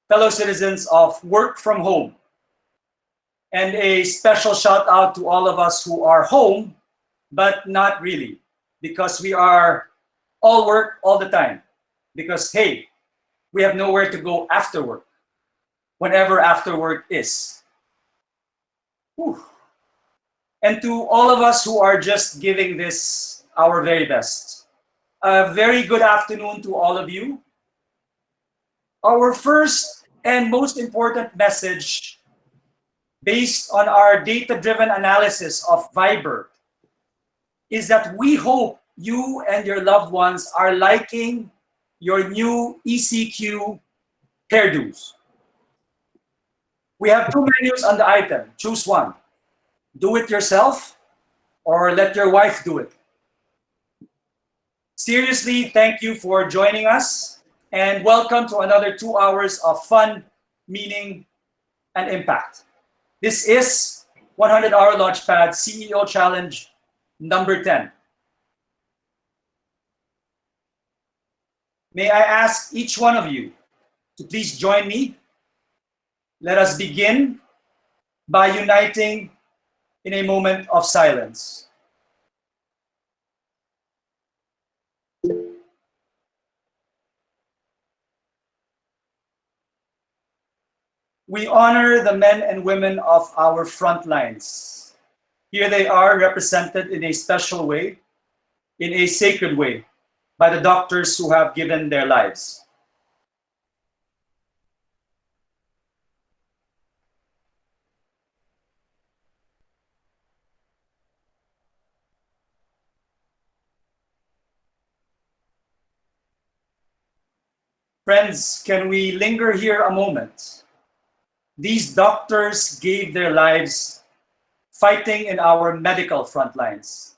fellow citizens of work from home. And a special shout out to all of us who are home, but not really, because we are all work all the time. Because, hey, we have nowhere to go after work, whenever after work is. Whew. And to all of us who are just giving this our very best, a very good afternoon to all of you. Our first and most important message, based on our data-driven analysis of Viber, is that we hope you and your loved ones are liking your new ECQ hairdos. We have two menus on the item. Choose one. Do it yourself or let your wife do it. Seriously, thank you for joining us and welcome to another 2 hours of fun, meaning, and impact. This is 100-Hour Launchpad CEO Challenge number 10. May I ask each one of you to please join me. Let us begin by uniting in a moment of silence. We honor the men and women of our front lines. Here they are, represented in a special way, in a sacred way, by the doctors who have given their lives. Friends, can we linger here a moment? These doctors gave their lives fighting in our medical front lines.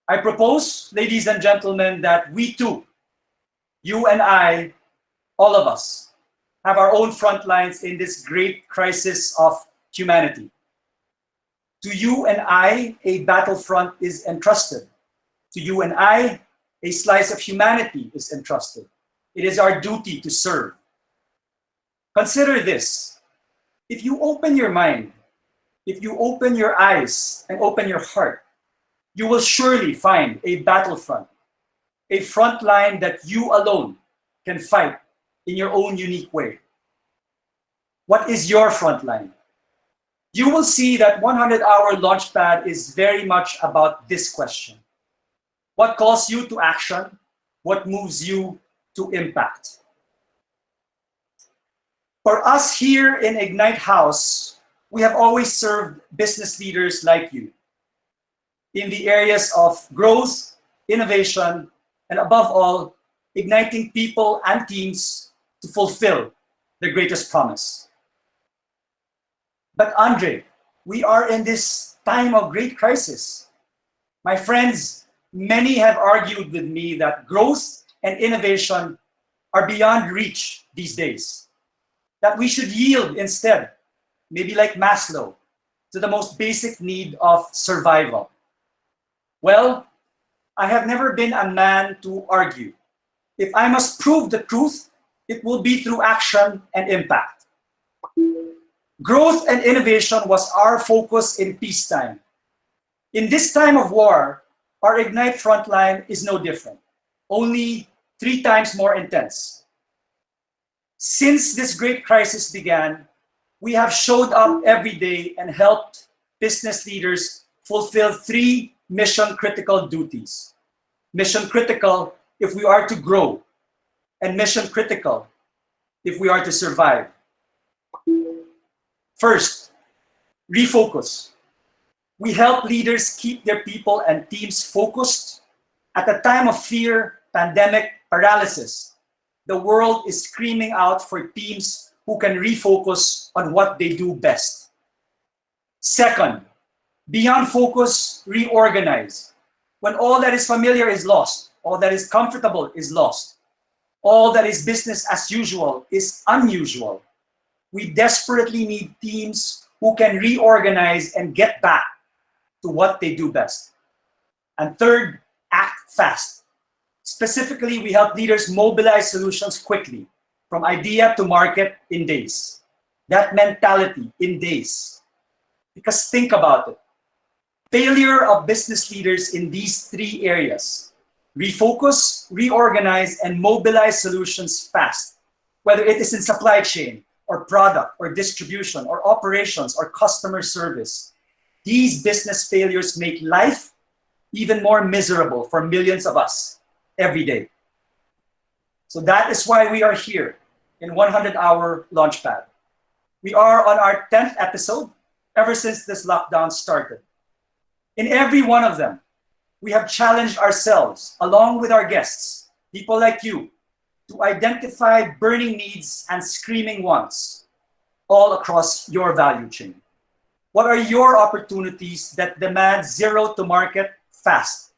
I propose, ladies and gentlemen, that we too, you and I, all of us, have our own front lines in this great crisis of humanity. To you and I, a battlefront is entrusted. To you and I, a slice of humanity is entrusted. It is our duty to serve. Consider this. If you open your mind, if you open your eyes and open your heart, you will surely find a battlefront, a front line that you alone can fight in your own unique way. What is your front line? You will see that 100-Hour Launchpad is very much about this question. What calls you to action? What moves you to impact? For us here in Ignite House, we have always served business leaders like you in the areas of growth, innovation, and above all, igniting people and teams to fulfill the greatest promise. But Andre, we are in this time of great crisis. My friends, many have argued with me that growth and innovation are beyond reach these days. That we should yield instead, maybe like Maslow, to the most basic need of survival. Well, I have never been a man to argue. If I must prove the truth, it will be through action and impact. Growth and innovation was our focus in peacetime. In this time of war, our Ignite frontline is no different, only 3 times more intense. Since this great crisis began, we have showed up every day and helped business leaders fulfill 3 mission-critical duties. Mission-critical if we are to grow, and mission-critical if we are to survive. First, refocus. We help leaders keep their people and teams focused. At a time of fear, pandemic, paralysis, the world is screaming out for teams who can refocus on what they do best. Second, beyond focus, reorganize. When all that is familiar is lost, all that is comfortable is lost, all that is business as usual is unusual, we desperately need teams who can reorganize and get back to what they do best. And third, act fast. Specifically, we help leaders mobilize solutions quickly from idea to market in days. That mentality in days. Because think about it. Failure of business leaders in these three areas: refocus, reorganize, and mobilize solutions fast, whether it is in supply chain or product or distribution or operations or customer service. These business failures make life even more miserable for millions of us every day. So that is why we are here in 100-Hour Launchpad. We are on our 10th episode ever since this lockdown started. In every one of them, we have challenged ourselves, along with our guests, people like you, to identify burning needs and screaming wants all across your value chain. What are your opportunities that demand zero to market fast?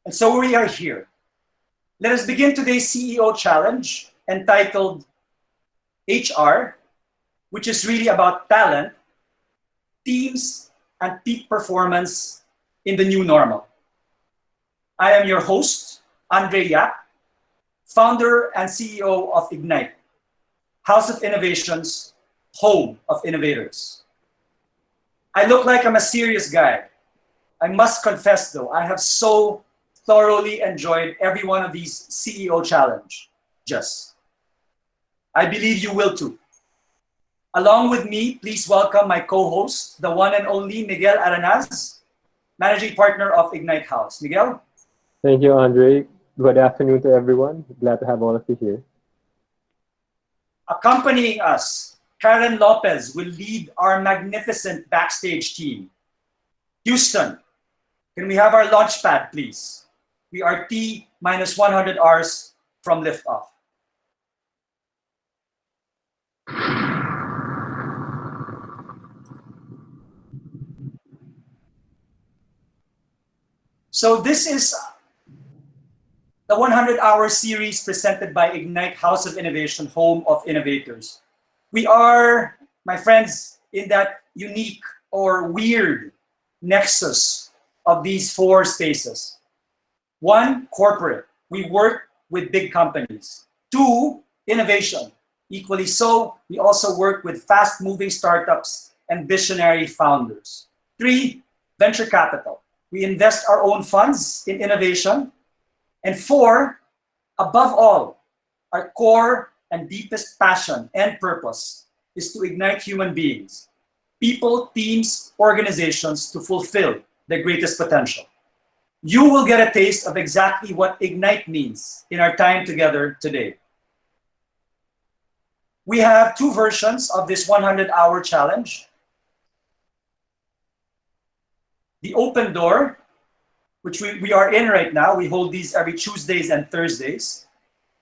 And so we are here. Let us begin today's CEO challenge entitled HR, which is really about talent, teams, and peak performance in the new normal. I am your host, Andre Yap, founder and CEO of Ignite, House of Innovations, home of innovators. I look like I'm a serious guy. I must confess though, I have so thoroughly enjoyed every one of these CEO challenges. I believe you will too. Along with me, please welcome my co-host, the one and only Miguel Aranaz, Managing Partner of Ignite House. Miguel? Thank you, Andre. Good afternoon to everyone. Glad to have all of you here. Accompanying us, Karen Lopez will lead our magnificent backstage team. Houston, can we have our launch pad, please? We are T-minus 100 hours from liftoff. So this is the 100-hour series presented by Ignite House of Innovation, home of innovators. We are, my friends, in that unique or weird nexus of these four spaces. One, corporate. We work with big companies. Two, innovation. Equally so, we also work with fast-moving startups and visionary founders. Three, venture capital. We invest our own funds in innovation. And four, above all, our core and deepest passion and purpose is to ignite human beings, people, teams, organizations to fulfill their greatest potential. You will get a taste of exactly what Ignite means in our time together today. We have two versions of this 100-hour challenge. The open door, which we are in right now. We hold these every Tuesdays and Thursdays.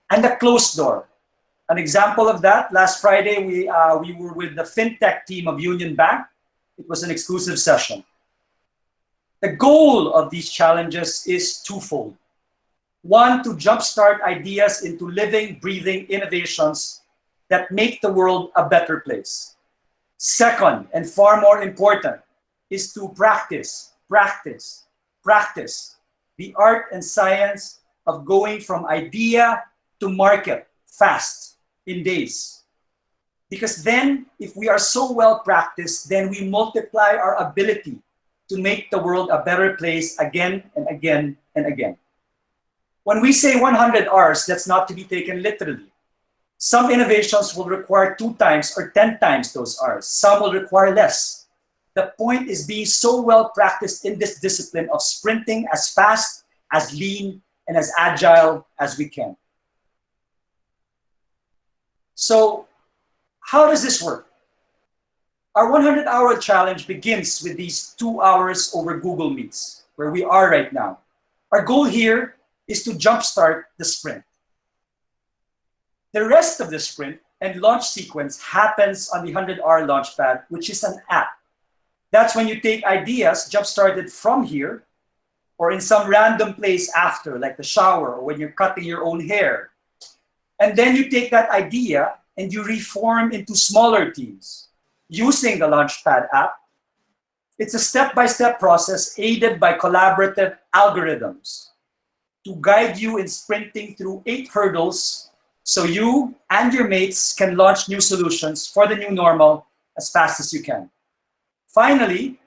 And the closed door. An example of that, last Friday, we were with the FinTech team of Union Bank. It was an exclusive session. The goal of these challenges is twofold. One, to jumpstart ideas into living, breathing innovations that make the world a better place. Second, and far more important, is to practice the art and science of going from idea to market fast in days. Because then, if we are so well practiced, then we multiply our ability to make the world a better place again and again and again. When we say 100 hours, that's not to be taken literally. Some innovations will require 2 times or 10 times those hours. Some will require less. The point is being so well practiced in this discipline of sprinting as fast, as lean, and as agile as we can. So, how does this work? Our 100-hour challenge begins with these 2 hours over Google Meets, where we are right now. Our goal here is to jumpstart the sprint. The rest of the sprint and launch sequence happens on the 100-hour Launchpad, which is an app. That's when you take ideas jump-started from here or in some random place after, like the shower or when you're cutting your own hair. And then you take that idea and you reform into smaller teams using the Launchpad app. It's a step-by-step process aided by collaborative algorithms to guide you in sprinting through 8 hurdles so you and your mates can launch new solutions for the new normal as fast as you can. Finally,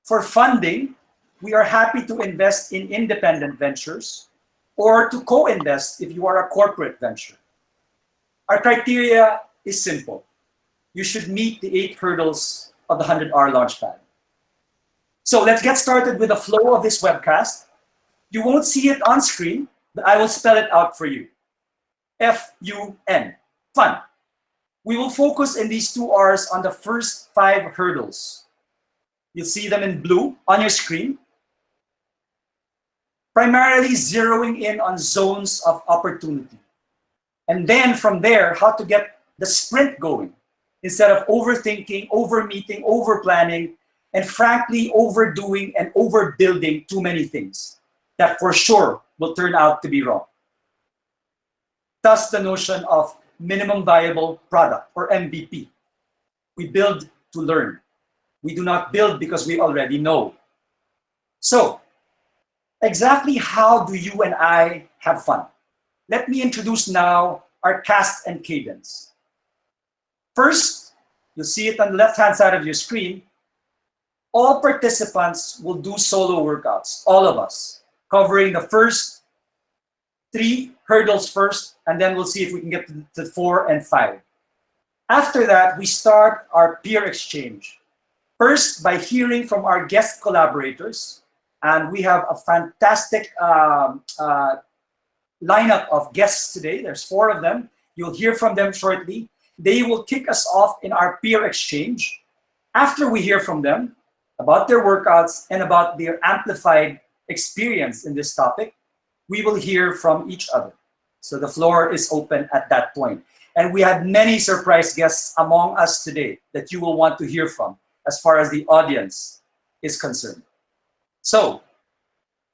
for funding, we are happy to invest in independent ventures or to co-invest if you are a corporate venture. Our criteria is simple. You should meet the 8 hurdles of the 100-hour Launchpad. So let's get started with the flow of this webcast. You won't see it on screen, but I will spell it out for you. F-U-N, fun. We will focus in these 2 R's on the first 5 hurdles. You'll see them in blue on your screen, primarily zeroing in on zones of opportunity. And then from there, how to get the sprint going instead of overthinking, over-meeting, over-planning, and frankly, overdoing and overbuilding too many things that for sure will turn out to be wrong. Thus, the notion of minimum viable product, or MVP. We build to learn. We do not build because we already know. So, exactly how do you and I have fun? Let me introduce now our cast and cadence. First, you'll see it on the left-hand side of your screen. All participants will do solo workouts, all of us, covering the first 3 hurdles first, and then we'll see if we can get to 4 and 5. After that, we start our peer exchange. First, by hearing from our guest collaborators, and we have a fantastic lineup of guests today. There's 4 of them. You'll hear from them shortly. They will kick us off in our peer exchange. After we hear from them about their workouts and about their amplified experience in this topic, we will hear from each other. So the floor is open at that point. And we have many surprise guests among us today that you will want to hear from as far as the audience is concerned. So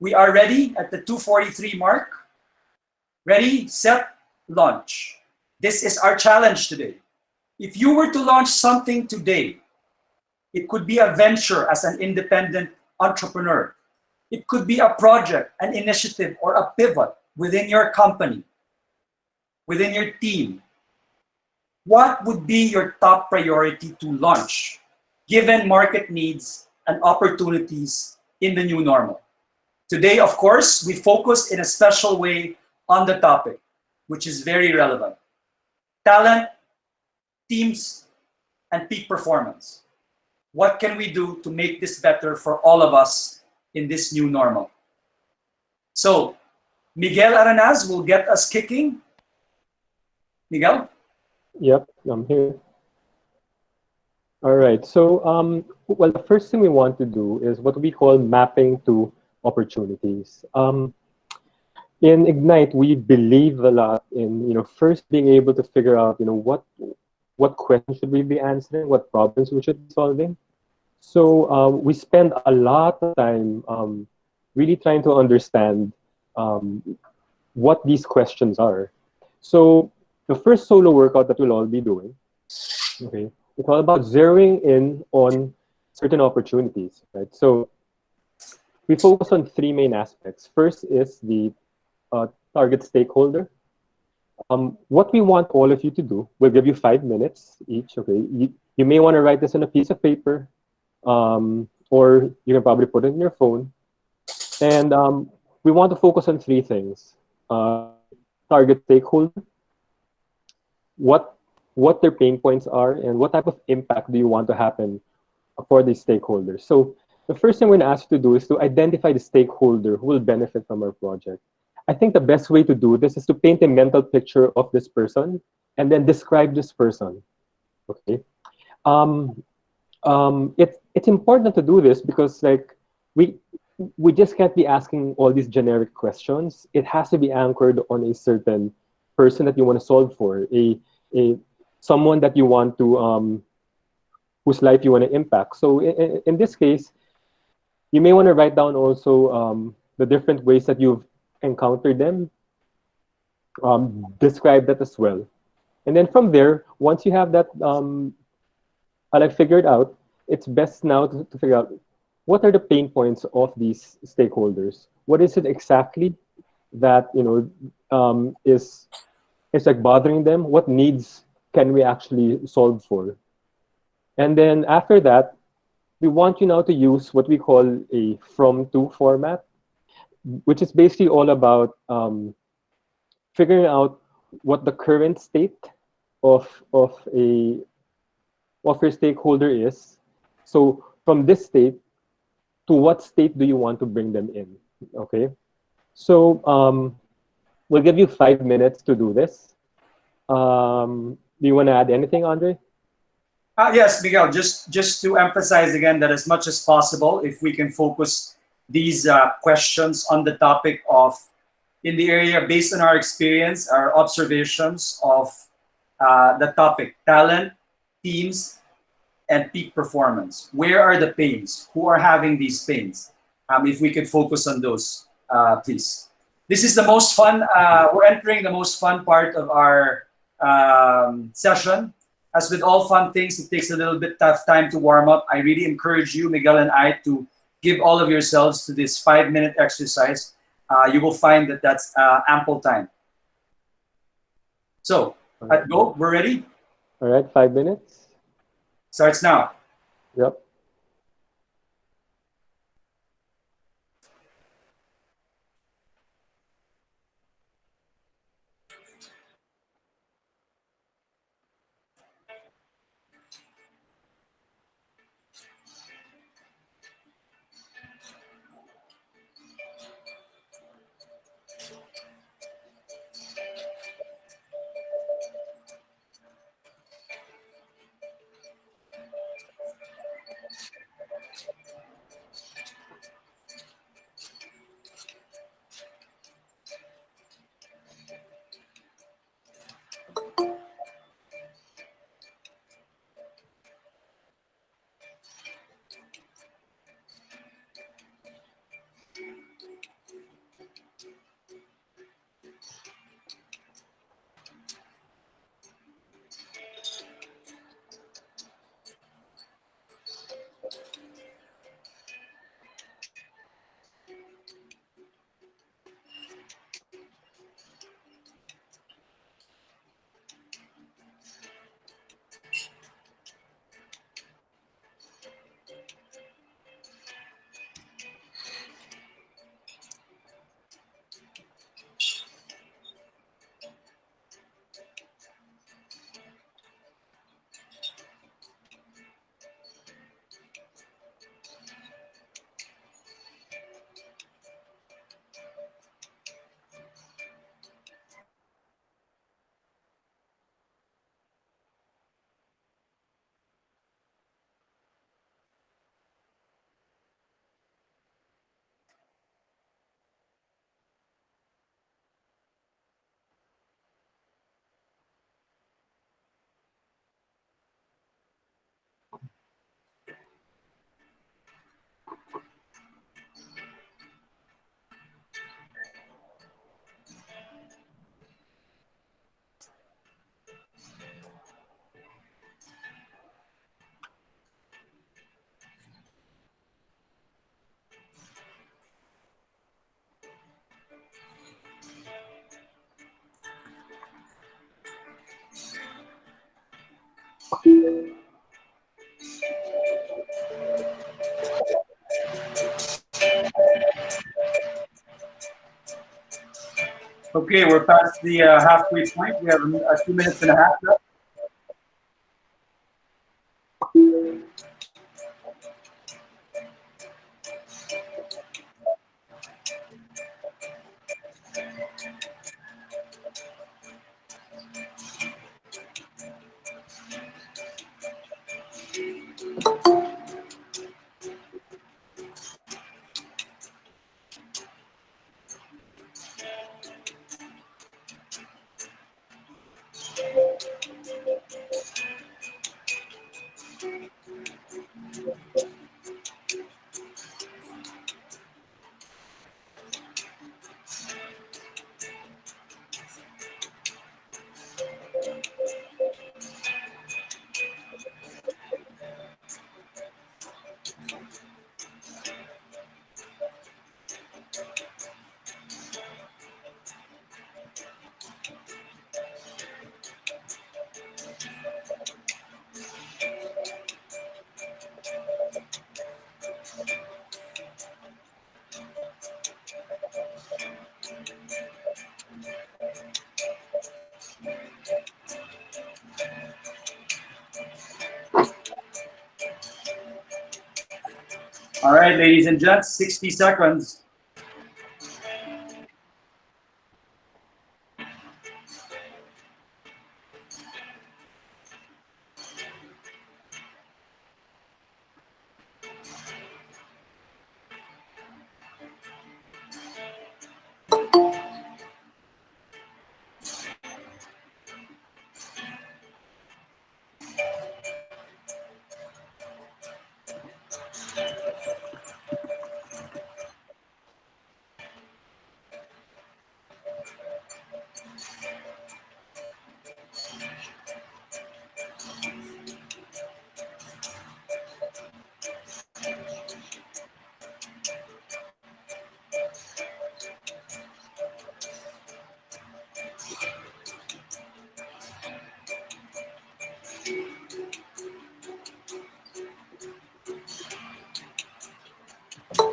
we are ready at the 2:43 mark. Ready, set, launch. This is our challenge today. If you were to launch something today, it could be a venture as an independent entrepreneur. It could be a project, an initiative, or a pivot within your company, within your team. What would be your top priority to launch, given market needs and opportunities in the new normal? Today, of course, we focus in a special way on the topic, which is very relevant. Talent, teams, and peak performance. What can we do to make this better for all of us in this new normal? So, Miguel Aranaz will get us kicking. Miguel? Yep, I'm here. All right, so well, the first thing we want to do is what we call mapping to opportunities. In Ignite, we believe a lot in first being able to figure out what questions should we be answering, what problems we should be solving. So we spend a lot of time really trying to understand what these questions are. So the first solo workout that we'll all be doing, okay, it's all about zeroing in on certain opportunities, right? So we focus on 3 main aspects. First is the target stakeholder. What we want all of you to do, we'll give you 5 minutes each, okay? You may want to write this on a piece of paper, or you can probably put it in your phone. And we want to focus on 3 things. Target stakeholder, what their pain points are, and what type of impact do you want to happen for these stakeholders. So the first thing we're going to ask you to do is to identify the stakeholder who will benefit from our project. I think the best way to do this is to paint a mental picture of this person and then describe this person, okay? It's important to do this because we just can't be asking all these generic questions. It has to be anchored on a certain person that you want to solve for, someone that you want to, whose life you want to impact. So in this case, you may want to write down also the different ways that you've encountered them, describe that as well. And then from there, once you have that figured out, it's best now to figure out what are the pain points of these stakeholders. What is it exactly that is it's like bothering them. What needs can we actually solve for? And then after that, we want you now to use what we call a from to format, which is basically all about figuring out what the current state of a of your stakeholder is. So from this state, to what state do you want to bring them in? Okay. So we'll give you 5 minutes to do this. Do you want to add anything, Andre? Yes, Miguel, just to emphasize again that as much as possible, if we can focus these questions on the topic of, in the area based on our experience, our observations of the topic, talent, teams, and peak performance. Where are the pains? Who are having these pains? If we could focus on those, please. This is the most fun, we're entering the most fun part of our session. As with all fun things, it takes a little bit tough time to warm up. I really encourage you, Miguel and I, to give all of yourselves to this 5-minute exercise. You will find that that's ample time. So, at go, we're ready? All right, 5 minutes. Starts now. Yep. Okay, we're past the halfway point. We have 2 minutes and a half left. All right, ladies and gents, 60 seconds.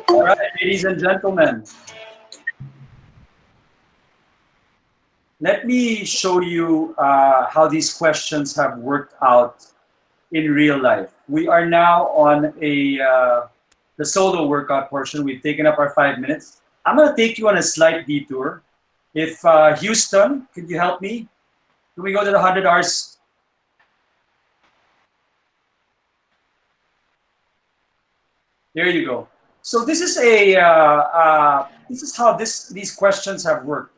All right, ladies and gentlemen, let me show you how these questions have worked out in real life. We are now on the solo workout portion. We've taken up our 5 minutes. I'm going to take you on a slight detour. If Houston, could you help me? Can we go to the 100 hours? There you go. So this is this is how these questions have worked.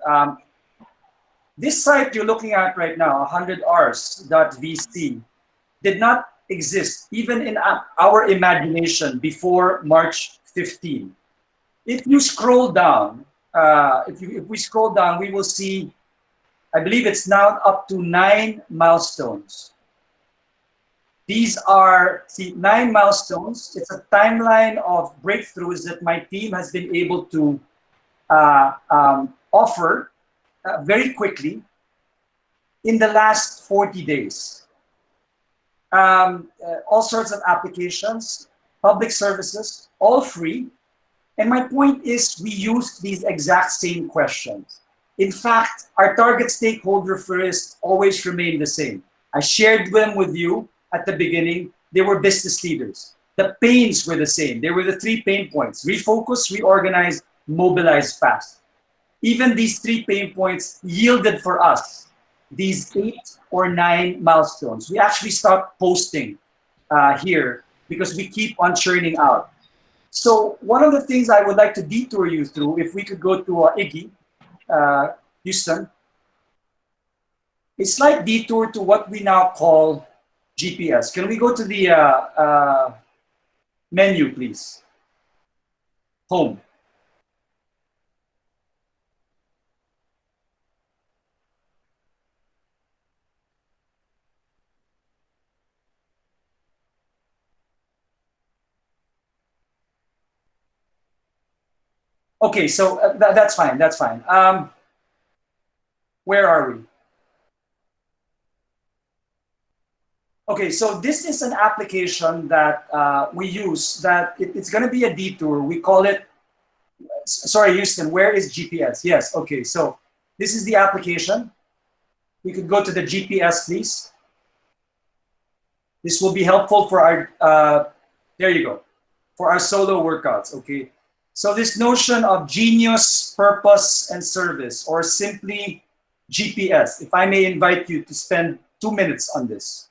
This site you're looking at right now, 100hours.vc, did not exist even in our imagination before March 15. If you scroll down, if we scroll down, we will see, I believe it's now up to 9 milestones. These are 9 milestones. It's a timeline of breakthroughs that my team has been able to offer very quickly in the last 40 days. All sorts of applications, public services, all free. And my point is we use these exact same questions. In fact, our target stakeholder first always remain the same. I shared them with you at the beginning. They were business leaders. The pains were the same. They were the 3 pain points: refocus, reorganize, mobilize fast. Even these 3 pain points yielded for us these 8 or 9 milestones. We actually stopped posting here because we keep on churning out. So one of the things I would like to detour you through, if we could go to Iggy, Houston, a slight detour to what we now call GPS. Can we go to the menu, please? Home. Okay, so that's fine, that's fine. Where are we? Okay, so this is an application that we use that it's gonna be a detour. We call it, sorry, Houston, where is GPS? Yes, okay, so this is the application. We could go to the GPS, please. This will be helpful for our, there you go, for our solo workouts, okay? So this notion of genius, purpose, and service, or simply GPS, if I may invite you to spend 2 minutes on this.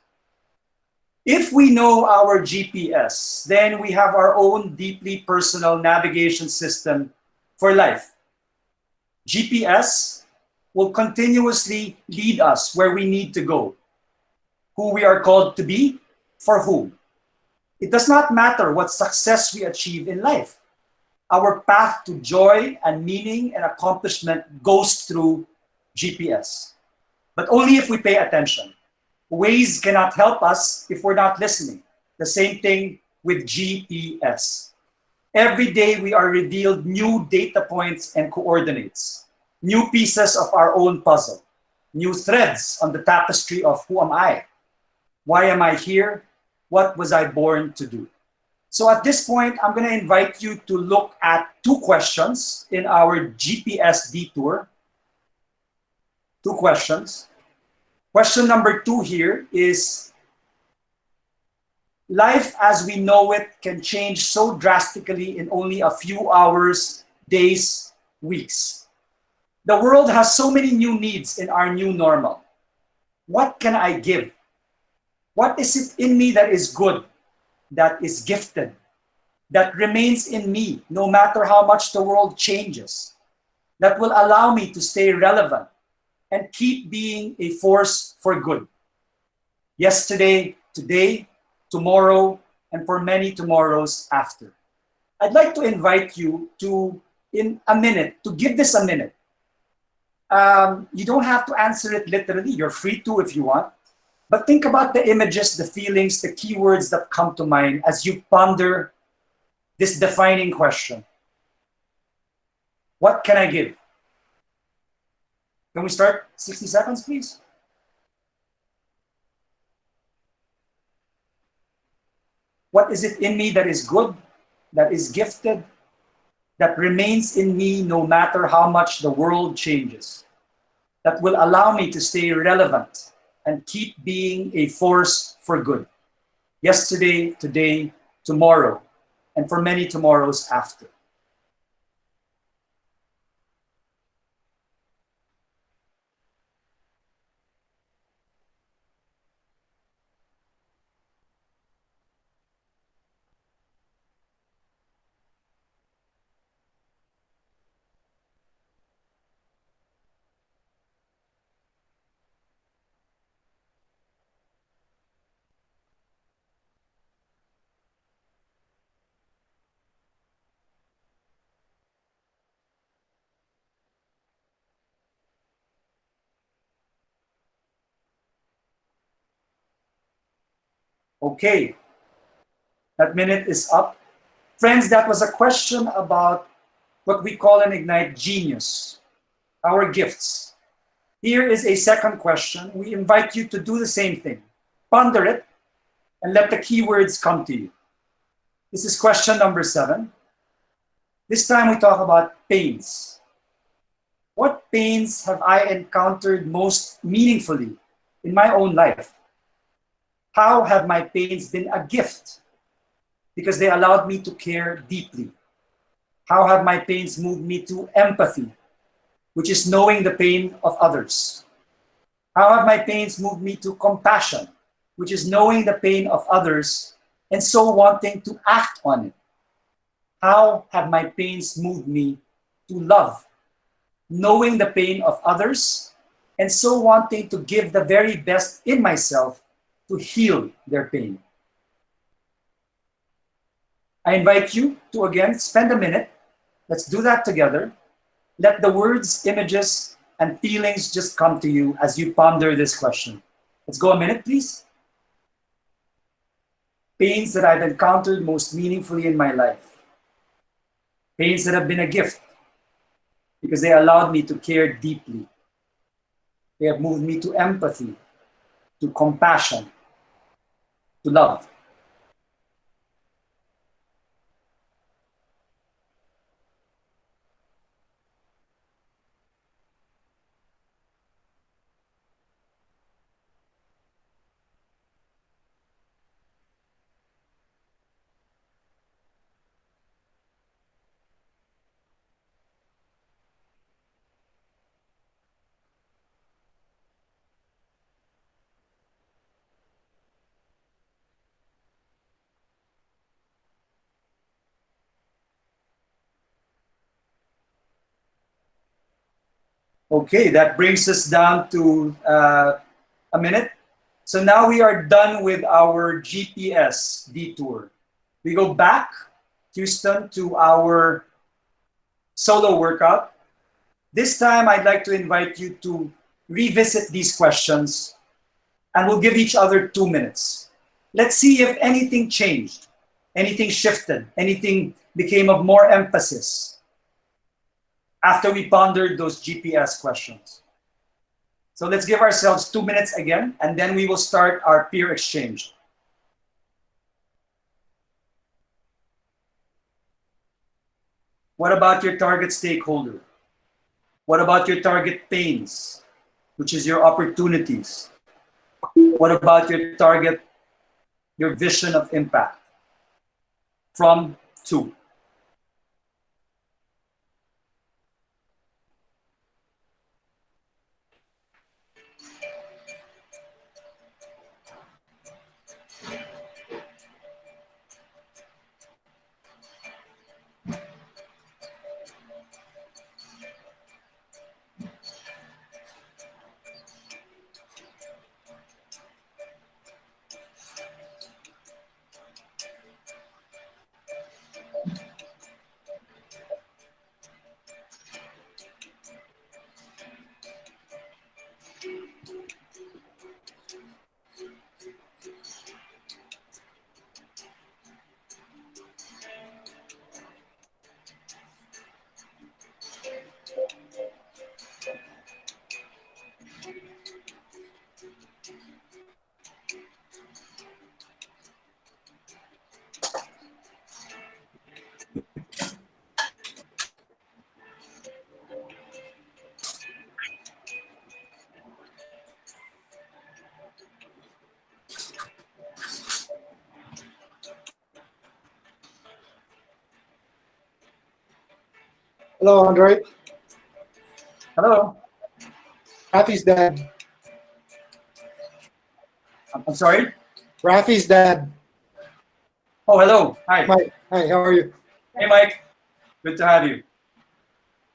If we know our GPS, then we have our own deeply personal navigation system for life. GPS will continuously lead us where we need to go, who we are called to be, for whom. It does not matter what success we achieve in life. Our path to joy and meaning and accomplishment goes through GPS, but only if we pay attention. Waze cannot help us if we're not listening. The same thing with GPS. Every day we are revealed new data points and coordinates, new pieces of our own puzzle, new threads on the tapestry of who am I? Why am I here? What was I born to do? So at this point, I'm going to invite you to look at 2 questions in our GPS detour. 2 questions. Question number 2 here is, Life as we know it can change so drastically in only a few hours, days, weeks. The world has so many new needs in our new normal. What can I give? What is it in me that is good, that is gifted, that remains in me no matter how much the world changes, that will allow me to stay relevant and keep being a force for good? Yesterday, today, tomorrow, and for many tomorrows after. I'd like to invite you to, in a minute, to give this a minute. You don't have to answer it literally. You're free to if you want. But think about the images, the feelings, the keywords that come to mind as you ponder this defining question. What can I give? Can we start 60 seconds, please? What is it in me that is good, that is gifted, that remains in me no matter how much the world changes, that will allow me to stay relevant and keep being a force for good? Yesterday, today, tomorrow, and for many tomorrows after. Okay, that minute is up. Friends, that was a question about what we call in Ignite genius, our gifts. Here is a second question. We invite you to do the same thing. Ponder it and let the keywords come to you. This is question number 7. This time we talk about pains. What pains have I encountered most meaningfully in my own life? How have my pains been a gift because they allowed me to care deeply? How have my pains moved me to empathy, which is knowing the pain of others? How have my pains moved me to compassion, which is knowing the pain of others and so wanting to act on it? How have my pains moved me to love, knowing the pain of others and so wanting to give the very best in myself to heal their pain? I invite you to again spend a minute. Let's do that together. Let the words, images, and feelings just come to you as you ponder this question. Let's go a minute, please. Pains that I've encountered most meaningfully in my life. Pains that have been a gift because they allowed me to care deeply. They have moved me to empathy, to compassion, to love. Okay, that brings us down to a minute. So now we are done with our GPS detour. We go back, Houston, to our solo workout. This time, I'd like to invite you to revisit these questions and we'll give each other 2 minutes. Let's see if anything changed, anything shifted, anything became of more emphasis after we pondered those GPS questions. So let's give ourselves 2 minutes again, and then we will start our peer exchange. What about your target stakeholder? What about your target pains, which is your opportunities? What about your target your vision of impact. From 2. Hello, Andre. Hello. Rafi's dad. I'm sorry? Rafi's dad. Oh, hello. Hi. Mike. Hi, how are you? Hey, Mike. Good to have you.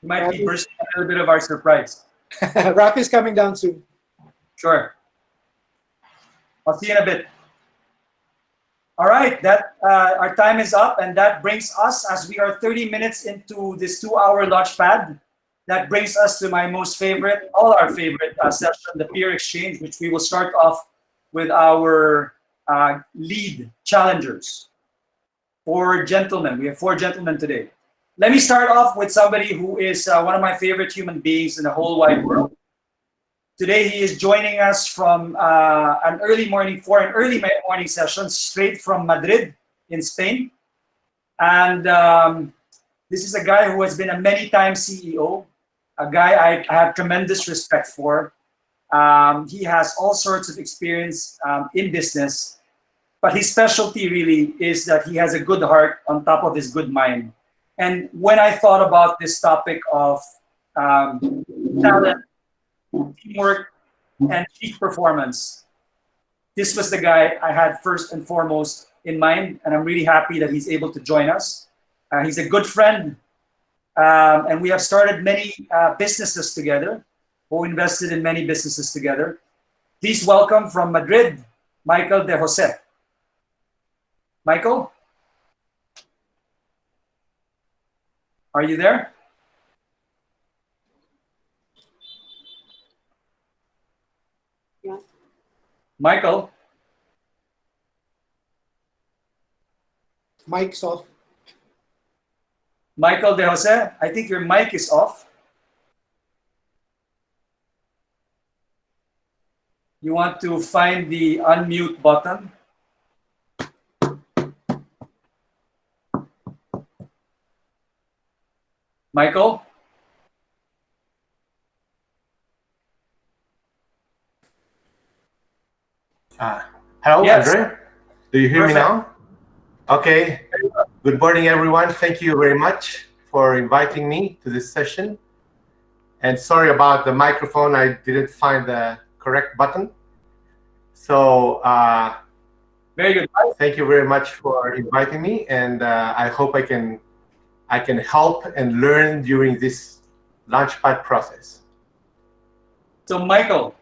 You might be Rafi. bursting a little bit of our surprise. Rafi's coming down soon. Sure. I'll see you in a bit. All right, our time is up, and that brings us, as we are 30 minutes into this 2-hour launchpad, that brings us to my most favorite, all our favorite session, the peer exchange, which we will start off with our lead challengers. 4 gentlemen. We have 4 gentlemen today. Let me start off with somebody who is one of my favorite human beings in the whole wide world. Today, he is joining us from an early morning session straight from Madrid in Spain. And this is a guy who has been a many-time CEO, a guy I have tremendous respect for. He has all sorts of experience in business, but his specialty really is that he has a good heart on top of his good mind. And when I thought about this topic of talent, teamwork, and peak performance, this was the guy I had first and foremost in mind, and I'm really happy that he's able to join us. He's a good friend, and we have started many businesses together, or invested in many businesses together. Please welcome from Madrid, Michael De Jose. Michael? Are you there? Yes. Michael? Mike's off. Michael De Jose, I think your mic is off. You want to find the unmute button. Michael? Hello, Yes. Andre. Do you hear me Perfect. now? Okay. Good morning, everyone. Thank you very much for inviting me to this session. And sorry about the microphone. I didn't find the correct button. So Very good. thank you very much for inviting me. And I hope I can help and learn during this Launchpad process. So Michael,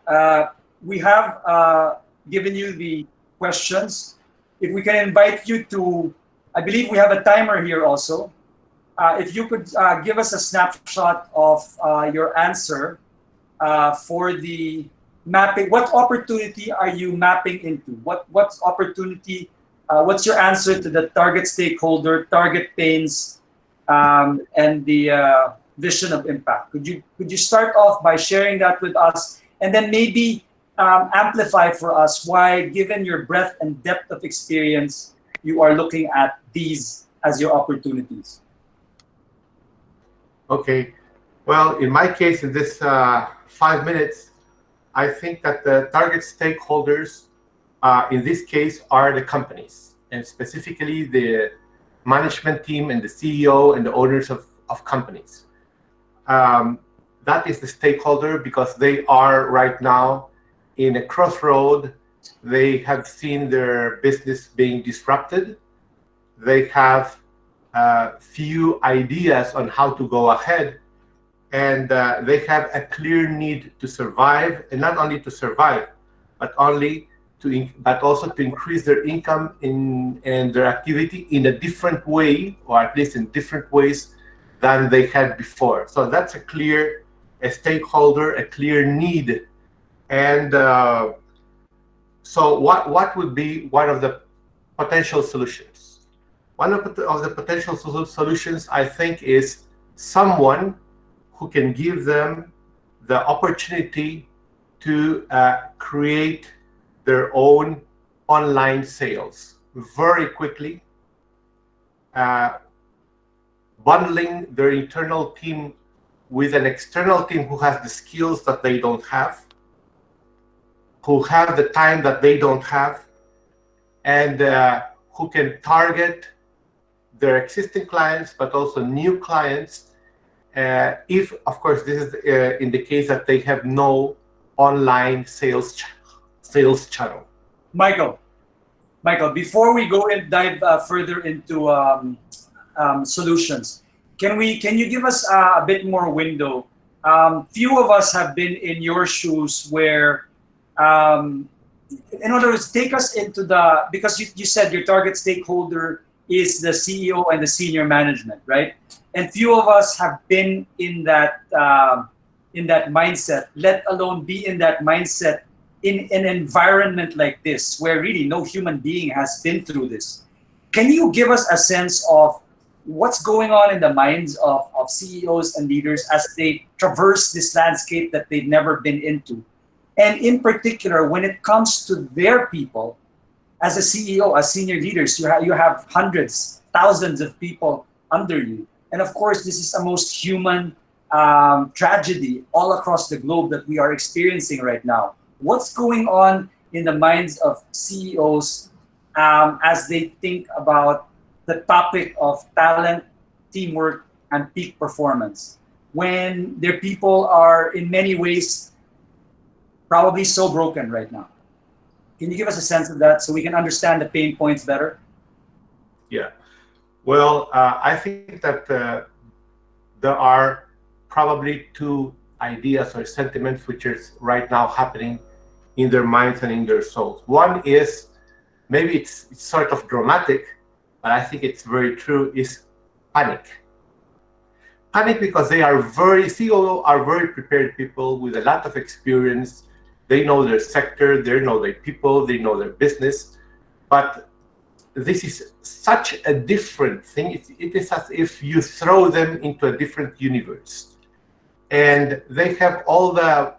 we have given you the questions. If we can invite you to, I believe we have a timer here also. If you could give us a snapshot of your answer for the mapping. What opportunity are you mapping into? What opportunity, what's your answer to the target stakeholder, target pains, and the vision of impact? Could you start off by sharing that with us, and then maybe amplify for us why, given your breadth and depth of experience, you are looking at these as your opportunities? Okay. Well, in my case, in this 5 minutes, I think that the target stakeholders in this case, are the companies, and specifically the management team and the CEO and the owners of companies. That is the stakeholder, because they are right now in a crossroad. They have seen their business being disrupted. They have few ideas on how to go ahead, and they have a clear need to survive, and not only to survive, but also to increase their income and their activity in a different way, or at least in different ways than they had before. So that's a stakeholder, a clear need. And so what would be one of the potential solutions? One of the potential solutions, I think, is someone who can give them the opportunity to create their own online sales very quickly, bundling their internal team with an external team who has the skills that they don't have, who have the time that they don't have, and who can target their existing clients, but also new clients, if, of course, this is in the case that they have no online sales channel. Michael, before we go and dive further into solutions, can you give us a bit more window? Few of us have been in your shoes where, in other words, take us into because you said your target stakeholder is the CEO and the senior management, right? And few of us have been in that mindset, let alone be in that mindset in an environment like this, where really no human being has been through this. Can you give us a sense of what's going on in the minds of CEOs and leaders as they traverse this landscape that they've never been into? And in particular, when it comes to their people, as a CEO, as senior leaders, you have hundreds, thousands of people under you. And of course, this is a most human tragedy all across the globe that we are experiencing right now. What's going on in the minds of CEOs as they think about the topic of talent, teamwork, and peak performance, when their people are in many ways probably so broken right now? Can you give us a sense of that so we can understand the pain points better? Yeah. Well, I think that there are probably two ideas or sentiments which is right now happening in their minds and in their souls. One is, maybe it's sort of dramatic, but I think it's very true, is panic. Panic because CEOs are very prepared people with a lot of experience. They know their sector, they know their people, they know their business. But this is such a different thing. It is as if you throw them into a different universe. And they have all the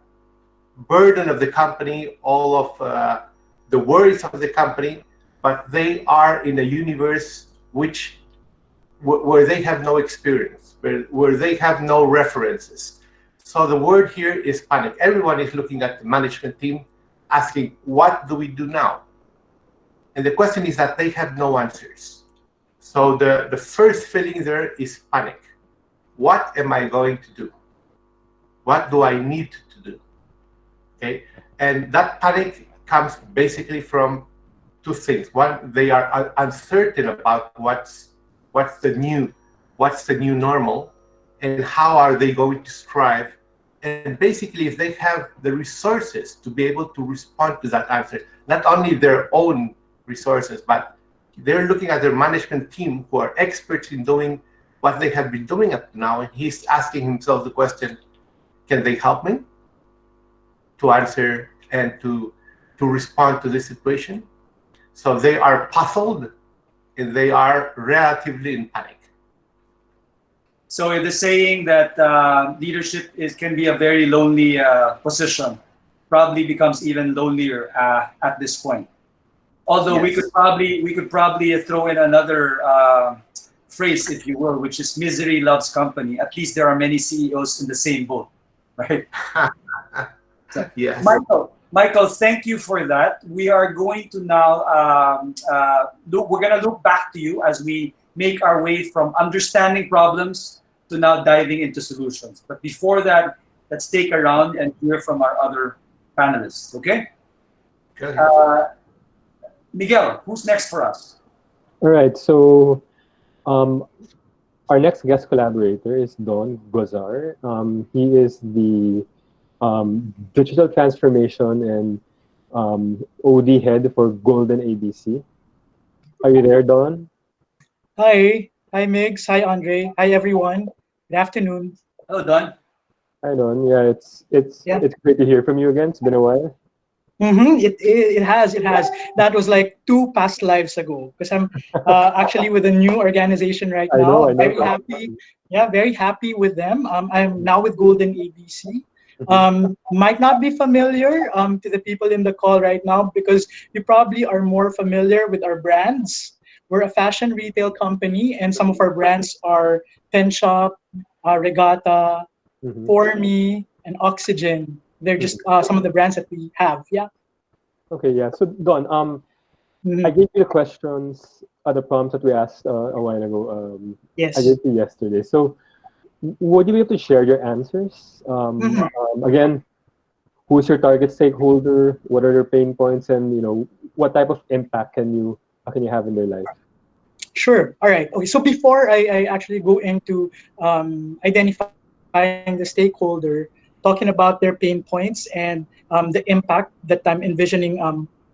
burden of the company, all of the worries of the company, but they are in a universe where they have no experience, where they have no references. So the word here is panic. Everyone is looking at the management team, asking, what do we do now? And the question is that they have no answers. So the first feeling there is panic. What am I going to do? What do I need to do? Okay, and that panic comes basically from two things. One, they are uncertain about what's the new normal, and how are they going to strive. And basically, if they have the resources to be able to respond to that answer, not only their own resources, but they're looking at their management team who are experts in doing what they have been doing up to now, and he's asking himself the question, can they help me to answer and to respond to this situation? So they are puzzled, and they are relatively in panic. So the saying that leadership can be a very lonely position probably becomes even lonelier at this point. Although Yes. we could probably throw in another phrase, if you will, which is misery loves company. At least there are many CEOs in the same boat, right? Yes. Michael, thank you for that. We are going to now we're going to look back to you as we make our way from understanding problems to now diving into solutions. But before that, let's take a round and hear from our other panelists. Okay, Good. Miguel, who's next for us? All right. So our next guest collaborator is Don Gozar. He is the digital transformation and OD head for Golden ABC. Are you there, Don? Hi, Migs. Hi, Andre. Hi, everyone. Good afternoon. Hello, Don. Hi, Don. Yeah, it's Yeah. it's great to hear from you again. It's been a while. It has. That was like 2 past lives ago because I'm actually with a new organization right I now. know. I'm very happy. Yeah, very happy with them. I'm now with Golden ABC. Might not be familiar to the people in the call right now because you probably are more familiar with our brands. We're a fashion retail company, and some of our brands are Pen Shop, Regatta, Mhm. For Me, and Oxygen. They're just some of the brands that we have. Yeah. Okay, yeah. So Don, Mhm. I gave you the questions, the prompts that we asked a while ago. Yes. I gave you yesterday. So would you be able to share your answers? Again, who's your target stakeholder? What are their pain points, and what type of impact can you have in their life? Sure. All right. Okay. So before I actually go into identifying the stakeholder, talking about their pain points and the impact that I'm envisioning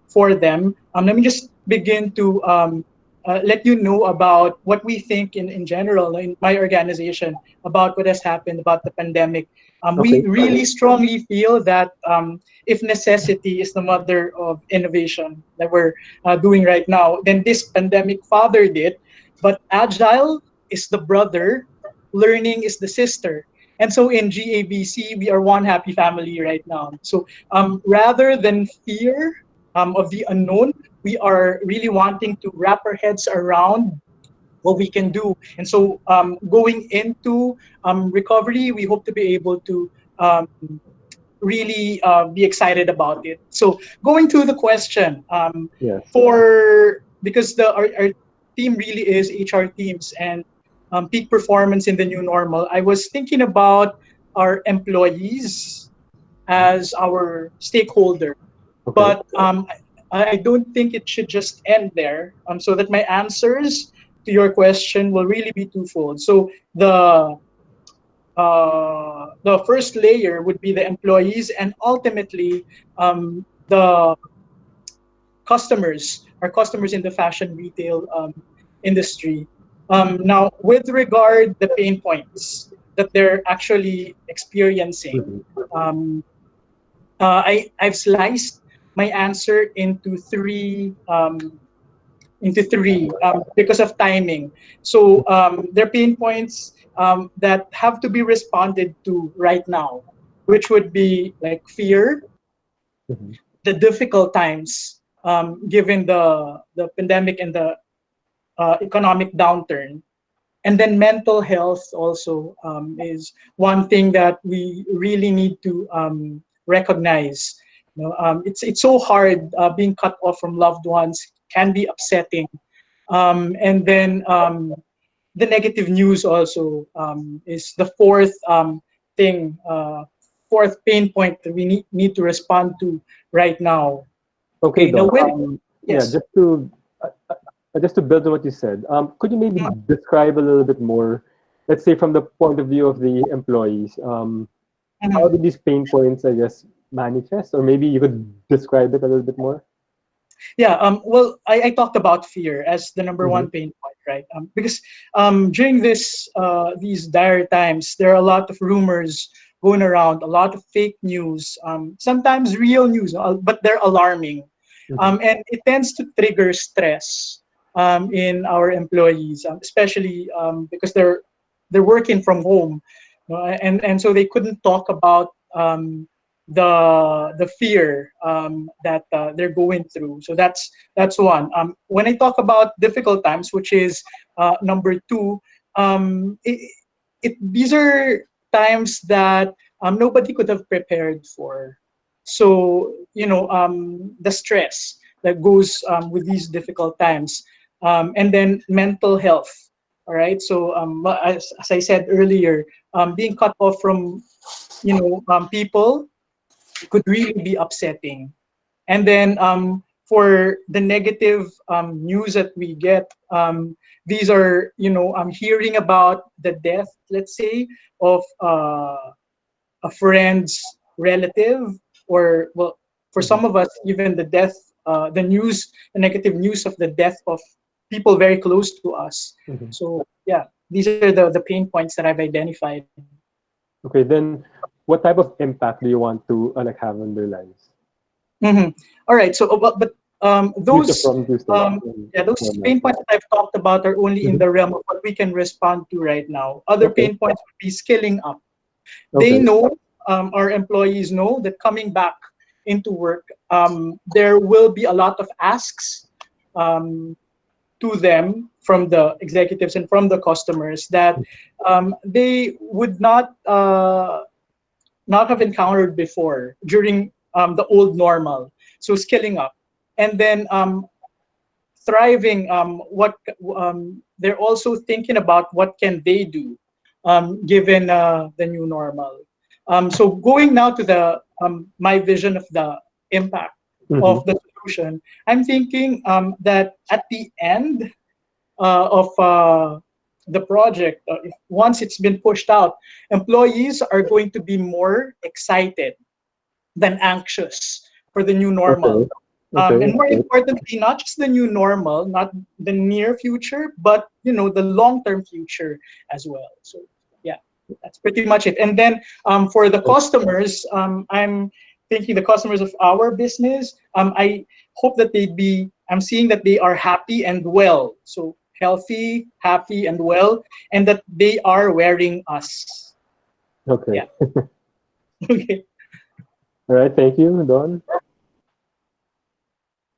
for them, let me just begin to let you know about what we think in general in my organization about what has happened about the pandemic. We Okay. really strongly feel that if necessity is the mother of innovation that we're doing right now, then this pandemic fathered it. But agile is the brother, learning is the sister. And so in GABC, we are one happy family right now. So rather than fear of the unknown, we are really wanting to wrap our heads around what we can do. And so going into recovery, we hope to be able to um, really be excited about it. So going to the question, Yes. because our team really is HR teams and peak performance in the new normal, I was thinking about our employees as our stakeholder. Okay. But I don't think it should just end there. So that my answers to your question will really be twofold. So the first layer would be the employees, and ultimately the customers, our customers in the fashion retail industry. Now, with regard the pain points that they're actually experiencing, Mhm. um, I've sliced my answer into three because of timing. So there are pain points that have to be responded to right now, which would be like fear, Mhm. the difficult times given the pandemic and the economic downturn. And then mental health also is one thing that we really need to recognize. It's so hard being cut off from loved ones, can be upsetting. And then the negative news also is the thing, fourth pain point that we need to respond to right now. Okay, Okay, now Don. Yeah, yes. just to build on what you said, could you maybe describe a little bit more, let's say from the point of view of the employees, how Mhm. do these pain points, I guess, manifest? Or maybe you could describe it a little bit more? Yeah, well, I talked about fear as the number Mhm. one pain point, right? Because during these dire times, there are a lot of rumors going around, a lot of fake news, sometimes real news, but they're alarming. Mhm. And it tends to trigger stress in our employees, especially because they're working from home, and so they couldn't talk about the fear that they're going through. So that's one. When I talk about difficult times, which is number two, these are times that nobody could have prepared for. So, the stress that goes with these difficult times. And then mental health. All right. So, as I said earlier, being cut off from, people could really be upsetting. And then for the negative news that we get, these are, I'm hearing about the death, let's say, of a friend's relative, or, well, for some of us, even the death, the negative news of the death of people very close to us. Mhm. So, yeah, these are the pain points that I've identified. Okay, then what type of impact do you want to have on their lives? All right. So, but those From this, those pain points that I've talked about are only in the realm of what we can respond to right now. Other Okay. pain points would be skilling up. They Okay. know, our employees know that coming back into work, there will be a lot of asks to them from the executives and from the customers that they would not have encountered before during the old normal. So skilling up, and then thriving. What they're also thinking about, what can they do given the new normal. So going now to the my vision of the impact of the solution, I'm thinking that at the end of the project, once it's been pushed out, employees are going to be more excited than anxious for the new normal. Okay. And more importantly, not just the new normal, not the near future, but the long-term future as well. So yeah, that's pretty much it. And then for the customers, I'm thinking the customers of our business, I hope that I'm seeing that they are happy and well. So healthy, happy, and well, and that they are wearing us. Okay. Yeah. Okay. All right. Thank you, Don.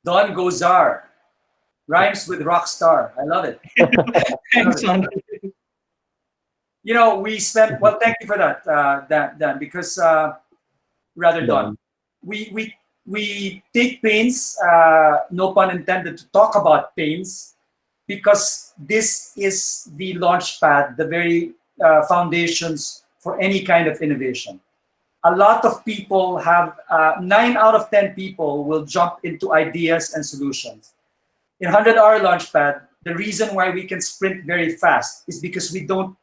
Don Gozar. Rhymes with rock star. I love it. Thanks, Andre. We spent, well, thank you for that, Dan, because, rather Don, we take pains, no pun intended, to talk about pains, because this is the launch pad, the very foundations for any kind of innovation. A lot of people have, 9 out of 10 people will jump into ideas and solutions. In 100-hour Launchpad, the reason why we can sprint very fast is because we don't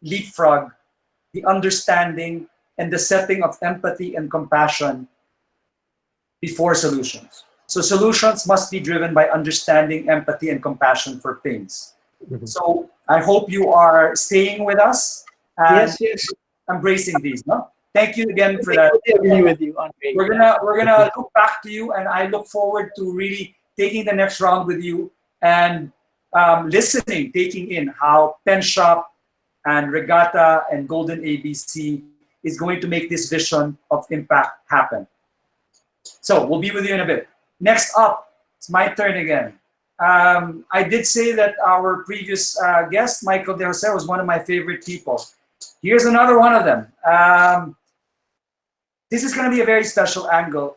leapfrog the understanding and the setting of empathy and compassion before solutions. So solutions must be driven by understanding, empathy, and compassion for pains. So I hope you are staying with us and Yes. embracing these. No? Thank you again for that. I agree with you, Andre. We're gonna look back to you, and I look forward to really taking the next round with you and listening, taking in how Pen Shop and Regatta and Golden ABC is going to make this vision of impact happen. So we'll be with you in a bit. Next up, it's my turn again. I did say that our previous guest, Michael De Jose, was one of my favorite people. Here's another one of them. This is going to be a very special angle.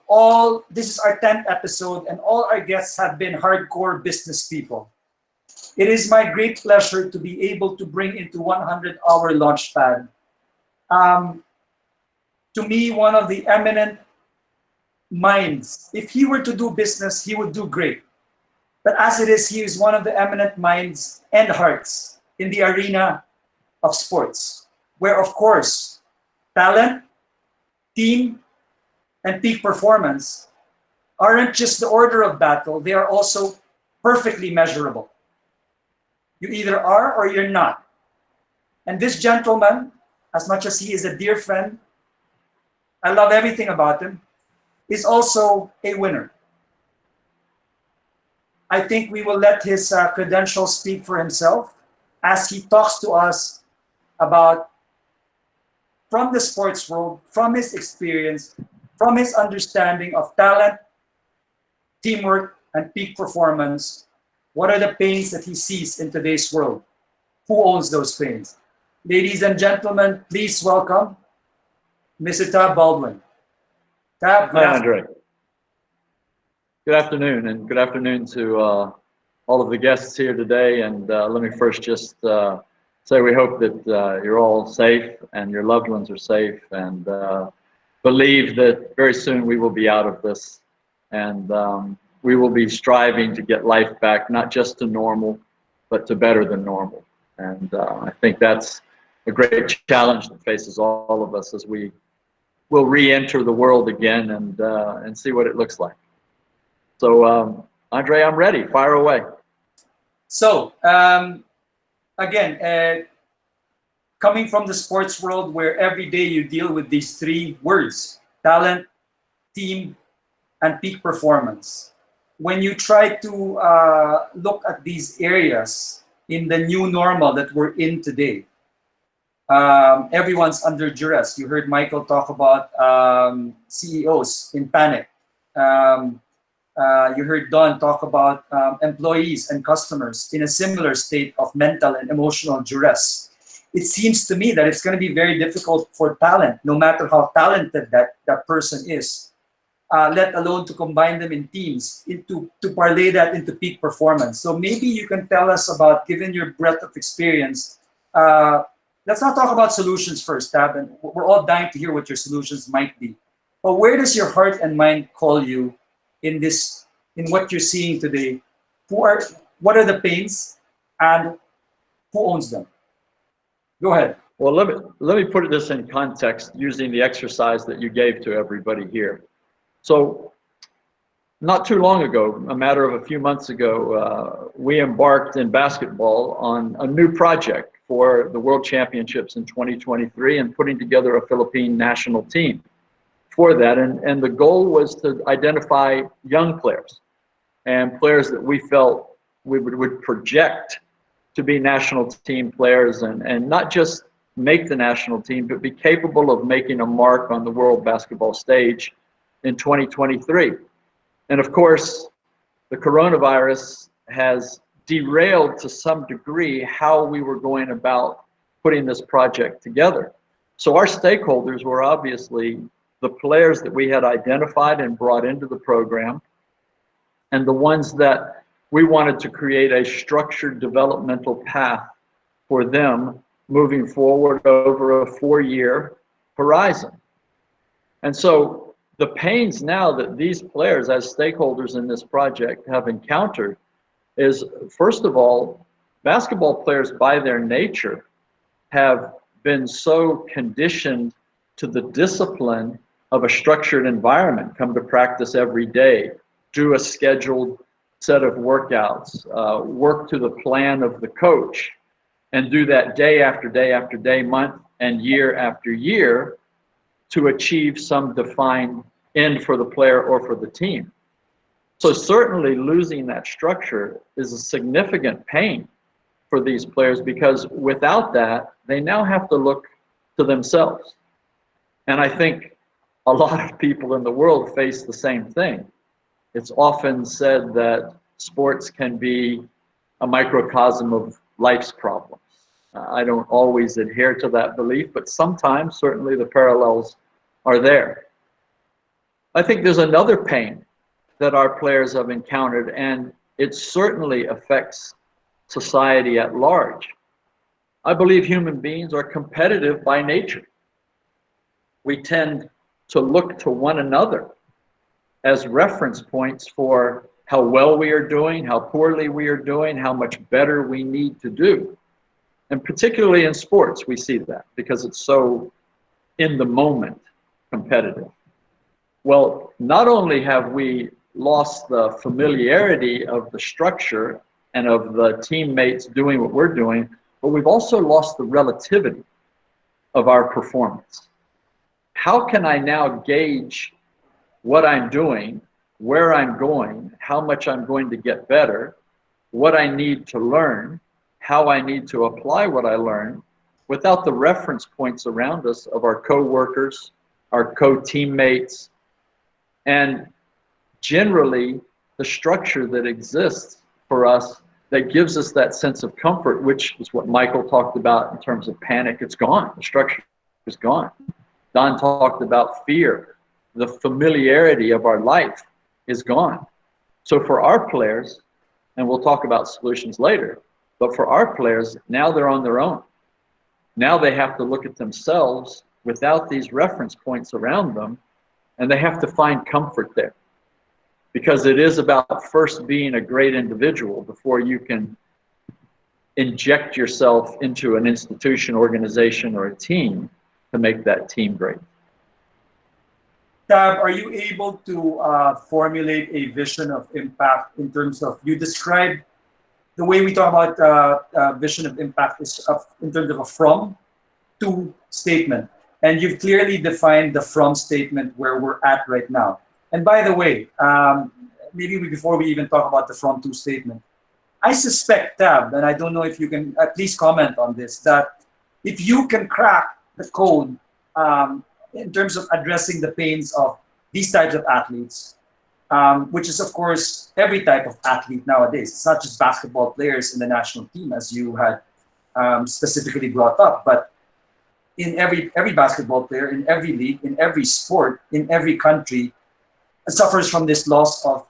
This is our 10th episode, and all our guests have been hardcore business people. It is my great pleasure to be able to bring into 100-hour Launchpad, to me, one of the eminent minds. If he were to do business, he would do great. But as it is, he is one of the eminent minds and hearts in the arena of sports, where, of course, talent, team, and peak performance aren't just the order of battle, they are also perfectly measurable. You either are or you're not. And this gentleman, as much as he is a dear friend, I love everything about him, is also a winner. I think we will let his credentials speak for himself as he talks to us about, from the sports world, from his experience, from his understanding of talent, teamwork, and peak performance, what are the pains that he sees in today's world? Who owns those pains? Ladies and gentlemen, please welcome Mr. Tab Baldwin. Tab, good Hi, afternoon. Andre. Good afternoon, and good afternoon to all of the guests here today. And let me first just say we hope that you're all safe and your loved ones are safe, and believe that very soon we will be out of this, and we will be striving to get life back, not just to normal, but to better than normal. And I think that's a great challenge that faces all of us as we will re-enter the world again and see what it looks like. So, Andre, I'm ready. Fire away. So, again, coming from the sports world where every day you deal with these three words, talent, team, and peak performance. When you try to look at these areas in the new normal that we're in today, everyone's under duress. You heard Michael talk about CEOs in panic. You heard Don talk about employees and customers in a similar state of mental and emotional duress. It seems to me that it's going to be very difficult for talent, no matter how talented that person is, let alone to combine them in teams, to parlay that into peak performance. So maybe you can tell us about, given your breadth of experience, let's not talk about solutions first, Tab, and we're all dying to hear what your solutions might be. But where does your heart and mind call you in this, in what you're seeing today? What are the pains, and who owns them? Go ahead. Well, let me put this in context using the exercise that you gave to everybody here. So, not too long ago, a matter of a few months ago, we embarked in basketball on a new project for the World Championships in 2023 and putting together a Philippine national team for that. And the goal was to identify young players and players that we felt we would project to be national team players, and not just make the national team, but be capable of making a mark on the world basketball stage in 2023. And of course, the coronavirus has derailed to some degree how we were going about putting this project together. So our stakeholders were obviously the players that we had identified and brought into the program, and the ones that we wanted to create a structured developmental path for them moving forward over a 4-year horizon. And so the pains now that these players as stakeholders in this project have encountered is, first of all, basketball players by their nature have been so conditioned to the discipline of a structured environment, come to practice every day, do a scheduled set of workouts, work to the plan of the coach, and do that day after day after day, month and year after year to achieve some defined end for the player or for the team. So certainly losing that structure is a significant pain for these players, because without that, they now have to look to themselves. And I think a lot of people in the world face the same thing. It's often said that sports can be a microcosm of life's problems. I don't always adhere to that belief, but sometimes certainly the parallels are there. I think there's another pain that our players have encountered, and it certainly affects society at large. I believe human beings are competitive by nature. We tend to look to one another as reference points for how well we are doing, how poorly we are doing, how much better we need to do. And particularly in sports, we see that because it's so in the moment competitive. Well, not only have we lost the familiarity of the structure and of the teammates doing what we're doing, but we've also lost the relativity of our performance. How can I now gauge what I'm doing, where I'm going, how much I'm going to get better, what I need to learn, how I need to apply what I learn, without the reference points around us of our co-workers, our co-teammates, and generally the structure that exists for us that gives us that sense of comfort, which is what Michael talked about in terms of panic. It's gone. The structure is gone. Don talked about fear. the familiarity of our life is gone. So for our players, and we'll talk about solutions later, but for our players, now they're on their own. Now they have to look at themselves without these reference points around them, and they have to find comfort there. Because it is about first being a great individual before you can inject yourself into an institution, organization, or a team to make that team great. Tab, are you able to formulate a vision of impact in terms of, you describe the way we talk about vision of impact is in terms of a from to statement. And you've clearly defined the from statement where we're at right now. And by the way, maybe before we even talk about the from to statement, I suspect, Tab, and I don't know if you can please comment on this, that if you can crack the code in terms of addressing the pains of these types of athletes, which is, of course, every type of athlete nowadays. It's not just basketball players in the national team, as you had specifically brought up, but in every basketball player, in every league, in every sport, in every country, suffers from this loss of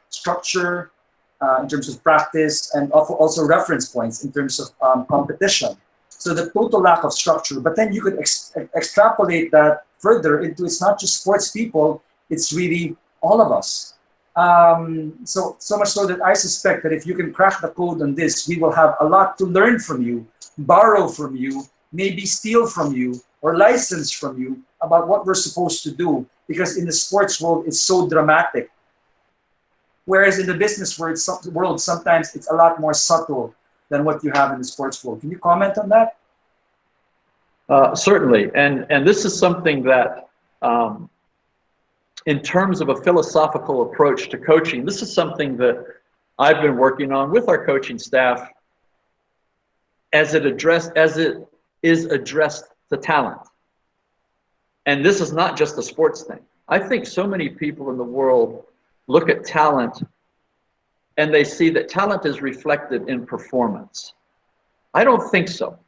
structure in terms of practice, and also reference points in terms of competition. So the total lack of structure, but then you could extrapolate that further into, it's not just sports people, it's really all of us. So much so that I suspect that if you can crack the code on this, we will have a lot to learn from you, borrow from you, maybe steal from you, or license from you about what we're supposed to do. Because in the sports world, it's so dramatic. Whereas in the business world, sometimes it's a lot more subtle than what you have in the sports world. Can you comment on that? Certainly, and this is something that, in terms of a philosophical approach to coaching, this is something that I've been working on with our coaching staff as it is addressed to talent. And this is not just a sports thing. I think so many people in the world look at talent and they see that talent is reflected in performance. I don't think so.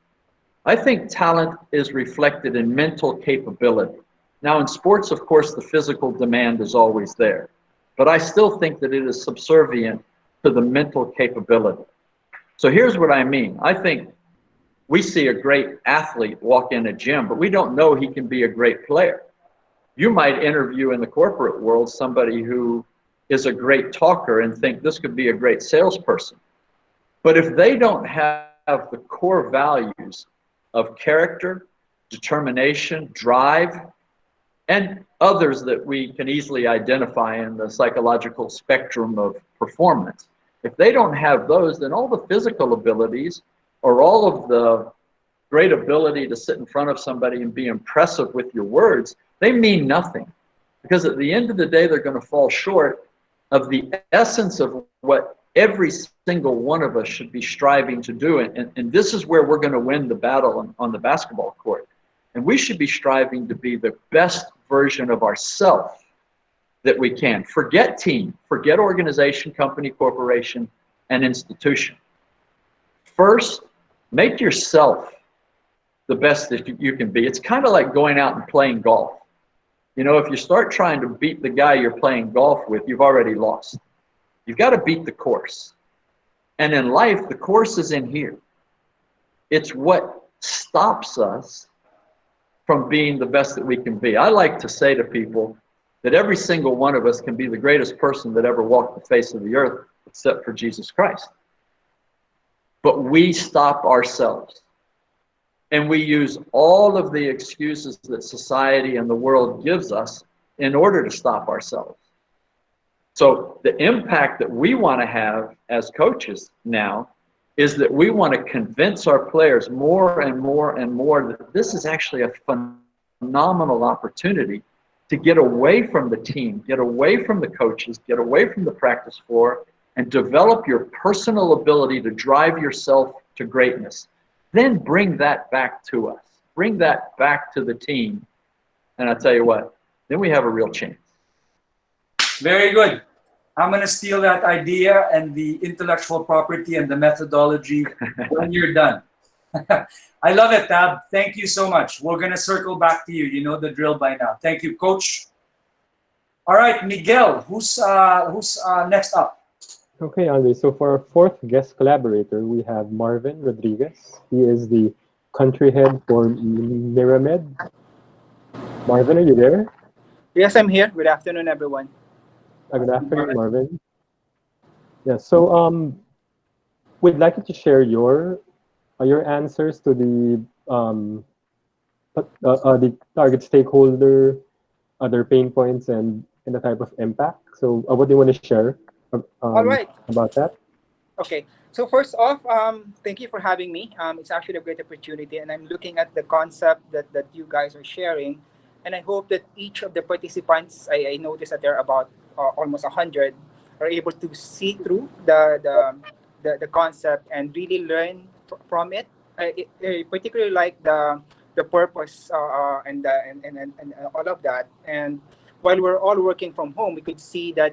I think talent is reflected in mental capability. Now in sports, of course, the physical demand is always there, but I still think that it is subservient to the mental capability. So here's what I mean. I think we see a great athlete walk in a gym, but we don't know he can be a great player. You might interview in the corporate world somebody who is a great talker and think this could be a great salesperson. But if they don't have the core values of character, determination, drive, and others that we can easily identify in the psychological spectrum of performance, if they don't have those, then all the physical abilities or all of the great ability to sit in front of somebody and be impressive with your words, they mean nothing. Because at the end of the day, they're going to fall short of the essence of what every single one of us should be striving to do. And this is where we're going to win the battle on the basketball court. And we should be striving to be the best version of ourselves that we can. Forget team, forget organization, company, corporation, and institution. First, make yourself the best that you can be. It's kind of like going out and playing golf. You know, if you start trying to beat the guy you're playing golf with, you've already lost. You've got to beat the course. And in life, the course is in here. It's what stops us from being the best that we can be. I like to say to people that every single one of us can be the greatest person that ever walked the face of the earth, except for Jesus Christ. But we stop ourselves. And we use all of the excuses that society and the world gives us in order to stop ourselves. So the impact that we want to have as coaches now is that we want to convince our players more and more and more that this is actually a phenomenal opportunity to get away from the team, get away from the coaches, get away from the practice floor, and develop your personal ability to drive yourself to greatness. Then bring that back to us. Bring that back to the team. And I'll tell you what, then we have a real chance. Very good. I'm going to steal that idea and the intellectual property and the methodology when you're done. I love it, Tab. Thank you so much. We're going to circle back to you. You know the drill by now. Thank you, Coach. All right, Miguel, who's next up? Okay, Andre. So for our fourth guest collaborator, we have Marvin Rodriguez. He is the country head for Miramed. Marvin, are you there? Yes, I'm here. Good afternoon, everyone. Good afternoon, Marvin. Yeah. So we'd like you to share your answers to the target stakeholder, other pain points, and the type of impact. So what do you want to share All right. about that? Okay. So first off, thank you for having me. It's actually a great opportunity, and I'm looking at the concept that you guys are sharing, and I hope that each of the participants, I noticed that there are about almost 100, are able to see through the concept and really learn from it. I particularly like the purpose and all of that. And while we're all working from home, we could see that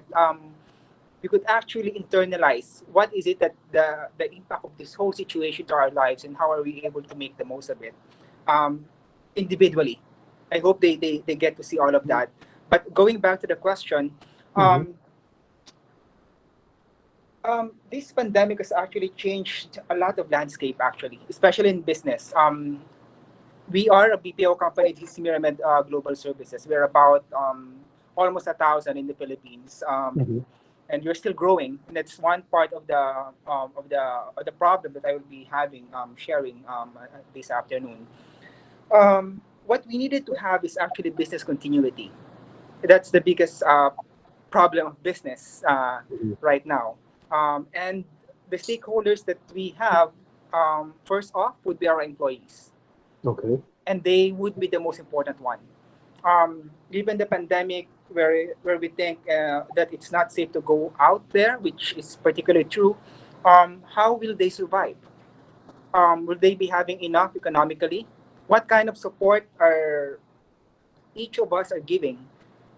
we could actually internalize what is it that the impact of this whole situation to our lives, and how are we able to make the most of it individually. I hope they get to see all of that. But going back to the question, this pandemic has actually changed a lot of landscape, actually, especially in business. We are a BPO company, this is Miramed Global Services. We're about almost 1,000 in the Philippines, and we're still growing. And that's one part of the problem that I will be having sharing this afternoon. What we needed to have is actually business continuity. That's the biggest problem of business right now. And the stakeholders that we have, first off, would be our employees. Okay. And they would be the most important one. Given the pandemic, where we think that it's not safe to go out there, which is particularly true, how will they survive? Will they be having enough economically? What kind of support are each of us are giving?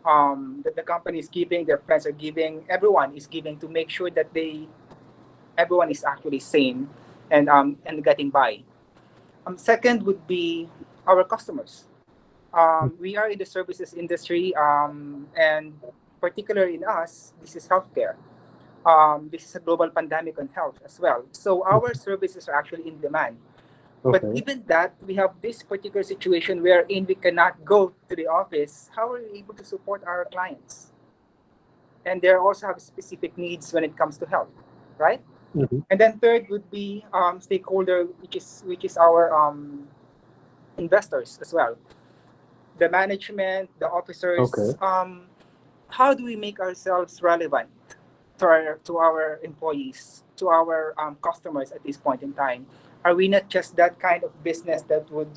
That the company is giving, their friends are giving, everyone is giving to make sure that everyone is actually sane and getting by. Second would be our customers. We are in the services industry, and particularly in us, this is healthcare. This is a global pandemic on health as well. So our services are actually in demand. But Okay. even that, we have this particular situation wherein we cannot go to the office. How are we able to support our clients? And they also have specific needs when it comes to health, right? And then third would be stakeholder, which is our investors as well, the management, the officers. Okay. How do we make ourselves relevant to our employees, to our customers at this point in time? Are we not just that kind of business that would,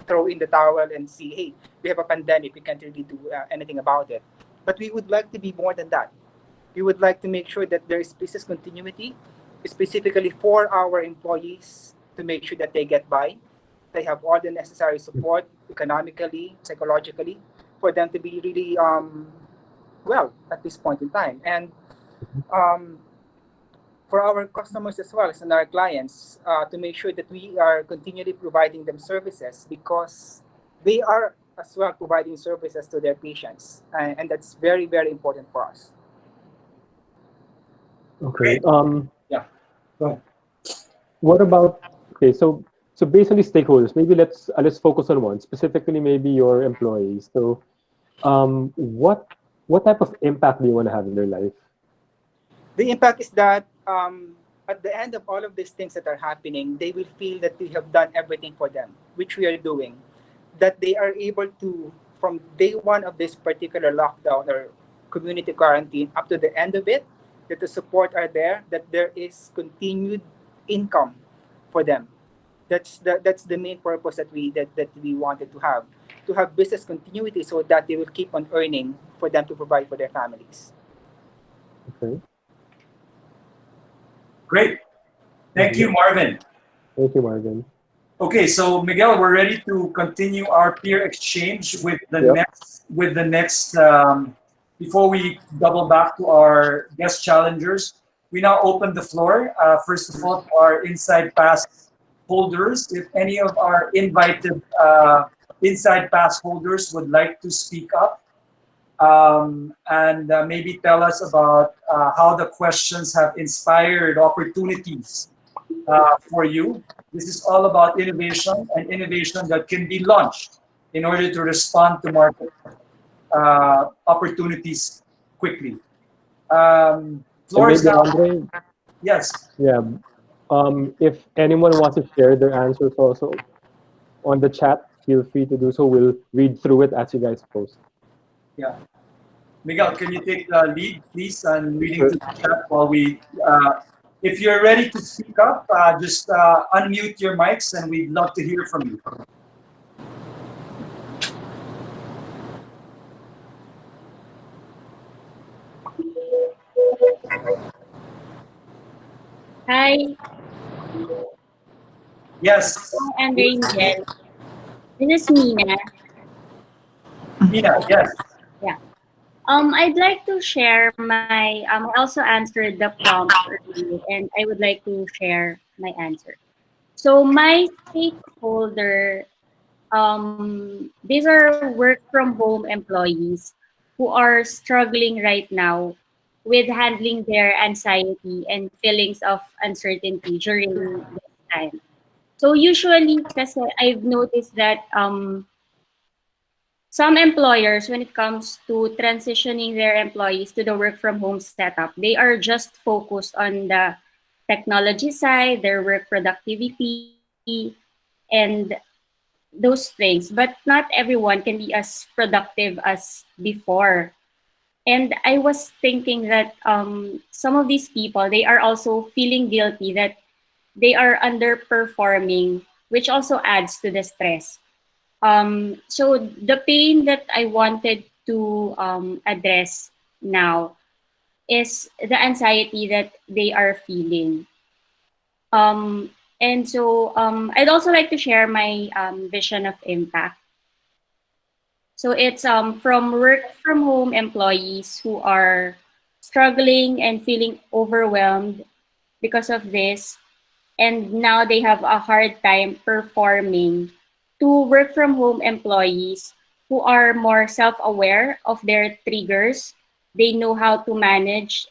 throw in the towel and see, hey, we have a pandemic, we can't really do anything about it? But we would like to be more than that. We would like to make sure that there is business continuity, specifically for our employees, to make sure that they get by. They have all the necessary support economically, psychologically, for them to be really well at this point in time. And for our customers as well as and our clients, to make sure that we are continually providing them services, because they are as well providing services to their patients, and that's very, very important for us. Okay. Yeah. Go ahead. What about, okay, so based on the stakeholders, maybe let's focus on one, specifically maybe your employees. So what type of impact do you want to have in their life? The impact is that at the end of all of these things that are happening, they will feel that we have done everything for them, which we are doing. That they are able to, from day one of this particular lockdown or community quarantine up to the end of it, that the support are there, that there is continued income for them. That's the main purpose that we wanted to have business continuity, so that they will keep on earning for them to provide for their families. Okay. Great. Thank you, Marvin. Thank you, Marvin. Okay, so Miguel, we're ready to continue our peer exchange with the next. Before we double back to our guest challengers, we now open the floor. First of all, to our Inside Pass holders. If any of our invited Inside Pass holders would like to speak up, and maybe tell us about how the questions have inspired opportunities for you. This is all about innovation and innovation that can be launched in order to respond to market opportunities quickly. And Floor is maybe now. Andre, Yes. yeah. If anyone wants to share their answers also on the chat, feel free to do so. We'll read through it as you guys post. Yeah. Miguel, can you take the lead, please, on reading Sure. to the chat while we, if you're ready to speak up, just unmute your mics and we'd love to hear from you. Hi, Yes, and Angel. This is Mina. Mina, yes. Yeah. I'd like to share my. I also answered the prompt earlier, and I would like to share my answer. So my stakeholder, these are work from home employees who are struggling right now with handling their anxiety and feelings of uncertainty during this time. So usually, kasi I've noticed that some employers, when it comes to transitioning their employees to the work from home setup, they are just focused on the technology side, their work productivity, and those things. But not everyone can be as productive as before. And I was thinking that some of these people, they are also feeling guilty that they are underperforming, which also adds to the stress. So the pain that I wanted to address now is the anxiety that they are feeling. And so I'd also like to share my vision of impact. So it's from work from home employees who are struggling and feeling overwhelmed because of this, and now they have a hard time performing, to work from home employees who are more self-aware of their triggers. They know how to manage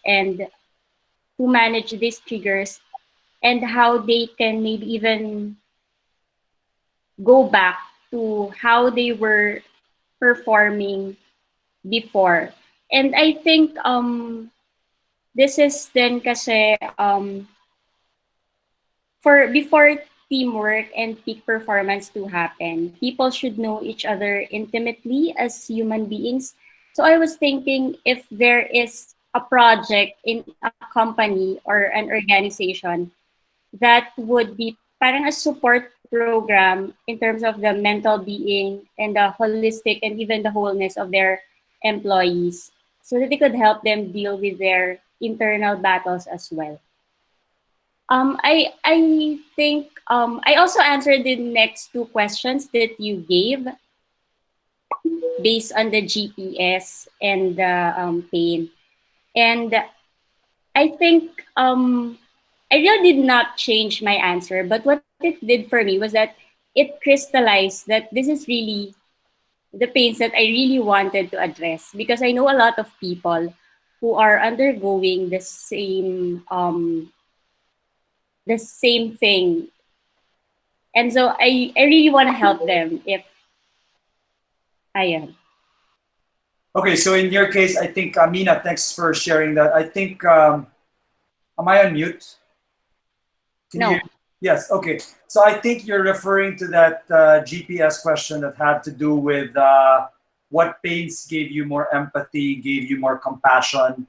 these triggers, and how they can maybe even go back to how they were performing before. And I think this is then kasi for before teamwork and peak performance to happen, people should know each other intimately as human beings. So I was thinking, if there is a project in a company or an organization that would be parang a support program in terms of the mental being and the holistic and even the wholeness of their employees, so that they could help them deal with their internal battles as well. I think I also answered the next two questions that you gave based on the GPS and the pain. And I think I really did not change my answer, but what it did for me was that it crystallized that this is really the pains that I really wanted to address, because I know a lot of people who are undergoing the same thing. And so I really want to help them if I am. Okay, so in your case, I think, Mina, thanks for sharing that. I think, am I on mute? Can No. you hear? Yes, okay. So I think you're referring to that GPS question that had to do with what pains gave you more empathy, gave you more compassion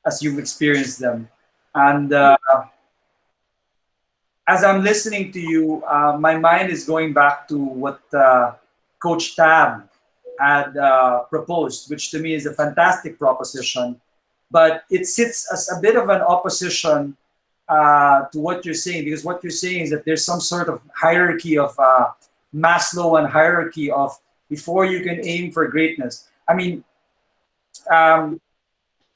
as you've experienced them. And as I'm listening to you, my mind is going back to what Coach Tab had proposed, which to me is a fantastic proposition, but it sits as a bit of an opposition to what you're saying, because what you're saying is that there's some sort of hierarchy of Maslow and hierarchy of before you can aim for greatness. I mean,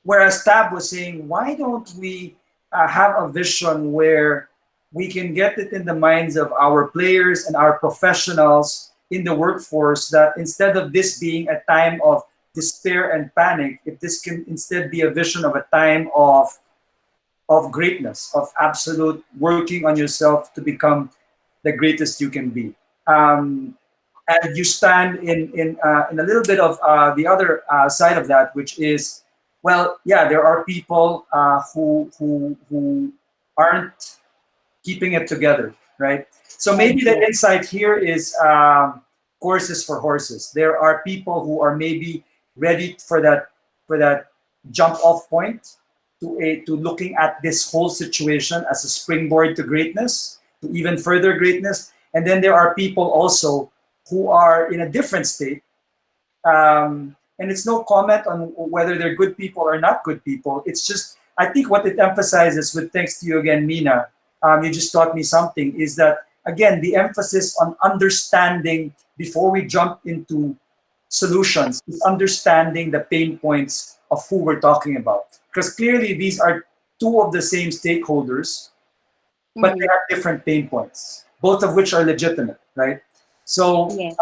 whereas Tab was saying, why don't we have a vision where we can get it in the minds of our players and our professionals in the workforce that instead of this being a time of despair and panic, if this can instead be a vision of a time of greatness, of absolute working on yourself to become the greatest you can be. And you stand in a little bit of the other side of that, which is, well, yeah, there are people who aren't keeping it together, right? So maybe the insight here is horses for horses. There are people who are maybe ready for that jump off point to looking at this whole situation as a springboard to greatness, to even further greatness. And then there are people also who are in a different state. And it's no comment on whether they're good people or not good people. It's just, I think what it emphasizes, with thanks to you again, Mina, you just taught me something, is that, again, the emphasis on understanding before we jump into solutions is understanding the pain points of who we're talking about. Because clearly these are two of the same stakeholders, but they have different pain points, both of which are legitimate, right? So Yes.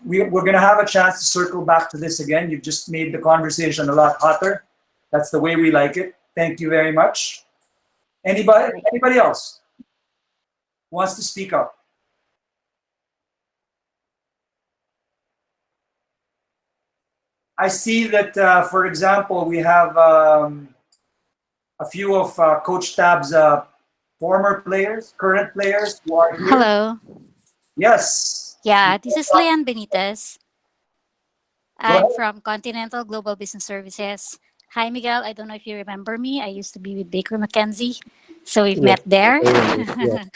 we're going to have a chance to circle back to this again. You've just made the conversation a lot hotter. That's the way we like it. Thank you very much. Anybody else wants to speak up? I see that, for example, we have a few of Coach Tab's former players, current players who are here. Hello. Yes. Yeah, this is Leanne Benitez. Go I'm ahead. from Continental Global Business Services. Hi, Miguel. I don't know if you remember me. I used to be with Baker McKenzie. So we've Yes, met there. yes.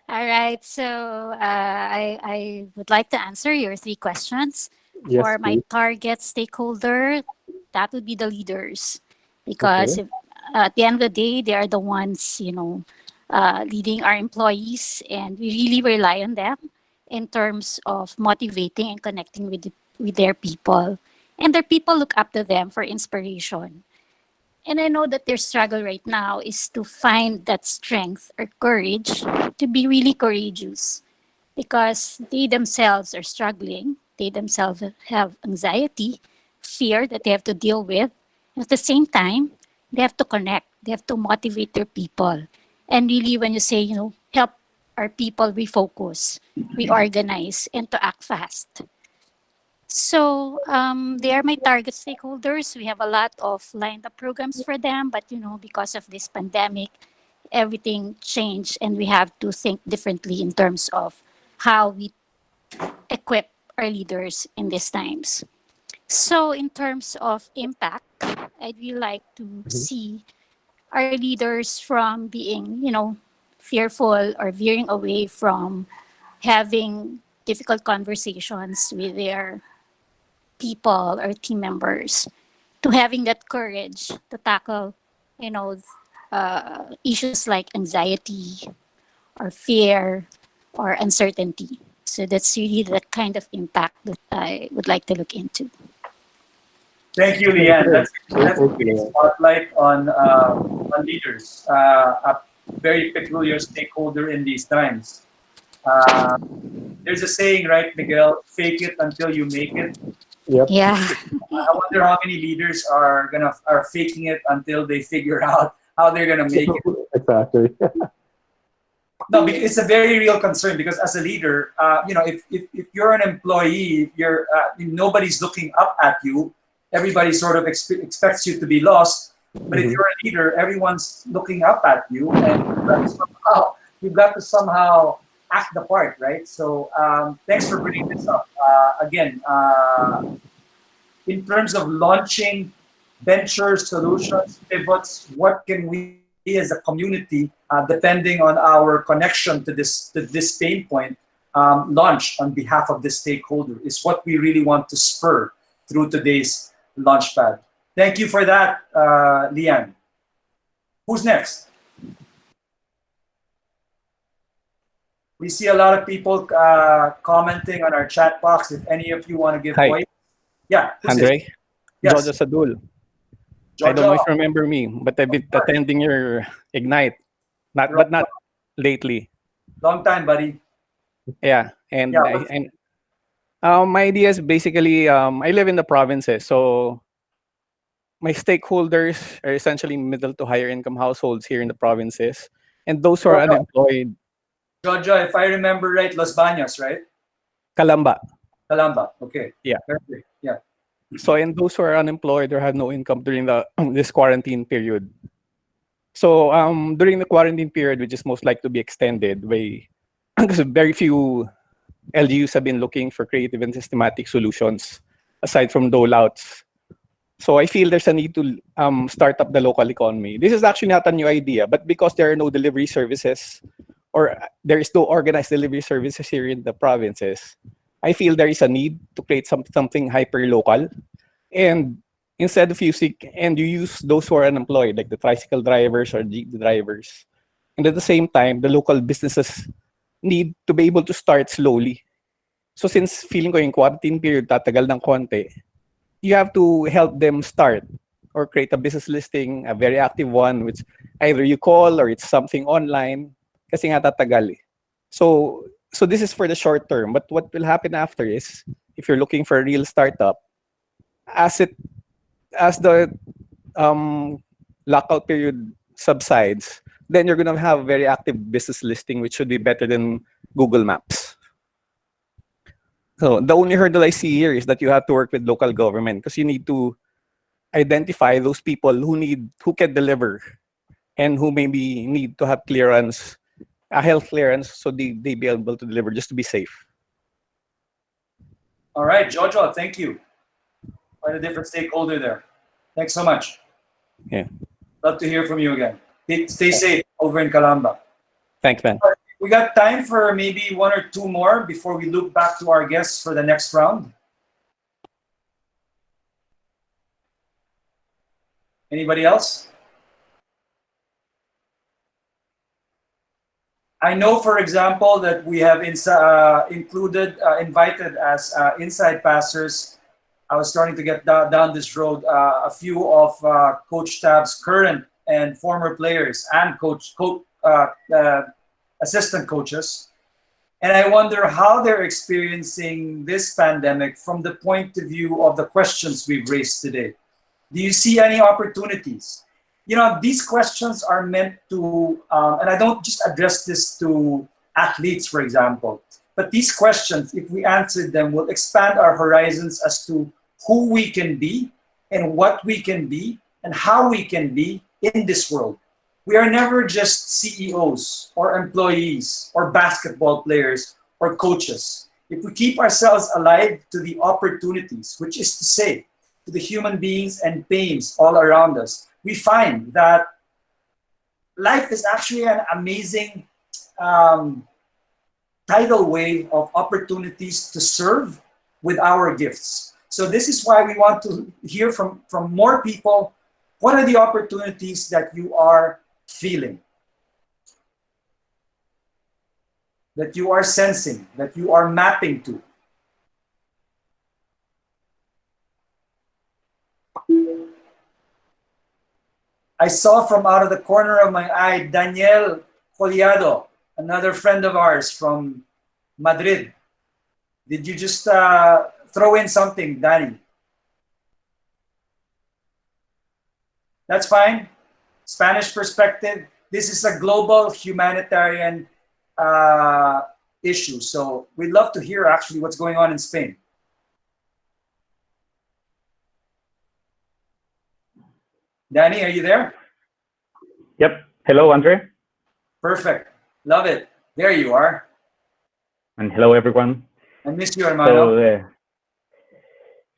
All right. So I would like to answer your 3 questions. Yes, For my please. target stakeholder, that would be the leaders. Because Okay. at the end of the day, they are the ones, leading our employees, and we really rely on them in terms of motivating and connecting with their people. And their people look up to them for inspiration. And I know that their struggle right now is to find that strength or courage to be really courageous, because they themselves are struggling. They themselves have anxiety, fear that they have to deal with. And at the same time, they have to connect, they have to motivate their people. And really, when you say, help our people refocus, reorganize, and to act fast. So they are my target stakeholders. We have a lot of lined up programs for them, but because of this pandemic, everything changed, and we have to think differently in terms of how we equip our leaders in these times. So in terms of impact, I'd really like to see our leaders from being, fearful or veering away from having difficult conversations with their people or team members, to having that courage to tackle, issues like anxiety or fear or uncertainty. So that's really the kind of impact that I would like to look into. Thank you, Leanne. That's Thank you, a Leanne. spotlight on leaders, a very peculiar stakeholder in these times. There's a saying, right, Miguel? Fake it until you make it. Yep. Yeah. I wonder how many leaders are faking it until they figure out how they're gonna make it. Exactly. No, because it's a very real concern, because as a leader, if you're an employee, you're nobody's looking up at you. Everybody sort of expects you to be lost. But if you're a leader, everyone's looking up at you, and you've got to somehow act the part, right? So thanks for bringing this up. Again, in terms of launching ventures, solutions, pivots, what can we as a community, depending on our connection to this pain point, launch on behalf of the stakeholder is what we really want to spur through today's Launchpad. Thank you for that, Leanne. Who's next? We see a lot of people commenting on our chat box. If any of you want to give Hi. voice. Yeah. who's this? Andre, Yes. Jojo Sadul. I don't know if you remember me, but I've been Of course. attending your Ignite, but not lately. Long time, buddy. Yeah, and Yeah, My idea is basically I live in the provinces, so my stakeholders are essentially middle to higher income households here in the provinces, and those who are unemployed. Jojo, if I remember right, Los Baños, right? Calamba. Calamba. Okay. Yeah. Perfect. Yeah. So, and those who are unemployed or have no income during the this quarantine period. So, during the quarantine period, which is most likely to be extended, because very few LGUs have been looking for creative and systematic solutions aside from doleouts. So I feel there's a need to start up the local economy. This is actually not a new idea, but because there are no delivery services or there is no organized delivery services here in the provinces, I feel there is a need to create something hyper-local. And instead of you use those who are unemployed, like the tricycle drivers or jeep drivers. And at the same time, the local businesses need to be able to start slowly. So since feeling ko yung quarantine period tatagal ng konti, you have to help them start or create a business listing, a very active one, which either you call or it's something online kasi nga tatagal eh. So this is for the short term, but what will happen after is if you're looking for a real startup, as the lockout period subsides, then you're going to have a very active business listing, which should be better than Google Maps. So the only hurdle I see here is that you have to work with local government because you need to identify those people who can deliver and who maybe need to have clearance, a health clearance, so they be able to deliver just to be safe. All right, Jojo, thank you. Quite a different stakeholder there. Thanks so much. Yeah. Love to hear from you again. Stay safe over in Calamba. Thanks, man. We got time for maybe one or two more before we look back to our guests for the next round. Anybody else? I know, for example, that we have invited as inside passers. I was starting to get down this road. A few of Coach Tab's current and former players and assistant coaches. And I wonder how they're experiencing this pandemic from the point of view of the questions we've raised today. Do you see any opportunities? You know, these questions are meant to, and I don't just address this to athletes, for example, but these questions, if we answer them, will expand our horizons as to who we can be and what we can be and how we can be in this world. We are never just CEOs or employees or basketball players or coaches. If we keep ourselves alive to the opportunities, which is to say, to the human beings and pains all around us, we find that life is actually an amazing tidal wave of opportunities to serve with our gifts. So this is why we want to hear from more people. What are the opportunities that you are feeling, that you are sensing, that you are mapping to? I saw from out of the corner of my eye, Daniel Collado, another friend of ours from Madrid. Did you just throw in something, Danny? That's fine. Spanish perspective. This is a global humanitarian issue. So we'd love to hear actually what's going on in Spain. Danny, are you there? Yep. Hello, Andre. Perfect. Love it. There you are. And hello, everyone. I miss you, hermano.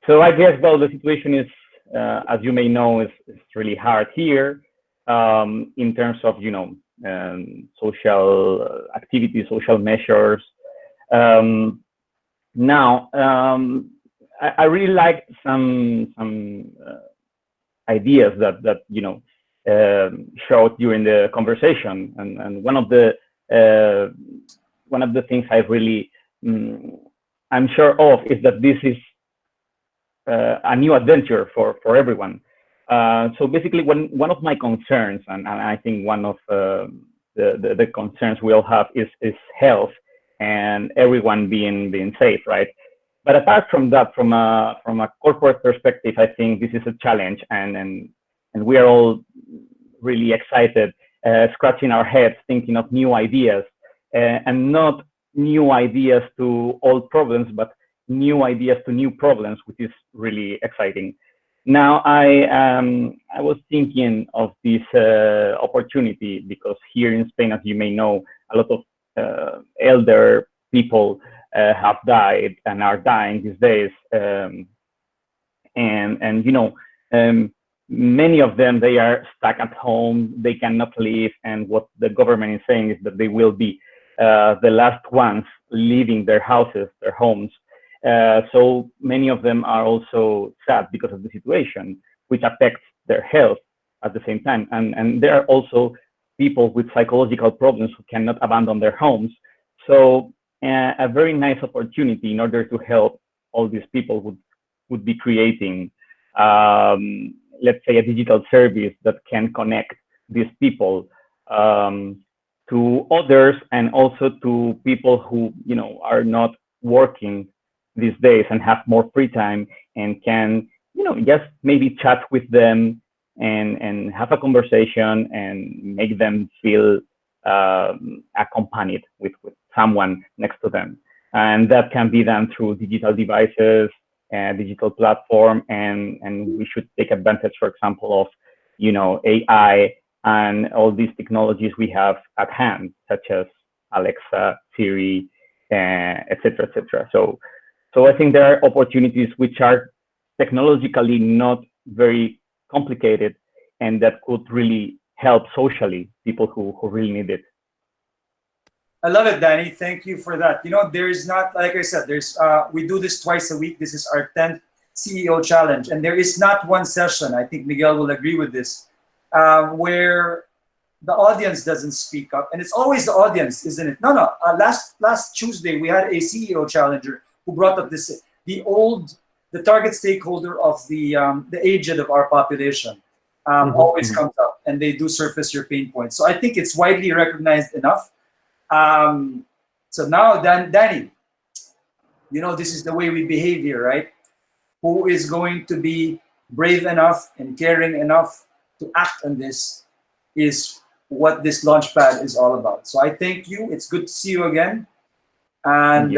So I guess, well, the situation is, as you may know, is really hard here in terms of, social activities, social measures. Now, I really like some ideas that showed during the conversation, and one of the things I really I'm sure of is that this is a new adventure for everyone. So basically, one of my concerns, and I think one of the concerns we all have is health and everyone being safe, right? But apart from that, from a corporate perspective, I think this is a challenge, and we are all really excited, scratching our heads, thinking of new ideas, and not new ideas to old problems, but new ideas to new problems, which is really exciting. Now, I was thinking of this opportunity because here in Spain, as you may know, a lot of elder people have died and are dying these days, and you know, many of them, they are stuck at home, they cannot leave, and what the government is saying is that they will be the last ones leaving their houses, their homes. So many of them are also sad because of the situation, which affects their health at the same time. And there are also people with psychological problems who cannot abandon their homes. So a very nice opportunity in order to help all these people would be creating, let's say, a digital service that can connect these people to others, and also to people who, you know, are not working these days and have more free time and can, you know, just maybe chat with them and have a conversation and make them feel accompanied with someone next to them. And that can be done through digital devices and digital platform, and we should take advantage, for example, of, you know, AI and all these technologies we have at hand, such as Alexa, Siri, etc., etc. So I think there are opportunities which are technologically not very complicated, and that could really help socially people who really need it. I love it, Danny. Thank you for that. You know, there is not, like I said, there's we do this twice a week. This is our 10th CEO challenge, and there is not one session, I think Miguel will agree with this, where the audience doesn't speak up. And it's always the audience, isn't it? No. Last Tuesday, we had a CEO challenger who brought up this, the target stakeholder of the aged of our population always comes up, and they do surface your pain points. So I think it's widely recognized enough. So now, Danny, you know, this is the way we behave here, right? Who is going to be brave enough and caring enough to act on this is what this Launchpad is all about. So I thank you. It's good to see you again, and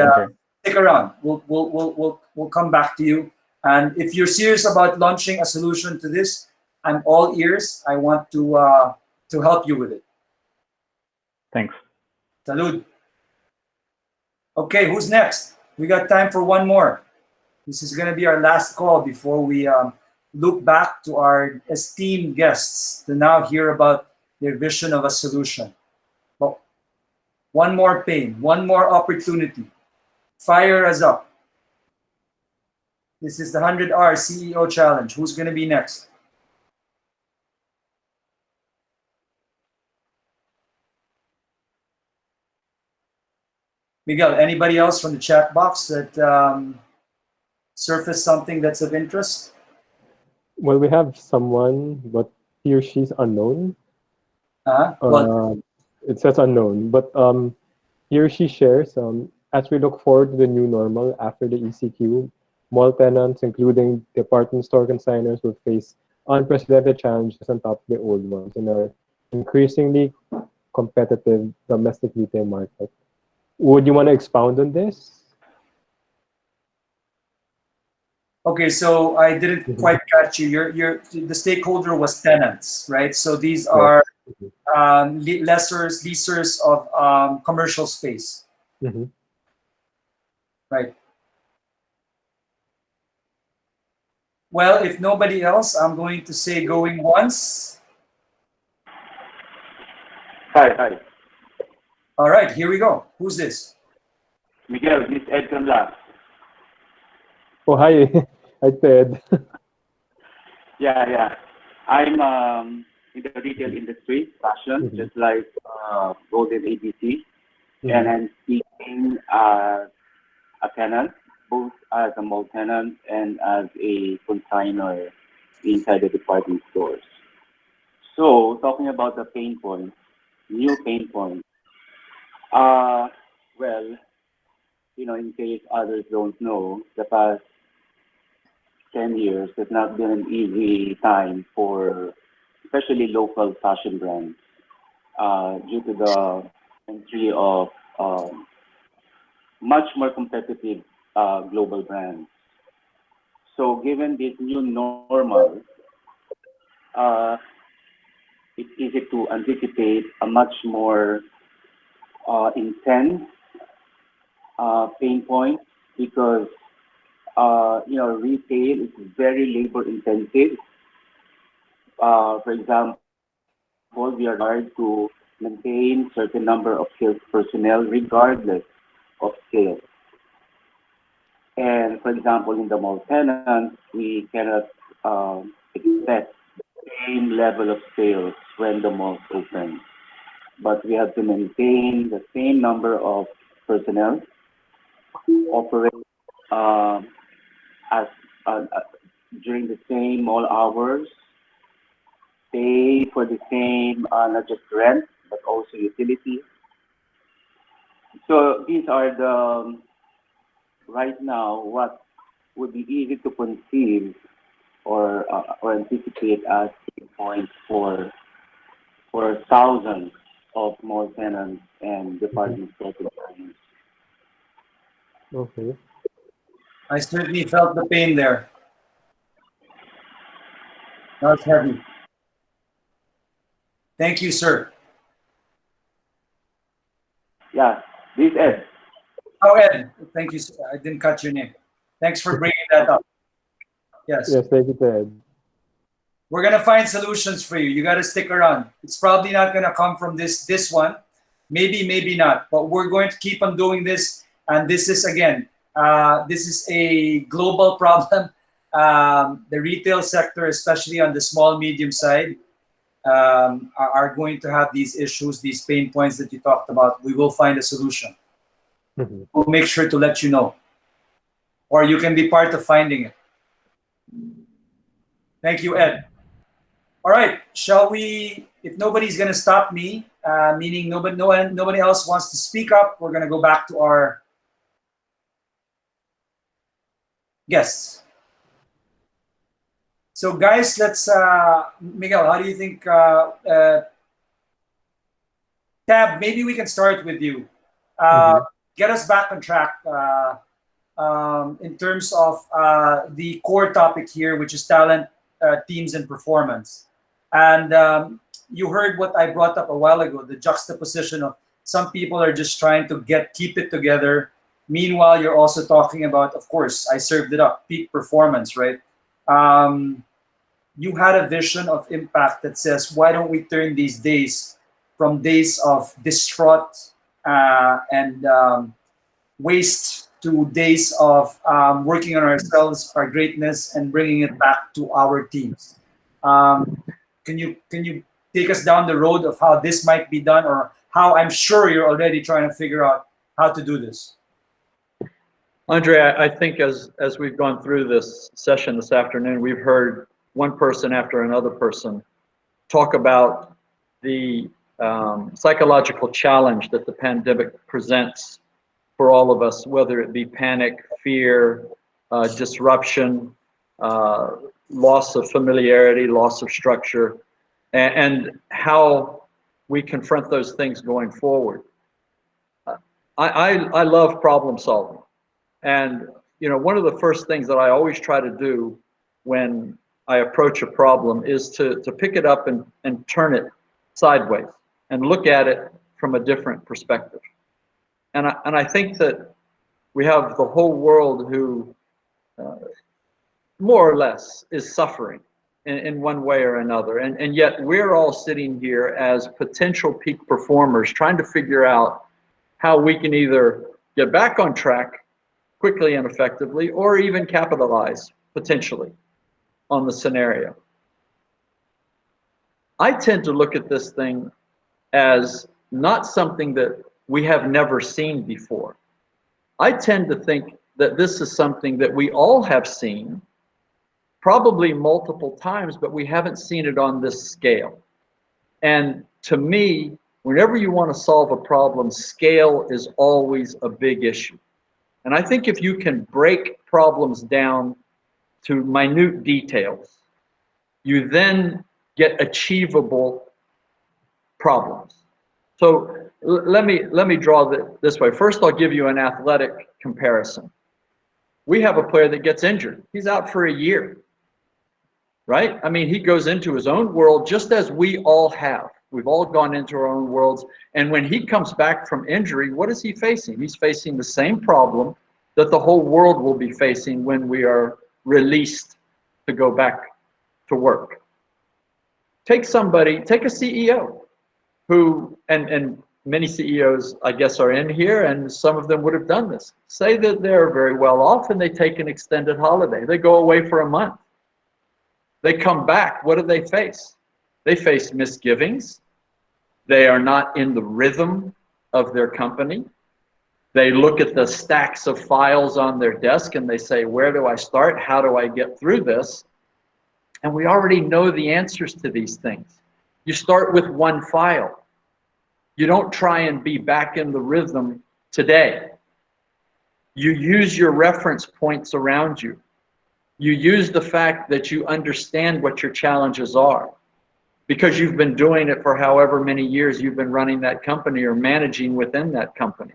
stick around. We'll come back to you. And if you're serious about launching a solution to this, I'm all ears. I want to help you with it. Thanks. Salud. Okay, who's next? We got time for one more. This is going to be our last call before we look back to our esteemed guests to now hear about their vision of a solution. Well, one more pain, one more opportunity. Fire us up. This is the 100R CEO Challenge. Who's going to be next? Miguel, anybody else from the chat box that surfaced something that's of interest? Well, we have someone, but he or she's unknown. It says unknown, but he or she shares, as we look forward to the new normal after the ECQ, mall tenants, including department store consignors, will face unprecedented challenges on top of the old ones in our increasingly competitive domestic retail market. Would you want to expound on this? Okay, so I didn't quite catch you. The stakeholder was tenants, right? So these are leasers of commercial space. Right. Well, if nobody else, I'm going to say going once. Hi. All right, here we go. Who's this? Miguel, this is Ed from Labs. Oh, hi. Hi, Ted. Yeah. I'm in the retail industry, fashion, just like Golden ABC. And I'm speaking as a tenant, both as a mall tenant and as a consignor inside the department stores. So, talking about the pain points, new pain points. Well, in case others don't know, the past 10 years has not been an easy time for especially local fashion brands due to the entry of much more competitive global brands. So given this new normal, it's easy to anticipate a much more intense pain point because retail is very labor intensive. For example, we are required to maintain certain number of sales personnel regardless of scale. And for example, in the mall tenants, we cannot expect the same level of sales when the malls open. But we have to maintain the same number of personnel, operate during the same mall hours, pay for the same not just rent but also utilities. So these are the right now what would be easy to conceive or anticipate as points for thousands of mall tenants and department store employees. Okay. I certainly felt the pain there. That's heavy. Thank you, sir. Yeah, this Ed. Oh, Ed, thank you, sir. I didn't cut your name. Thanks for bringing that up. Yes. Yes, thank you, Ted. We're gonna find solutions for you. You gotta stick around. It's probably not gonna come from this one. Maybe not. But we're going to keep on doing this. And this is again, this is a global problem. The retail sector, especially on the small, medium side, are going to have these issues, these pain points that you talked about. We will find a solution. Mhm. We'll make sure to let you know. Or you can be part of finding it. Thank you, Ed. All right, shall we, if nobody's gonna stop me, meaning nobody else wants to speak up, we're gonna go back to our guests. So guys, let's, Miguel, how do you think, Tab, maybe we can start with you. Get us back on track in terms of the core topic here, which is talent, teams, and performance. And you heard what I brought up a while ago, the juxtaposition of some people are just trying to keep it together. Meanwhile, you're also talking about, of course, I served it up, peak performance, right? You had a vision of impact that says, why don't we turn these days from days of distraught and waste to days of working on ourselves, our greatness, and bringing it back to our teams. Can you take us down the road of how this might be done, or how I'm sure you're already trying to figure out how to do this? Andre, I think as we've gone through this session this afternoon, we've heard one person after another person talk about the psychological challenge that the pandemic presents for all of us, whether it be panic, fear, disruption, loss of familiarity, loss of structure, and how we confront those things going forward. I love problem solving. And one of the first things that I always try to do when I approach a problem is to pick it up and turn it sideways and look at it from a different perspective. And I think that we have the whole world who more or less is suffering in one way or another. And yet we're all sitting here as potential peak performers trying to figure out how we can either get back on track quickly and effectively, or even capitalize potentially on the scenario. I tend to look at this thing as not something that we have never seen before. I tend to think that this is something that we all have seen, probably multiple times, but we haven't seen it on this scale. And to me, whenever you want to solve a problem, scale is always a big issue. And I think if you can break problems down to minute details, you then get achievable problems. So let me draw this way. First, I'll give you an athletic comparison. We have a player that gets injured. He's out for a year, right? I mean, he goes into his own world just as we all have. We've all gone into our own worlds. And when he comes back from injury, what is he facing? He's facing the same problem that the whole world will be facing when we are released to go back to work. Take a CEO who, and many CEOs, I guess, are in here, and some of them would have done this. Say that they're very well off and they take an extended holiday. They go away for a month. They come back. What do they face? They face misgivings. They are not in the rhythm of their company. They look at the stacks of files on their desk and they say, where do I start? How do I get through this? And we already know the answers to these things. You start with one file. You don't try and be back in the rhythm today. You use your reference points around you. You use the fact that you understand what your challenges are because you've been doing it for however many years you've been running that company or managing within that company.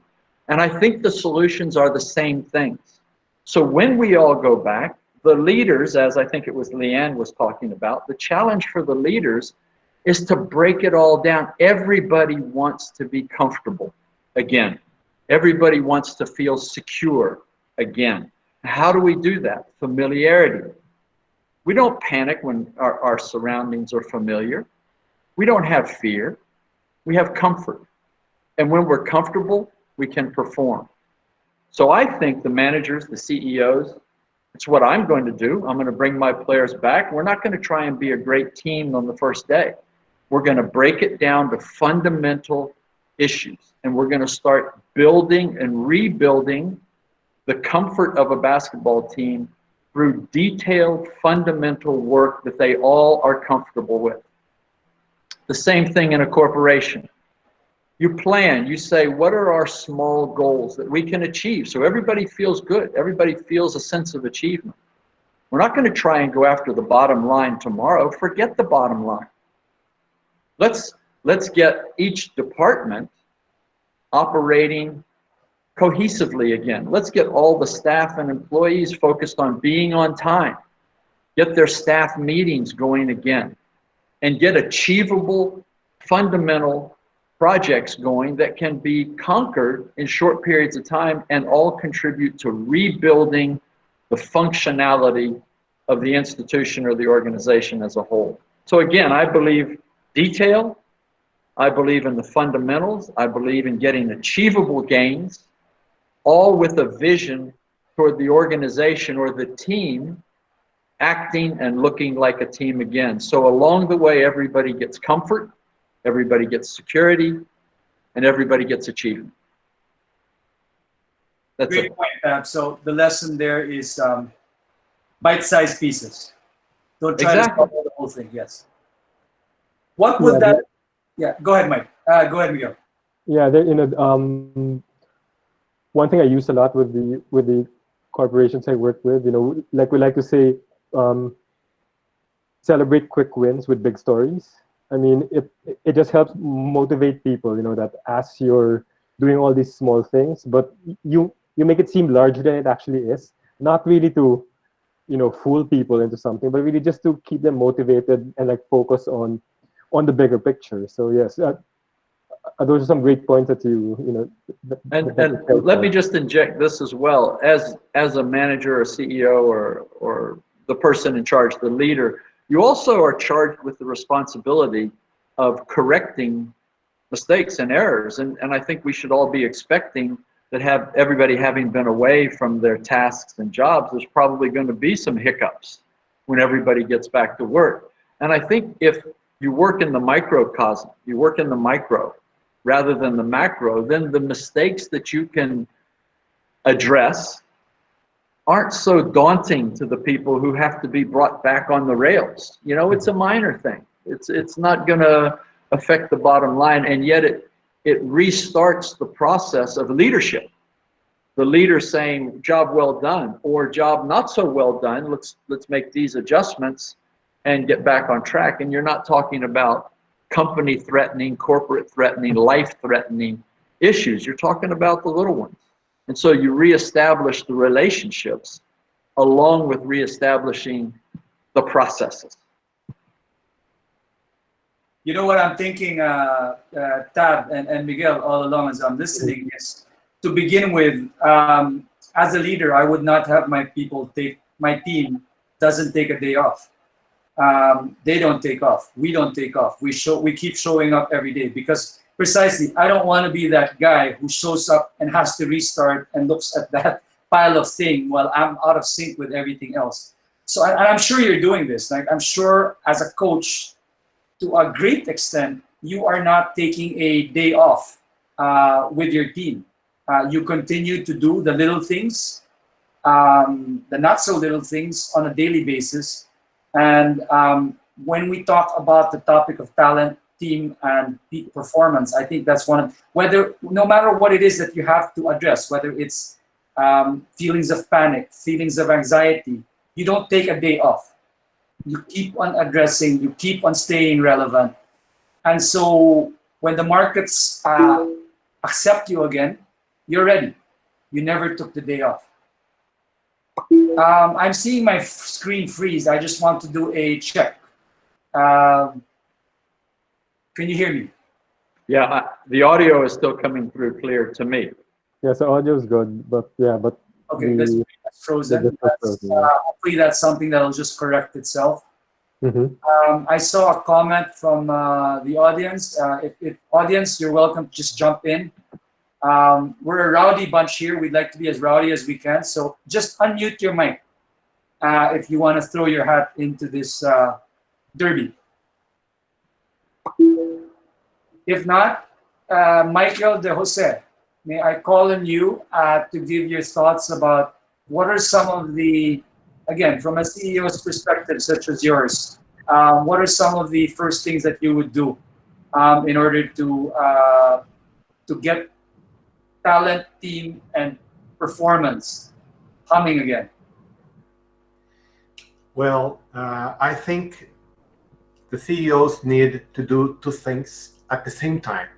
And I think the solutions are the same things. So when we all go back, the leaders, as I think it was Leanne was talking about, the challenge for the leaders is to break it all down. Everybody wants to be comfortable again. Everybody wants to feel secure again. How do we do that? Familiarity. We don't panic when our surroundings are familiar. We don't have fear. We have comfort. And when we're comfortable, we can perform. So I think the managers, the CEOs, it's what I'm going to do. I'm going to bring my players back. We're not going to try and be a great team on the first day. We're going to break it down to fundamental issues. And we're going to start building and rebuilding the comfort of a basketball team through detailed, fundamental work that they all are comfortable with. The same thing in a corporation. You plan, you say, what are our small goals that we can achieve? So everybody feels good. Everybody feels a sense of achievement. We're not going to try and go after the bottom line tomorrow. Forget the bottom line. Let's get each department operating cohesively again. Let's get all the staff and employees focused on being on time. Get their staff meetings going again. And get achievable, fundamental projects going that can be conquered in short periods of time and all contribute to rebuilding the functionality of the institution or the organization as a whole. So again, I believe detail, I believe in the fundamentals, I believe in getting achievable gains, all with a vision toward the organization or the team acting and looking like a team again. So along the way, everybody gets comfort, everybody gets security, and everybody gets achievement. That's Great it. point, Pam. So the lesson there is bite-sized pieces. Don't try to solve the whole thing. Yes. What would that? Yeah. Go ahead, Mike. Go ahead, Miguel. Yeah, one thing I use a lot with the corporations I work with, like we like to say, celebrate quick wins with big stories. I mean, it just helps motivate people, that as you're doing all these small things, but you make it seem larger than it actually is. Not really to, fool people into something, but really just to keep them motivated and focus on the bigger picture. So yes, those are some great points that And let me just inject this as well. As a manager or CEO or the person in charge, the leader, you also are charged with the responsibility of correcting mistakes and errors. And I think we should all be expecting that everybody having been away from their tasks and jobs, there's probably going to be some hiccups when everybody gets back to work. And I think if you work in the microcosm, you work in the micro rather than the macro, then the mistakes that you can address aren't so daunting to the people who have to be brought back on the rails. It's a minor thing. It's not going to affect the bottom line, and yet it restarts the process of leadership. the leader saying, job well done, or job not so well done, let's make these adjustments and get back on track. And you're not talking about company threatening, corporate threatening, life threatening issues. You're talking about the little ones. And so you reestablish the relationships along with reestablishing the processes. You know what I'm thinking, Tab and Miguel, all along as I'm listening is, to begin with, as a leader, I would not have my team doesn't take a day off. They don't take off. We don't take off. We keep showing up every day, because precisely, I don't want to be that guy who shows up and has to restart and looks at that pile of thing while I'm out of sync with everything else. So I'm sure you're doing this. Like, I'm sure as a coach, to a great extent, you are not taking a day off with your team. You continue to do the little things, the not so little things on a daily basis. And when we talk about the topic of talent, team, and peak performance, I think that's one of, no matter what it is that you have to address, whether it's feelings of panic, feelings of anxiety, you don't take a day off. You keep on addressing, you keep on staying relevant. And so when the markets accept you again, you're ready. You never took the day off. I'm seeing my screen freeze. I just want to do a check. Can you hear me? Yeah, the audio is still coming through clear to me. Yes, the audio is good, but okay, that's frozen. Hopefully that's something that'll just correct itself. I saw a comment from the audience. If audience, you're welcome to just jump in. We're a rowdy bunch here. We'd like to be as rowdy as we can. So just unmute your mic if you want to throw your hat into this derby. If not, Michael De Jose, may I call on you to give your thoughts about what are some of the, again, from a CEO's perspective, such as yours, what are some of the first things that you would do in order to get talent, team, and performance humming again? Well, I think the CEOs need to do two things at the same time.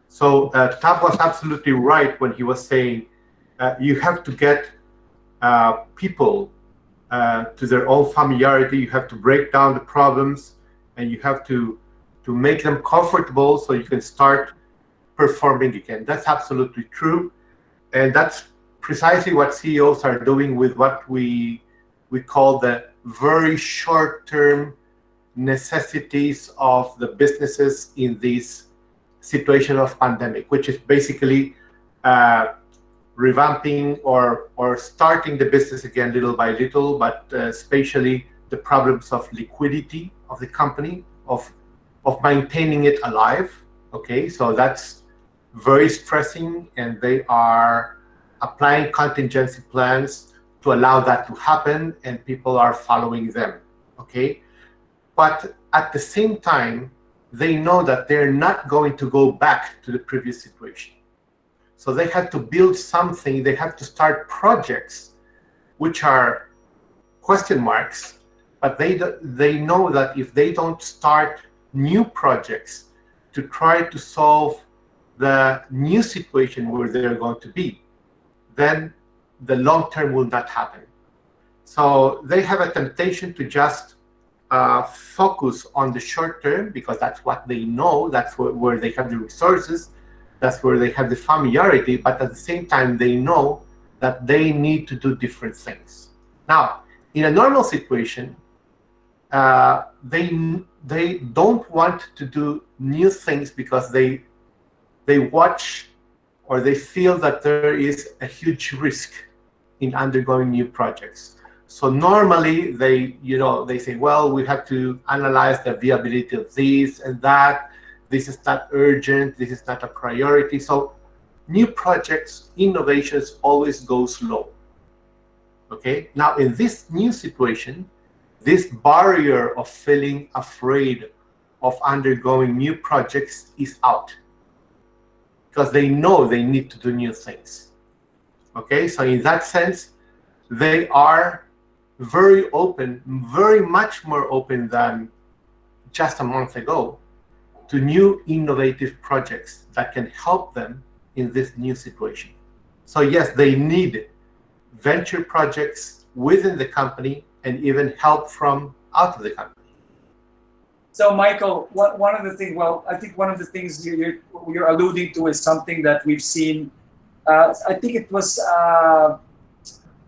So Tab was absolutely right when he was saying you have to get people to their own familiarity. You have to break down the problems, and you have to make them comfortable so you can start performing again. That's absolutely true, and that's precisely what CEOs are doing with what we call the very short-term necessities of the businesses in this situation of pandemic, which is basically revamping or starting the business again little by little, but especially the problems of liquidity of the company, of maintaining it alive. Okay, so that's very stressing, and they are applying contingency plans to allow that to happen, and people are following them. Okay, but at the same time, they know that they're not going to go back to the previous situation. So they have to build something, they have to start projects, which are question marks, but they know that if they don't start new projects to try to solve the new situation where they're going to be, then the long term will not happen. So they have a temptation to just focus on the short term, because that's what they know, that's where they have the resources, that's where they have the familiarity, but at the same time they know that they need to do different things. Now, in a normal situation, they don't want to do new things because they watch or they feel that there is a huge risk in undergoing new projects. So normally they say, well, we have to analyze the viability of this and that. This is not urgent. This is not a priority. So new projects, innovations always go slow. Okay. Now in this new situation, this barrier of feeling afraid of undergoing new projects is out, because they know they need to do new things. Okay, so in that sense, they are very open, very much more open than just a month ago, to new innovative projects that can help them in this new situation. So yes, they need venture projects within the company and even help from out of the company. So, Michael, one of the things, well, I think one of the things you're alluding to is something that we've seen. I think it was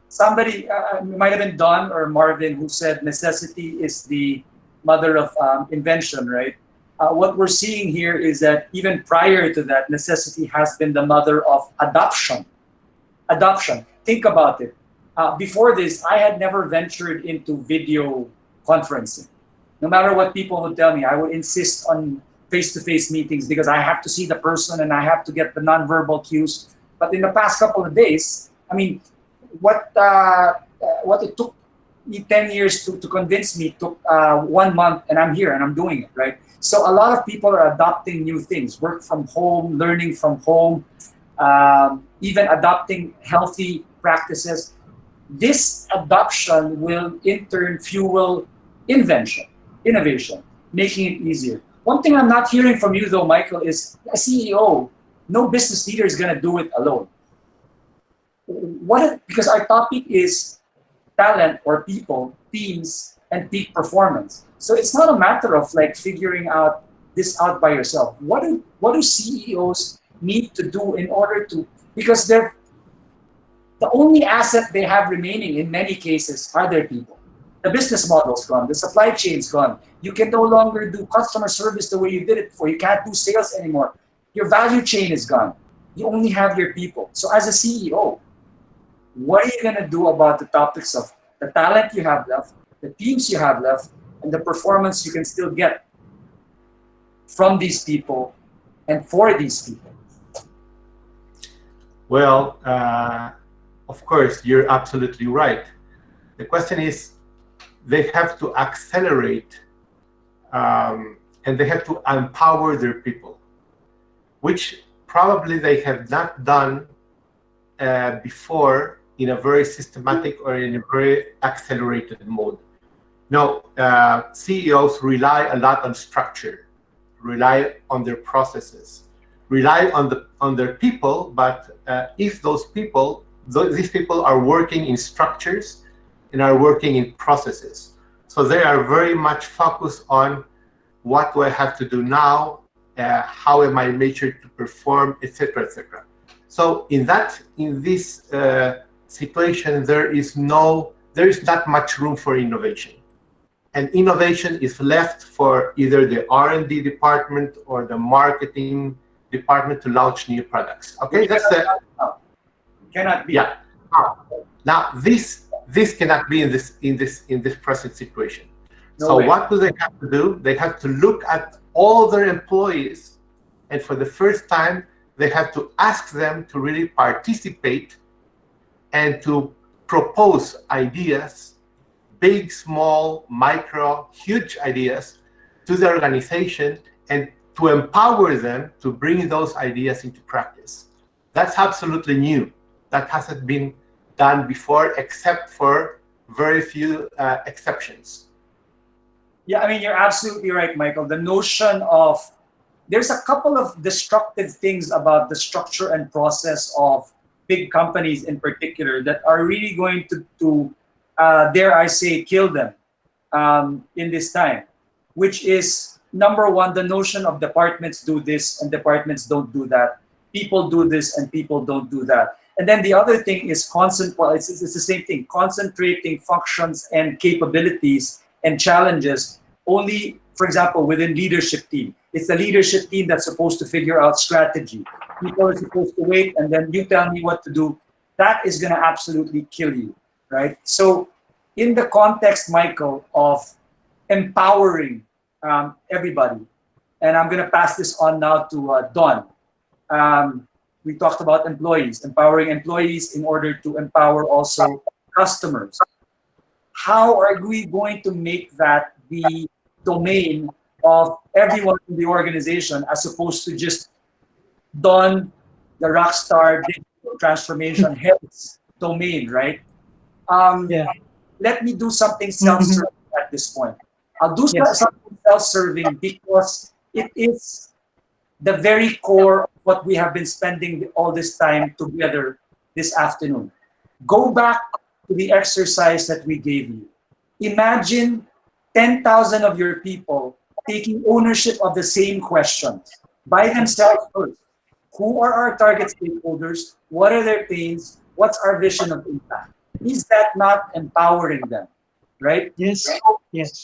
somebody, it might have been Don or Marvin, who said necessity is the mother of invention, right? What we're seeing here is that even prior to that, necessity has been the mother of adoption. Adoption. Think about it. Before this, I had never ventured into video conferencing. No matter what people would tell me, I would insist on face-to-face meetings because I have to see the person and I have to get the nonverbal cues. But in the past couple of days, I mean, what it took me 10 years to convince me took 1 month, and I'm here and I'm doing it, right? So a lot of people are adopting new things, work from home, learning from home, even adopting healthy practices. This adoption will in turn fuel innovation, making it easier. One thing I'm not hearing from you though, Michael, is a CEO, no business leader is gonna do it alone. Because our topic is talent or people, teams, and peak performance. So it's not a matter of like figuring out this out by yourself. What do CEOs need to do in order to, because they're the only asset they have remaining in many cases are their people. The business model's gone, the supply chain's gone. You can no longer do customer service the way you did it before. You can't do sales anymore. Your value chain is gone. You only have your people. So as a CEO, what are you gonna do about the topics of the talent you have left, the teams you have left, and the performance you can still get from these people and for these people? Well, of course, you're absolutely right. The question is, they have to accelerate and they have to empower their people, which probably they have not done before in a very systematic or in a very accelerated mode. Now, CEOs rely a lot on structure, rely on their processes, rely on their people, but if these people are working in structures and are working in processes. So they are very much focused on what do I have to do now, how am I measured to perform, etc., etc. So in this situation, there is not much room for innovation. And innovation is left for either the R&D department or the marketing department to launch new products. Okay, that's the cannot be. Yeah. Now this cannot be in this present situation. No so way. what do they have to do? They have to look at all their employees, and for the first time, they have to ask them to really participate and to propose ideas, big, small, micro, huge ideas to the organization, and to empower them to bring those ideas into practice. That's absolutely new. That hasn't been done before, except for very few exceptions. Yeah, I mean, you're absolutely right, Michael. The notion of, there's a couple of destructive things about the structure and process of big companies in particular that are really going to dare I say, kill them in this time, which is, number one, the notion of departments do this and departments don't do that. People do this and people don't do that. And then the other thing is it's the same thing, concentrating functions and capabilities and challenges only, for example, within leadership team. It's the leadership team that's supposed to figure out strategy. People are supposed to wait and then you tell me what to do. That is gonna absolutely kill you, right? So in the context, Michael, of empowering everybody, and I'm gonna pass this on now to Don. We talked about employees, empowering employees in order to empower also customers. How are we going to make that the domain of everyone in the organization as opposed to just Don, the rock star, digital digital transformation, health domain, right? Yeah. Let me do something self-serving at this point. I'll do Yes. something self-serving because it is the very core of what we have been spending all this time together this afternoon. Go back to the exercise that we gave you. Imagine 10,000 of your people taking ownership of the same questions by themselves first. Who are our target stakeholders? What are their pains? What's our vision of impact? Is that not empowering them, right? Yes. Yes.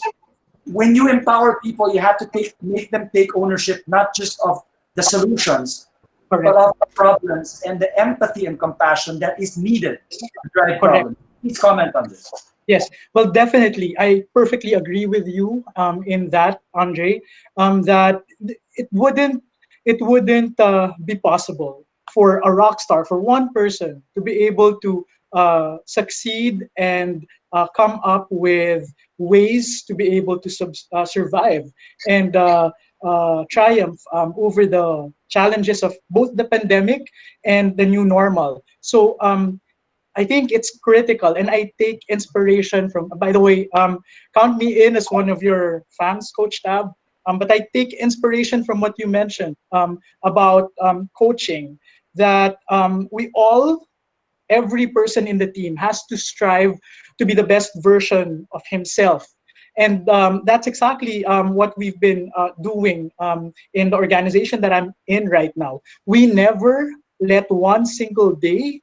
When you empower people, you have to make them take ownership, not just of the solutions, but of the problems and the empathy and compassion that is needed to drive problems. Please comment on this. Yes, well, definitely. I perfectly agree with you in that, Andre, that it wouldn't be possible for a rock star, for one person to be able to succeed and come up with ways to be able to survive and triumph over the challenges of both the pandemic and the new normal. So I think it's critical, and I take inspiration from. By the way, count me in as one of your fans, Coach Tab. But I take inspiration from what you mentioned about coaching. That every person in the team has to strive to be the best version of himself. And that's exactly what we've been doing in the organization that I'm in right now. We never let one single day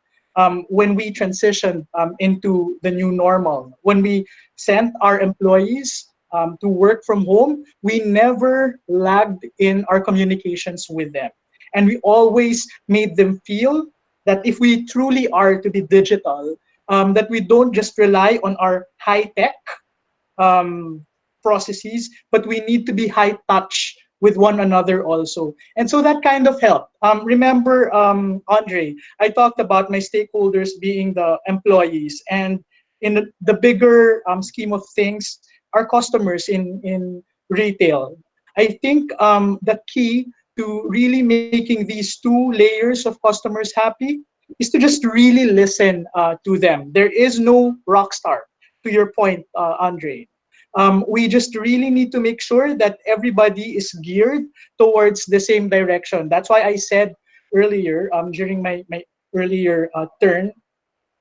when we transitioned into the new normal, when we sent our employees to work from home, we never lagged in our communications with them. And we always made them feel that if we truly are to be digital, that we don't just rely on our high-tech processes, but we need to be high touch with one another also. And so that kind of helped. Remember, Andre, I talked about my stakeholders being the employees, and in the bigger scheme of things, our customers in retail. I think the key to really making these two layers of customers happy is to just really listen to them. There is no rock star, to your point, Andre. We just really need to make sure that everybody is geared towards the same direction. That's why I said earlier, during my earlier turn,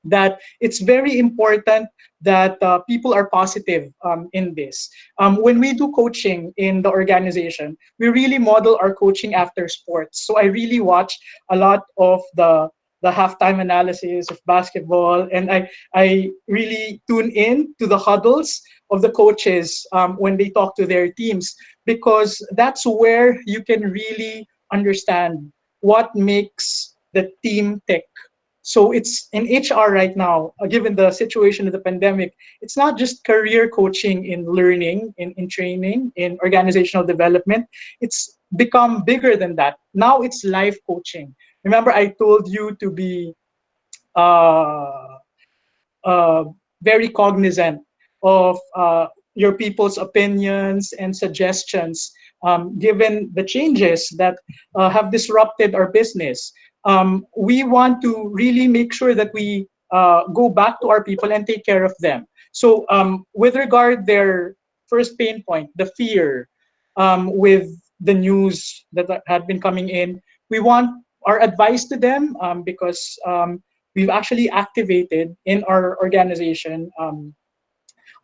that it's very important that people are positive in this. When we do coaching in the organization, we really model our coaching after sports. So I really watch a lot of the halftime analysis of basketball, and I really tune in to the huddles of the coaches when they talk to their teams, because that's where you can really understand what makes the team tick. So it's in HR right now, given the situation of the pandemic, it's not just career coaching in learning, in training, in organizational development. It's become bigger than that. Now it's life coaching. Remember, I told you to be very cognizant of your people's opinions and suggestions, given the changes that have disrupted our business. We want to really make sure that we go back to our people and take care of them. So with regard their first pain point, the fear with the news that had been coming in, we want our advice to them because we've actually activated in our organization.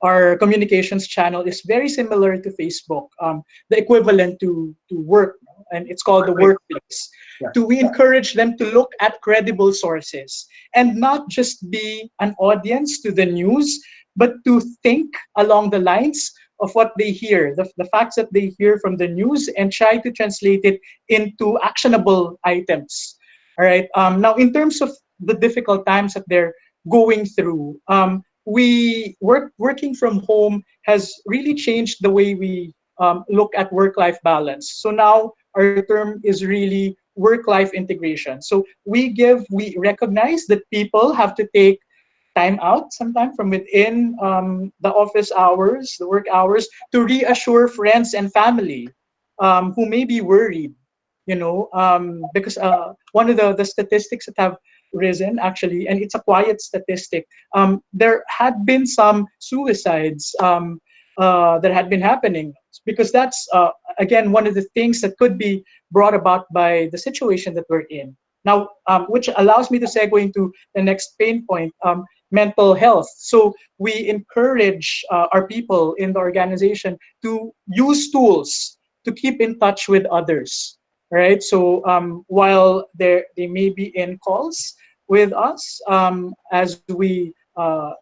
Our communications channel is very similar to Facebook, the equivalent to work, and it's called the workplace. Yeah. We encourage them to look at credible sources and not just be an audience to the news, but to think along the lines of what they hear, the facts that they hear from the news, and try to translate it into actionable items. All right. Now, in terms of the difficult times that they're going through, working from home has really changed the way we look at work-life balance. So now our term is really work-life integration. So we recognize that people have to take time out sometime from within the office hours, the work hours, to reassure friends and family who may be worried, because one of the statistics that have risen actually, and it's a quiet statistic. There had been some suicides that had been happening, because that's again one of the things that could be brought about by the situation that we're in now, which allows me to segue into the next pain point, mental health. So we encourage our people in the organization to use tools to keep in touch with others, right? So while they may be in calls with us, as we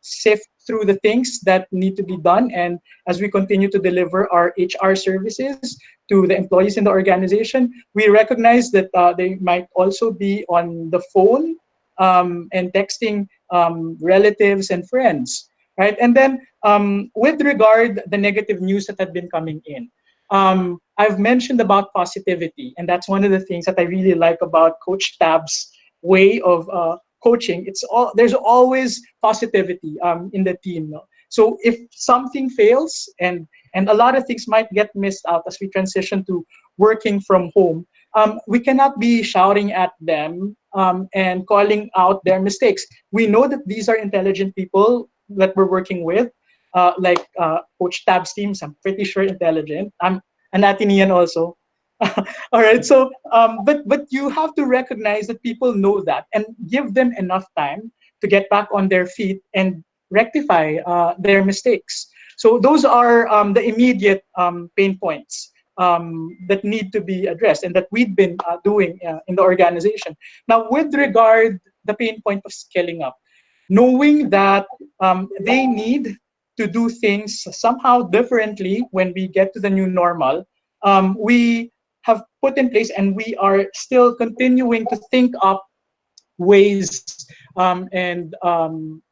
sift through the things that need to be done, and as we continue to deliver our HR services to the employees in the organization, we recognize that they might also be on the phone and texting relatives and friends, right? And then with regard the negative news that had been coming in, I've mentioned about positivity, and that's one of the things that I really like about Coach Tab's way of coaching. There's always positivity in the team. No? So if something fails, and a lot of things might get missed out as we transition to working from home, we cannot be shouting at them and calling out their mistakes. We know that these are intelligent people that we're working with, like Coach Tab's teams. I'm pretty sure intelligent. I'm an Athenian also. All right. So, but you have to recognize that people know that, and give them enough time to get back on their feet and rectify their mistakes. So those are the immediate pain points that need to be addressed, and that we've been doing in the organization. Now, with regard the pain point of scaling up, knowing that they need to do things somehow differently when we get to the new normal, we have put in place, and we are still continuing to think up ways and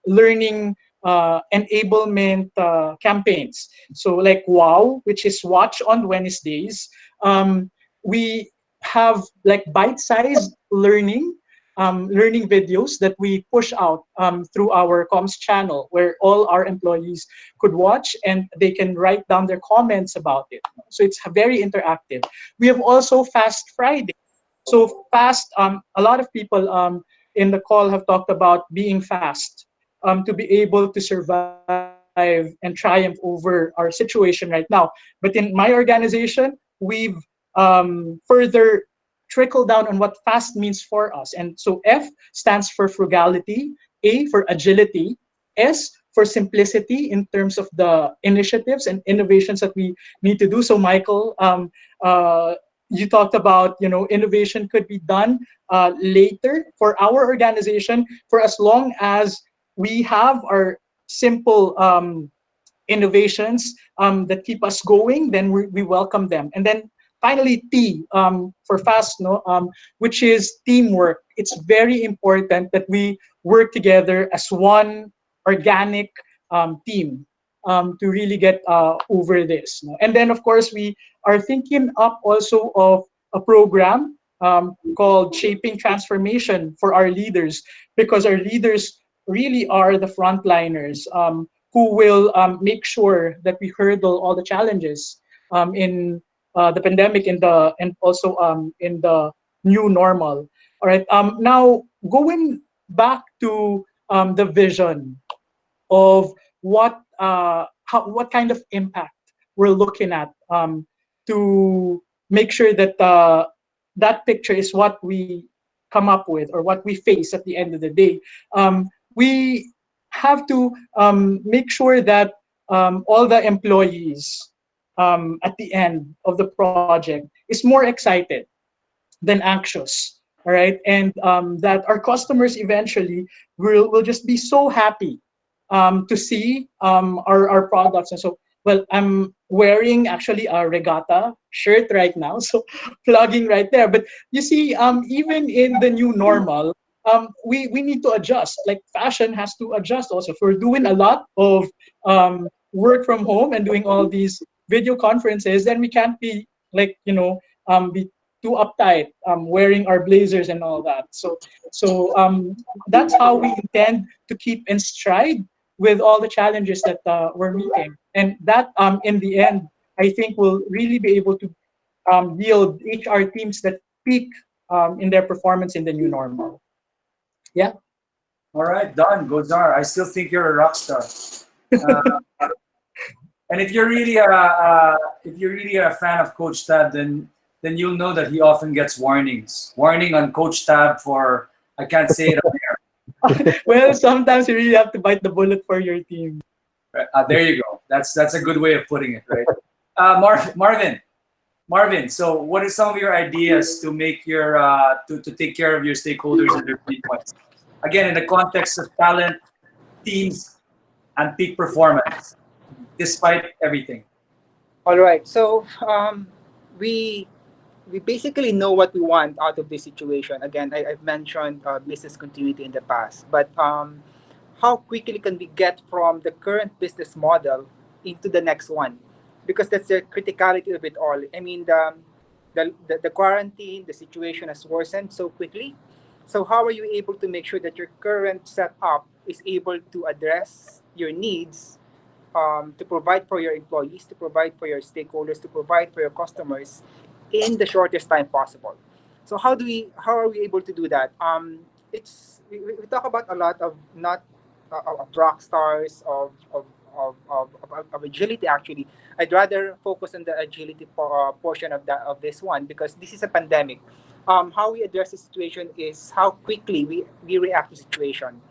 learning enablement campaigns. So like WOW, which is Watch on Wednesdays, we have like bite-sized learning videos that we push out through our comms channel, where all our employees could watch, and they can write down their comments about it. So it's very interactive. We have also Fast Friday. So fast, a lot of people in the call have talked about being fast to be able to survive and triumph over our situation right now. But in my organization, we've further trickle down on what fast means for us. And so F stands for frugality, A for agility, S for simplicity in terms of the initiatives and innovations that we need to do. So Michael, you talked about, innovation could be done later for our organization, for as long as we have our simple innovations that keep us going, then we welcome them. And then finally, T for fast, which is teamwork. It's very important that we work together as one organic team to really get over this. And then, of course, we are thinking up also of a program called Shaping Transformation for our leaders, because our leaders really are the frontliners who will make sure that we hurdle all the challenges in the pandemic and also in the new normal. All right. Now going back to the vision of what kind of impact we're looking at to make sure that that picture is what we come up with, or what we face at the end of the day. We have to make sure that all the employees at the end of the project is more excited than anxious, all right? And that our customers eventually will just be so happy to see our products. And so, well, I'm wearing actually a regatta shirt right now, so plugging right there. But you see, even in the new normal, we need to adjust. Like fashion has to adjust also. If we're doing a lot of work from home and doing all these video conferences, then we can't be like, be too uptight, wearing our blazers and all that. So that's how we intend to keep in stride with all the challenges that we're meeting. And that, in the end, I think will really be able to yield HR teams that peak in their performance in the new normal. Yeah. All right, done, Gozar. I still think you're a rock star. And if you're really a fan of Coach Tab, then you'll know that he often gets warnings. Warning on Coach Tab for, I can't say it on air. Well, sometimes you really have to bite the bullet for your team. There you go. That's a good way of putting it, right? Marvin. So, what are some of your ideas to make your to take care of your stakeholders and their pain points? Again, in the context of talent, teams, and peak performance, despite everything. All right. So we basically know what we want out of this situation. Again, I've mentioned business continuity in the past, but how quickly can we get from the current business model into the next one? Because that's the criticality of it all. I mean, the quarantine, the situation has worsened so quickly. So how are you able to make sure that your current setup is able to address your needs, to provide for your employees, to provide for your stakeholders, to provide for your customers in the shortest time possible? So how are we able to do that? We talk about a lot of not of rock stars of agility. Actually, I'd rather focus on the agility portion of this one, because this is a pandemic. How we address the situation is how quickly we react to situation.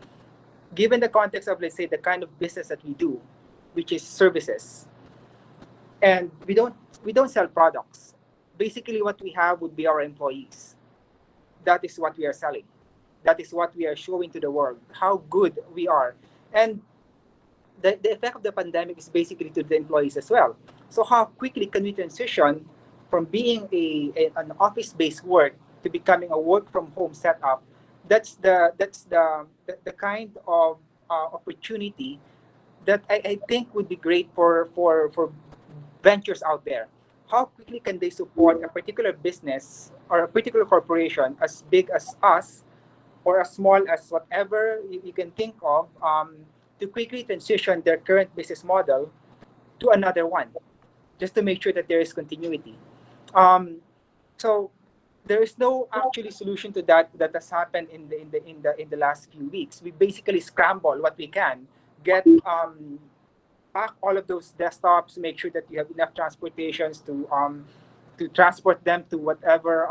Given the context of, let's say, the kind of business that we do, which is services, and we don't sell products. Basically, what we have would be our employees. That is what we are selling. That is what we are showing to the world, how good we are. And the effect of the pandemic is basically to the employees as well. So how quickly can we transition from being an office-based work to becoming a work-from-home setup? That's the kind of opportunity that I think would be great for ventures out there. How quickly can they support a particular business or a particular corporation, as big as us or as small as whatever you can think of, to quickly transition their current business model to another one, just to make sure that there is continuity. So there is no actually solution to that has happened in the last few weeks. We basically scramble what we can, get pack all of those desktops, make sure that you have enough transportations to transport them to whatever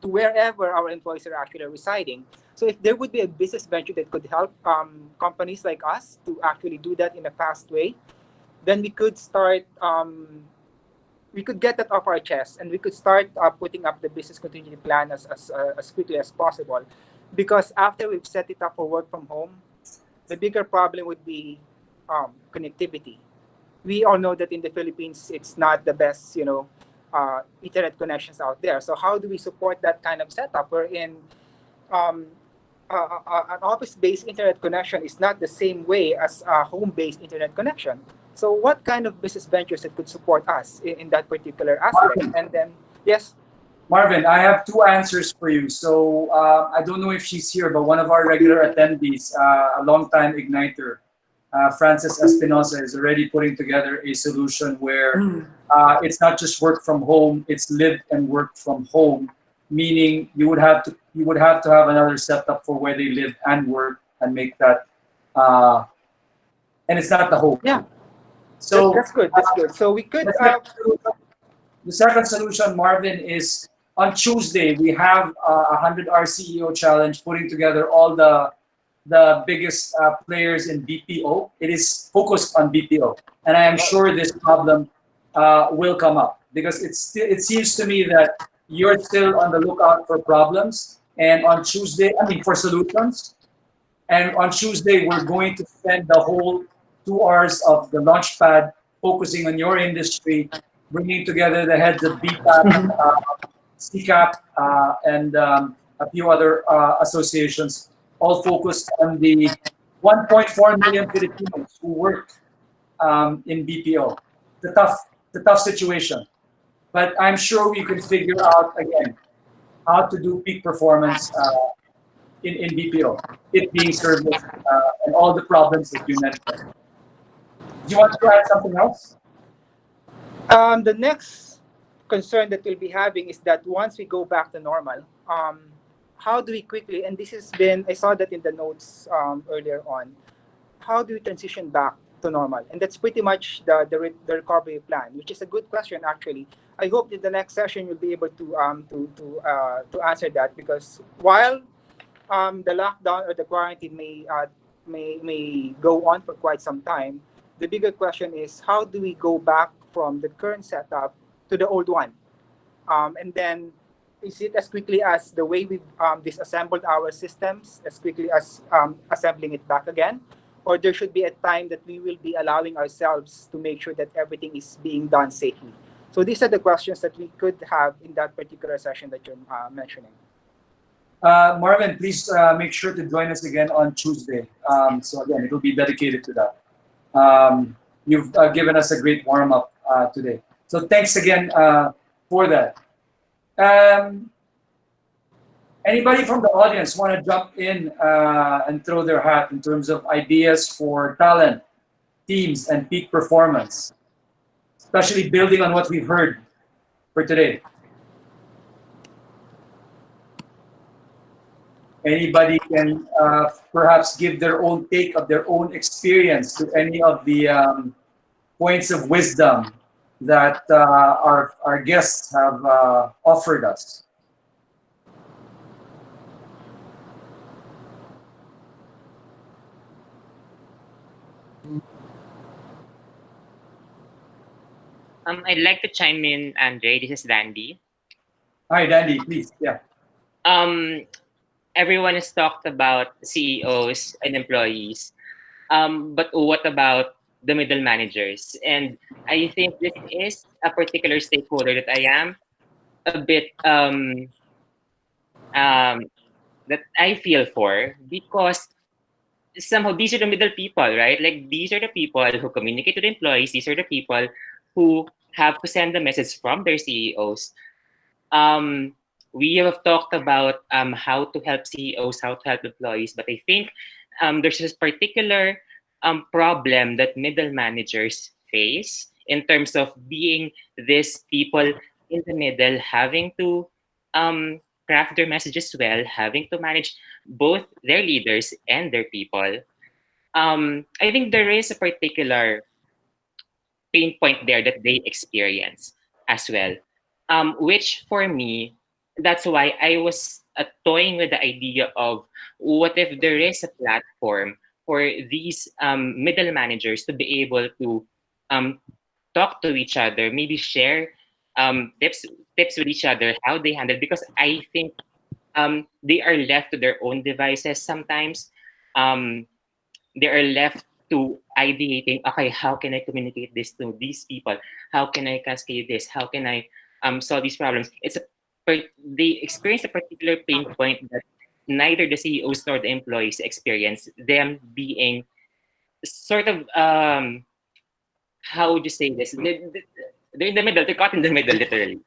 to wherever our employees are actually residing. So if there would be a business venture that could help companies like us to actually do that in a fast way, then we could start. We could get that off our chest, and we could start putting up the business continuity plan as quickly as possible. Because after we've set it up for work from home, the bigger problem would be connectivity. We all know that in the Philippines, it's not the best, internet connections out there. So how do we support that kind of setup wherein an office-based internet connection is not the same way as a home-based internet connection? So what kind of business ventures that could support us in that particular aspect? Marvin. And then, yes? Marvin, I have two answers for you. So I don't know if she's here, but one of our regular attendees, a longtime Igniter, Francis Espinosa, is already putting together a solution where it's not just work from home, it's live and work from home, meaning you would have to have another setup for where they live and work and make that, and it's not the home. Yeah. So that's good. That's good. So we could. The second solution, Marvin, is on Tuesday we have a 100-hour CEO challenge, putting together all the biggest players in BPO. It is focused on BPO, and I am sure this problem will come up, because it seems to me that you're still on the lookout for problems, and on Tuesday, for solutions. And on Tuesday, we're going to spend the whole 2 hours of the Launchpad focusing on your industry, bringing together the heads of BPAP, CCAP, and a few other associations, all focused on the 1.4 million Filipinos who work in BPO. The tough situation. But I'm sure we can figure out, again, how to do peak performance in BPO, it being service, and all the problems that you mentioned. Do you want to add something else? The next concern that we'll be having is that once we go back to normal, how do we quickly, and this has been, I saw that in the notes earlier on, how do we transition back to normal? And that's pretty much the recovery plan, which is a good question actually. I hope that the next session you'll be able to answer that, because while the lockdown or the quarantine may go on for quite some time, the bigger question is how do we go back from the current setup to the old one? And then is it as quickly as the way we've disassembled our systems, as quickly as assembling it back again? Or there should be a time that we will be allowing ourselves to make sure that everything is being done safely? So these are the questions that we could have in that particular session that you're mentioning. Marvin, please make sure to join us again on Tuesday. So again, it will be dedicated to that. You've given us a great warm-up today. So thanks again for that. Anybody from the audience want to jump in and throw their hat in terms of ideas for talent, teams, and peak performance, especially building on what we've heard for today? Anybody can perhaps give their own take of their own experience to any of the points of wisdom that our guests have offered us. I'd like to chime in, Andre. This is Dandy. Hi, Dandy, please. Yeah. Everyone has talked about CEOs and employees, but what about the middle managers? And I think this is a particular stakeholder that I am a bit that I feel for, because somehow these are the middle people, right? Like these are the people who communicate to the employees. These are the people who have to send the message from their CEOs. We have talked about how to help CEOs, how to help employees, but I think there's this particular problem that middle managers face in terms of being these people in the middle, having to craft their messages well, having to manage both their leaders and their people. I think there is a particular pain point there that they experience as well, which for me, that's why I was toying with the idea of what if there is a platform for these middle managers to be able to talk to each other, maybe share tips with each other, how they handle, because I think they are left to their own devices sometimes. They are left to ideating, okay, how can I communicate this to these people? How can I cascade this? How can I solve these problems? They experience a particular pain point that neither the CEOs nor the employees experience, them being sort of, how would you say this? They're in the middle, they're caught in the middle, literally.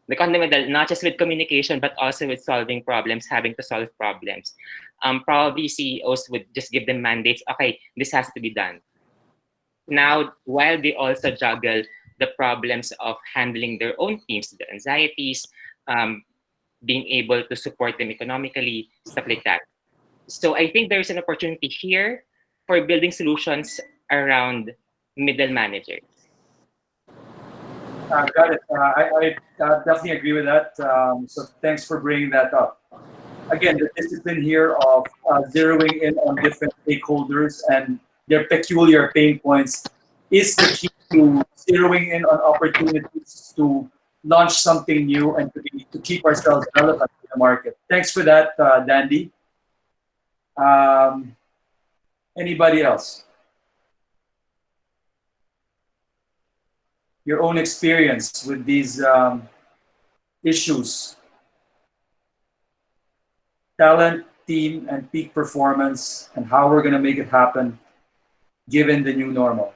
They're caught in the middle, not just with communication, but also with solving problems, having to solve problems. Probably CEOs would just give them mandates, okay, this has to be done. Now, while they also juggle the problems of handling their own teams, the anxieties, being able to support them economically, stuff like that. So I think there's an opportunity here for building solutions around middle managers. Got it. I definitely agree with that. So thanks for bringing that up. Again, the discipline here of zeroing in on different stakeholders and their peculiar pain points is the key to zeroing in on opportunities to launch something new and to keep ourselves relevant in the market. Thanks for that, Dandy. Anybody else? Your own experience with these issues. Talent, team, and peak performance, and how we're going to make it happen given the new normal.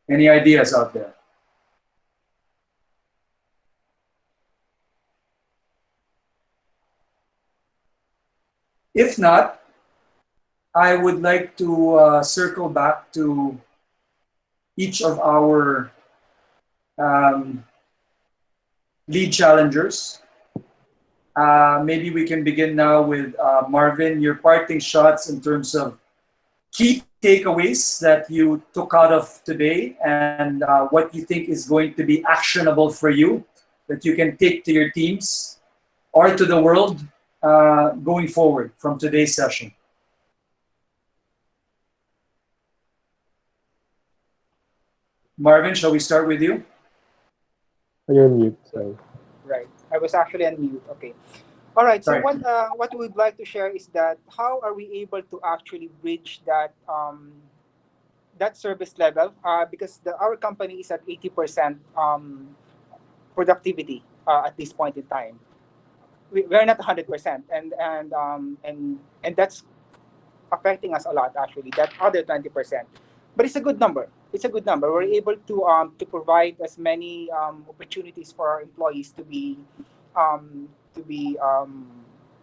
Any ideas out there? If not, I would like to circle back to each of our lead challengers Maybe we can begin now with Marvin, your parting shots in terms of key takeaways that you took out of today and what you think is going to be actionable for you that you can take to your teams or to the world going forward from today's session. Marvin, shall we start with you? You're on mute, sorry. Right. I was actually on mute. Okay. All right. So Sorry. what we would like to share is that how are we able to actually bridge that that service level? Because our company is at 80% productivity at this point in time. We're not 100%, and that's affecting us a lot actually. That other 20%, but it's a good number. It's a good number. We're able to provide as many opportunities for our employees to be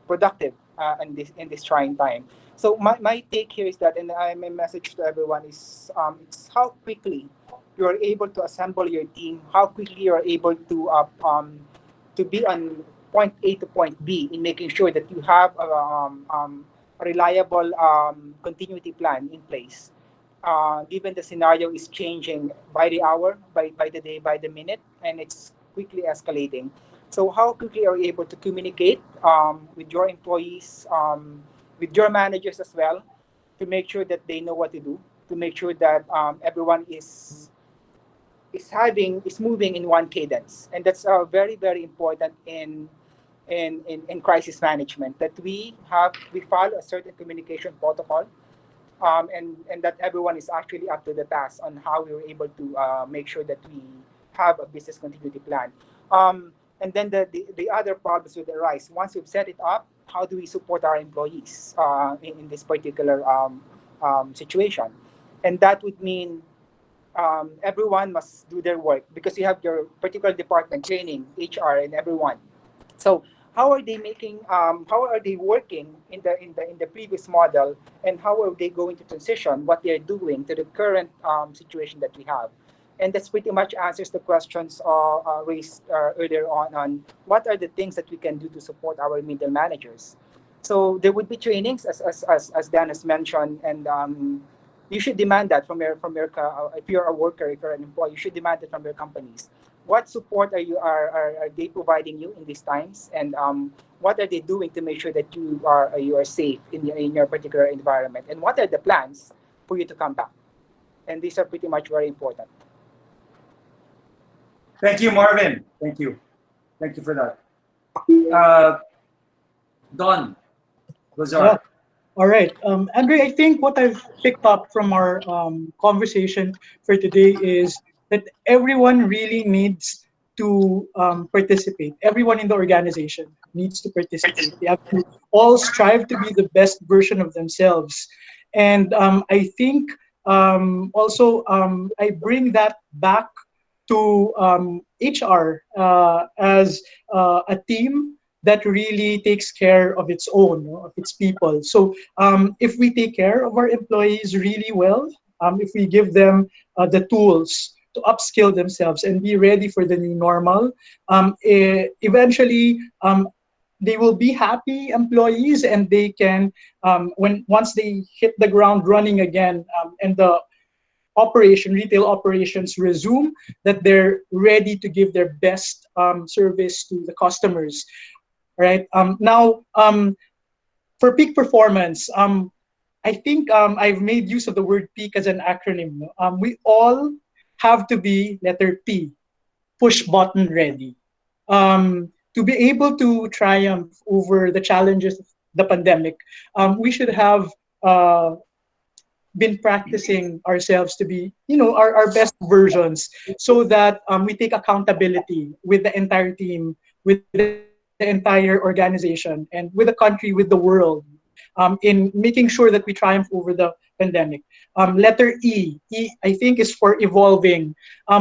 productive in this trying time. So my take here is that, and my message to everyone is it's how quickly you are able to assemble your team, how quickly you are able to be on point A to point B in making sure that you have a reliable continuity plan in place. Given the scenario is changing by the hour, by the day, by the minute, and it's quickly escalating. So how quickly are you able to communicate with your employees, with your managers as well, to make sure that they know what to do, to make sure that everyone is moving in one cadence, and that's very, very important in crisis management, that we follow a certain communication protocol, and that everyone is actually up to the task on how we were able to make sure that we have a business continuity plan. And then the other problems would arise once we've set it up. How do we support our employees in this particular situation? And that would mean everyone must do their work, because you have your particular department, training, HR, and everyone. So how are they making? How are they working in the previous model, and how are they going to transition what they're doing to the current situation that we have? And that's pretty much answers the questions raised earlier on what are the things that we can do to support our middle managers. So there would be trainings, as Dan has mentioned, and you should demand that from your if you're a worker, if you're an employee, you should demand it from your companies. What support are they providing you in these times, and what are they doing to make sure that you are safe in your particular environment, and what are the plans for you to come back? And these are pretty much very important. Thank you, Marvin. Thank you for that. Don, Lazar. Yeah. All right, Andre, I think what I've picked up from our conversation for today is that everyone really needs to participate. Everyone in the organization needs to participate. They have to all strive to be the best version of themselves. And I think also I bring that back to HR as a team that really takes care of its own, of its people. So if we take care of our employees really well, if we give them the tools to upskill themselves and be ready for the new normal, eventually they will be happy employees, and they can, once they hit the ground running again, and the retail operations resume, that they're ready to give their best service to the customers. Right. Now, for peak performance, I think I've made use of the word peak as an acronym. We all have to be letter P, push button ready, to be able to triumph over the challenges of the pandemic. We should have been practicing ourselves to be, our best versions, so that we take accountability with the entire team, with the entire organization, and with the country, with the world, in making sure that we triumph over the pandemic. Letter E, I think, is for evolving.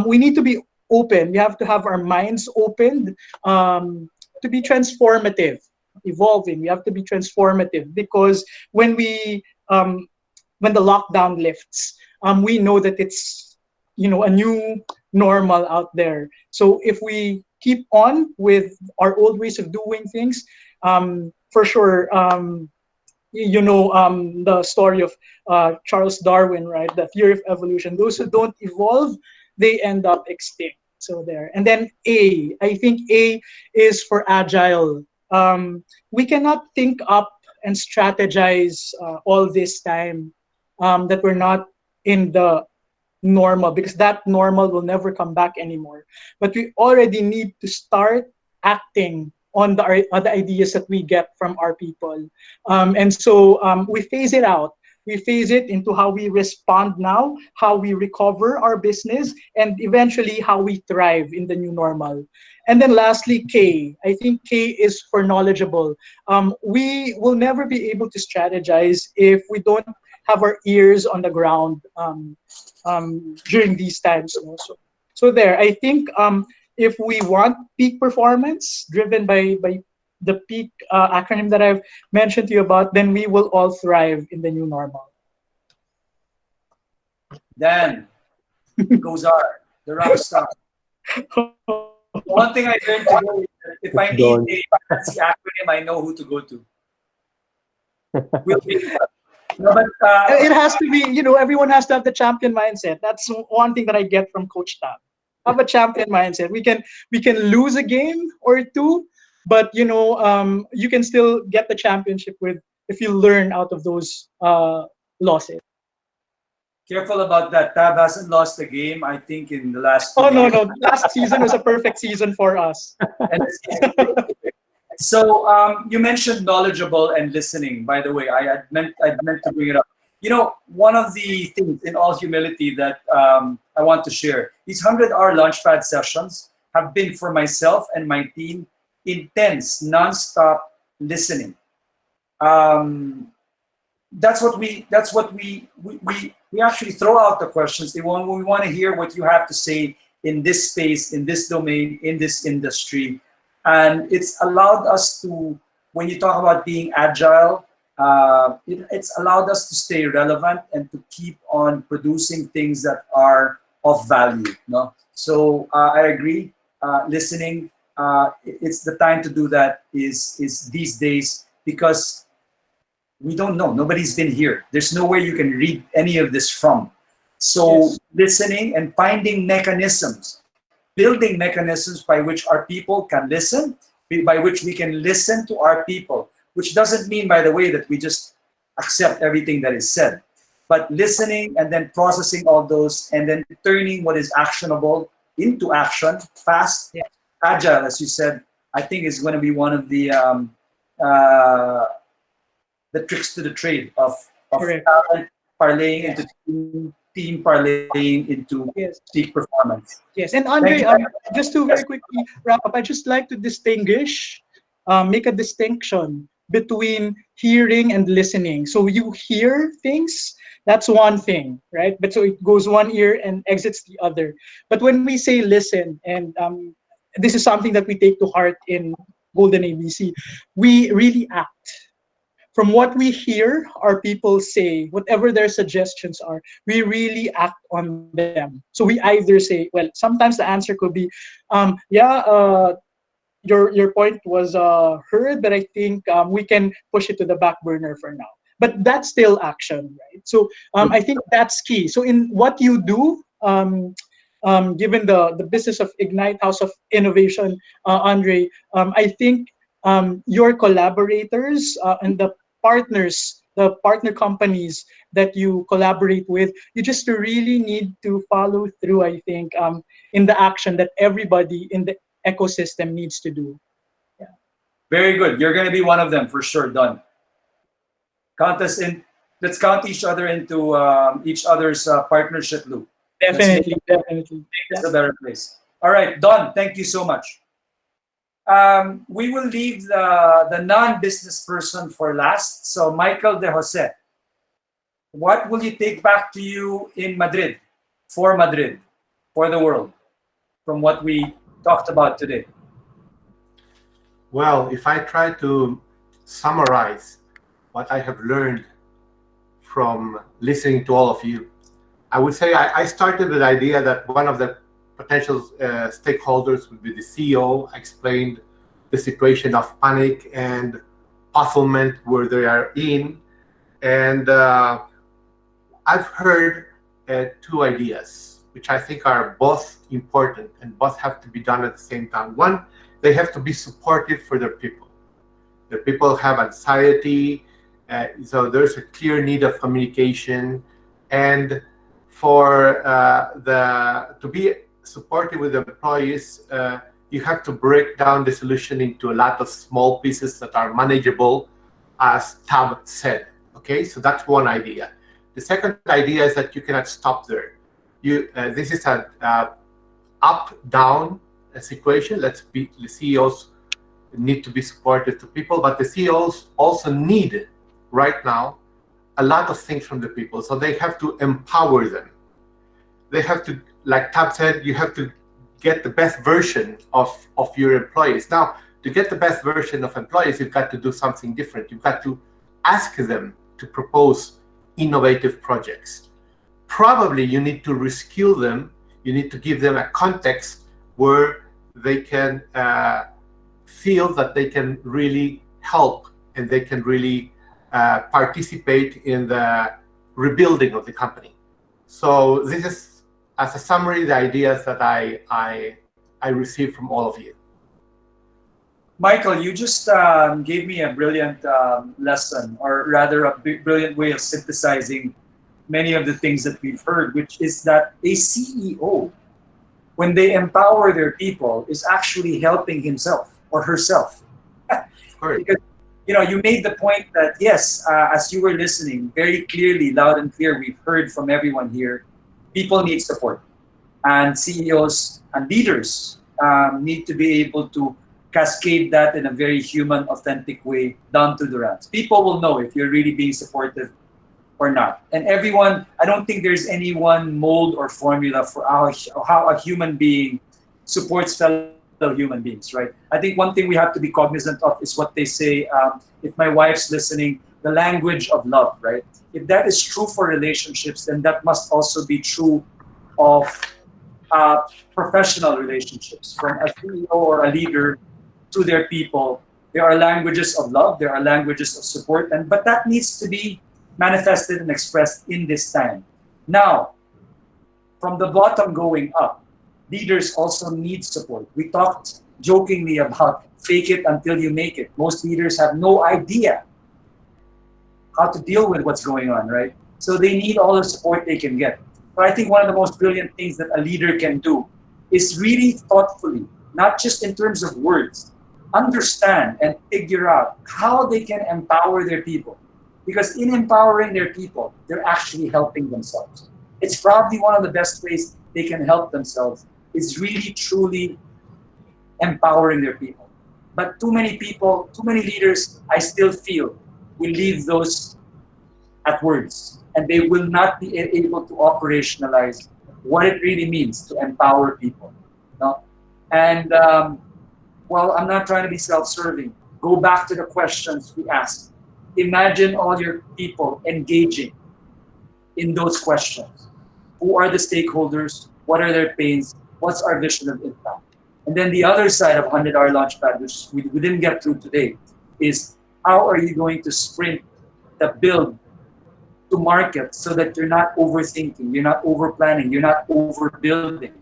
We need to be open. We have to have our minds opened to be transformative. Evolving, we have to be transformative, because when the lockdown lifts, we know that it's a new normal out there. So if we keep on with our old ways of doing things. For sure, the story of Charles Darwin, right? The theory of evolution. Those who don't evolve, they end up extinct. So there. And then A, I think A is for agile. We cannot think up and strategize all this time that we're not in the normal, because that normal will never come back anymore. But we already need to start acting on the ideas that we get from our people. And so we phase it out. We phase it into how we respond now, how we recover our business, and eventually how we thrive in the new normal. And then lastly, K. I think K is for knowledgeable. We will never be able to strategize if we don't have our ears on the ground during these times. So there, I think if we want peak performance driven by the peak acronym that I've mentioned to you about, then we will all thrive in the new normal. Dan, Gozar, the rock star. One thing I learned to do is that if I need a fancy acronym, I know who to go to. We'll be, no, but, it has to be, everyone has to have the champion mindset. That's one thing that I get from Coach Tab. Have a champion mindset. We can lose a game or two, but you can still get the championship if you learn out of those losses. Careful about that. Tab hasn't lost a game, I think, in the last. Oh no! Last season was a perfect season for us. So you mentioned knowledgeable and listening. By the way, I meant to bring it up. One of the things, in all humility, that I want to share, these 100-hour Launchpad sessions have been for myself and my team intense, non-stop listening. That's what we actually throw out the questions. We want to hear what you have to say in this space, in this domain, in this industry. And it's allowed us to, when you talk about being agile, it's allowed us to stay relevant and to keep on producing things that are of value. No? So I agree. Listening, it's the time to do that is these days, because we don't know. Nobody's been here. There's nowhere you can read any of this from. So yes. Listening and finding mechanisms, building mechanisms by which our people can listen, by which we can listen to our people, which doesn't mean, by the way, that we just accept everything that is said, but listening and then processing all those and then turning what is actionable into action, fast, agile, as you said, I think is going to be one of the tricks to the trade of talent parlaying into team parlaying into peak performance. Yes, and Andre, just to very quickly wrap up, I'd just like to distinguish, make a distinction between hearing and listening. So you hear things, that's one thing, right? But so it goes one ear and exits the other. But when we say listen, and this is something that we take to heart in Golden ABC, we really act. From what we hear our people say, whatever their suggestions are, we really act on them. So we either say, well, sometimes the answer could be, your point was heard, but I think we can push it to the back burner for now. But that's still action, right? So I think that's key. So in what you do, given the business of Ignite House of Innovation, Andre, I think your collaborators and the partners, the partner companies that you collaborate with, you just really need to follow through, I think, in the action that everybody in the ecosystem needs to do. Yeah. Very good. You're going to be one of them for sure. Done. Count us in. Let's count each other into each other's partnership loop. Definitely. Make this a better place. All right, Don, thank you so much. We will leave the non-business person for last. So Michael De Jose, what will you take back to you in Madrid, for the world, from what we talked about today? Well, if I try to summarize what I have learned from listening to all of you, I would say I started with the idea that one of the potential stakeholders would be the CEO. I explained the situation of panic and puzzlement where they are in. And I've heard two ideas, which I think are both important and both have to be done at the same time. One, they have to be supportive for their people. The people have anxiety, so there's a clear need of communication. And for to be supportive with the employees, you have to break down the solution into a lot of small pieces that are manageable, as Tab said. Okay, so that's one idea. The second idea is that you cannot stop there. This is an up-down situation. The CEOs need to be supportive to people, but the CEOs also need right now a lot of things from the people. So they have to empower them. They have to, like Tab said, you have to get the best version of your employees. Now, to get the best version of employees, you've got to do something different. You've got to ask them to propose innovative projects. Probably you need to reskill them. You need to give them a context where they can feel that they can really help and they can really participate in the rebuilding of the company. So this is, as a summary, the ideas that I received from all of you. Michael, you just gave me a brilliant lesson, or rather a brilliant way of synthesizing many of the things that we've heard, which is that a CEO, when they empower their people, is actually helping himself or herself. Because, you know, you made the point that, yes, as you were listening, very clearly, loud and clear, we've heard from everyone here, people need support. And CEOs and leaders need to be able to cascade that in a very human, authentic way down to the ranks. People will know if you're really being supportive or not. And everyone, I don't think there's any one mold or formula for how a human being supports fellow human beings, right? I think one thing we have to be cognizant of is what they say, if my wife's listening, the language of love, right? If that is true for relationships, then that must also be true of professional relationships. From a CEO or a leader to their people, there are languages of love, there are languages of support, but that needs to be manifested and expressed in this time. Now, from the bottom going up, leaders also need support. We talked jokingly about fake it until you make it. Most leaders have no idea how to deal with what's going on, right? So they need all the support they can get. But I think one of the most brilliant things that a leader can do is really thoughtfully, not just in terms of words, understand and figure out how they can empower their people. Because in empowering their people, they're actually helping themselves. It's probably one of the best ways they can help themselves, is really truly empowering their people. But too many people, too many leaders, I still feel, will leave those at words, and they will not be able to operationalize what it really means to empower people. No? And well, I'm not trying to be self-serving. Go back to the questions we asked. Imagine all your people engaging in those questions. Who are the stakeholders? What are their pains? What's our vision of impact? And then the other side of 100-hour Launchpad, which we didn't get through today, is how are you going to sprint the build to market so that you're not overthinking, you're not over-planning, you're not overbuilding,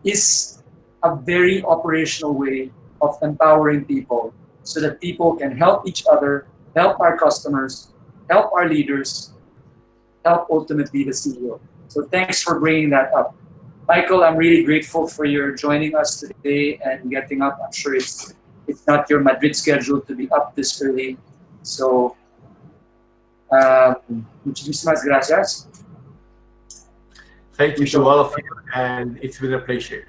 is a very operational way of empowering people so that people can help each other, help our customers, help our leaders, help ultimately the CEO. So thanks for bringing that up. Michael, I'm really grateful for your joining us today and getting up. I'm sure it's not your Madrid schedule to be up this early. So, muchísimas gracias. Thank you to all of you, and it's been a pleasure.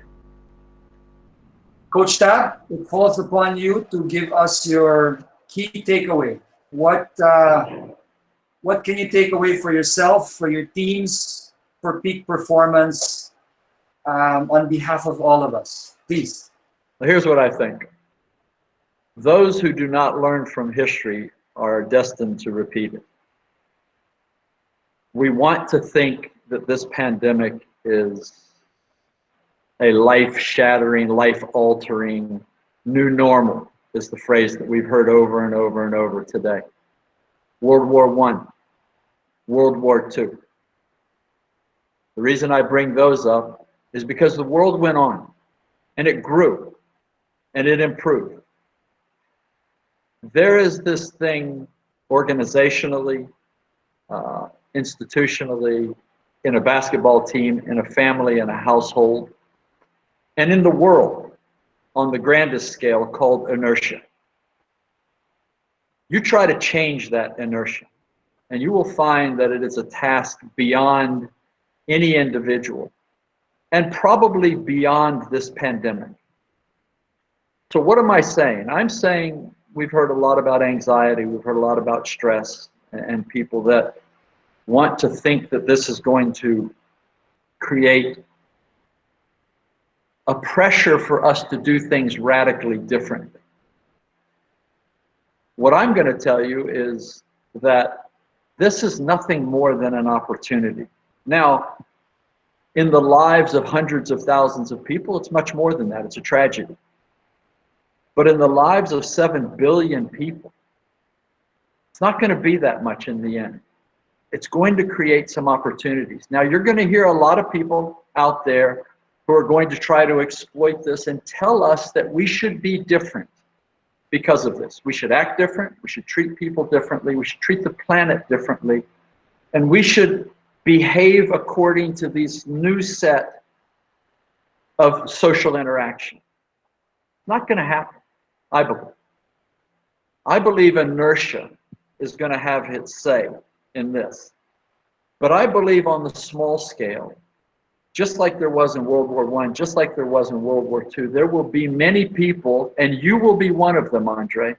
Coach Tab, it falls upon you to give us your key takeaway. What can you take away for yourself, for your teams, for peak performance, on behalf of all of us? Please. Here's what I think. Those who do not learn from history are destined to repeat it. We want to think that this pandemic is a life-shattering, life-altering new normal is the phrase that we've heard over and over and over today. World War I, World War II. The reason I bring those up is because the world went on and it grew and it improved. There is this thing organizationally, institutionally, in a basketball team, in a family, in a household, and in the world on the grandest scale called inertia. You try to change that inertia, and you will find that it is a task beyond any individual, and probably beyond this pandemic. So what am I saying? I'm saying we've heard a lot about anxiety, we've heard a lot about stress, and people that want to think that this is going to create a pressure for us to do things radically differently. What I'm going to tell you is that this is nothing more than an opportunity. Now, in the lives of hundreds of thousands of people, it's much more than that. It's a tragedy. But in the lives of 7 billion people, it's not going to be that much in the end. It's going to create some opportunities. Now, you're going to hear a lot of people out there who are going to try to exploit this and tell us that we should be different because of this. We should act different, we should treat people differently, we should treat the planet differently, and we should behave according to this new set of social interaction. Not going to happen, I believe. I believe inertia is going to have its say in this. But I believe on the small scale, just like there was in World War I, just like there was in World War II, there will be many people, and you will be one of them, Andre,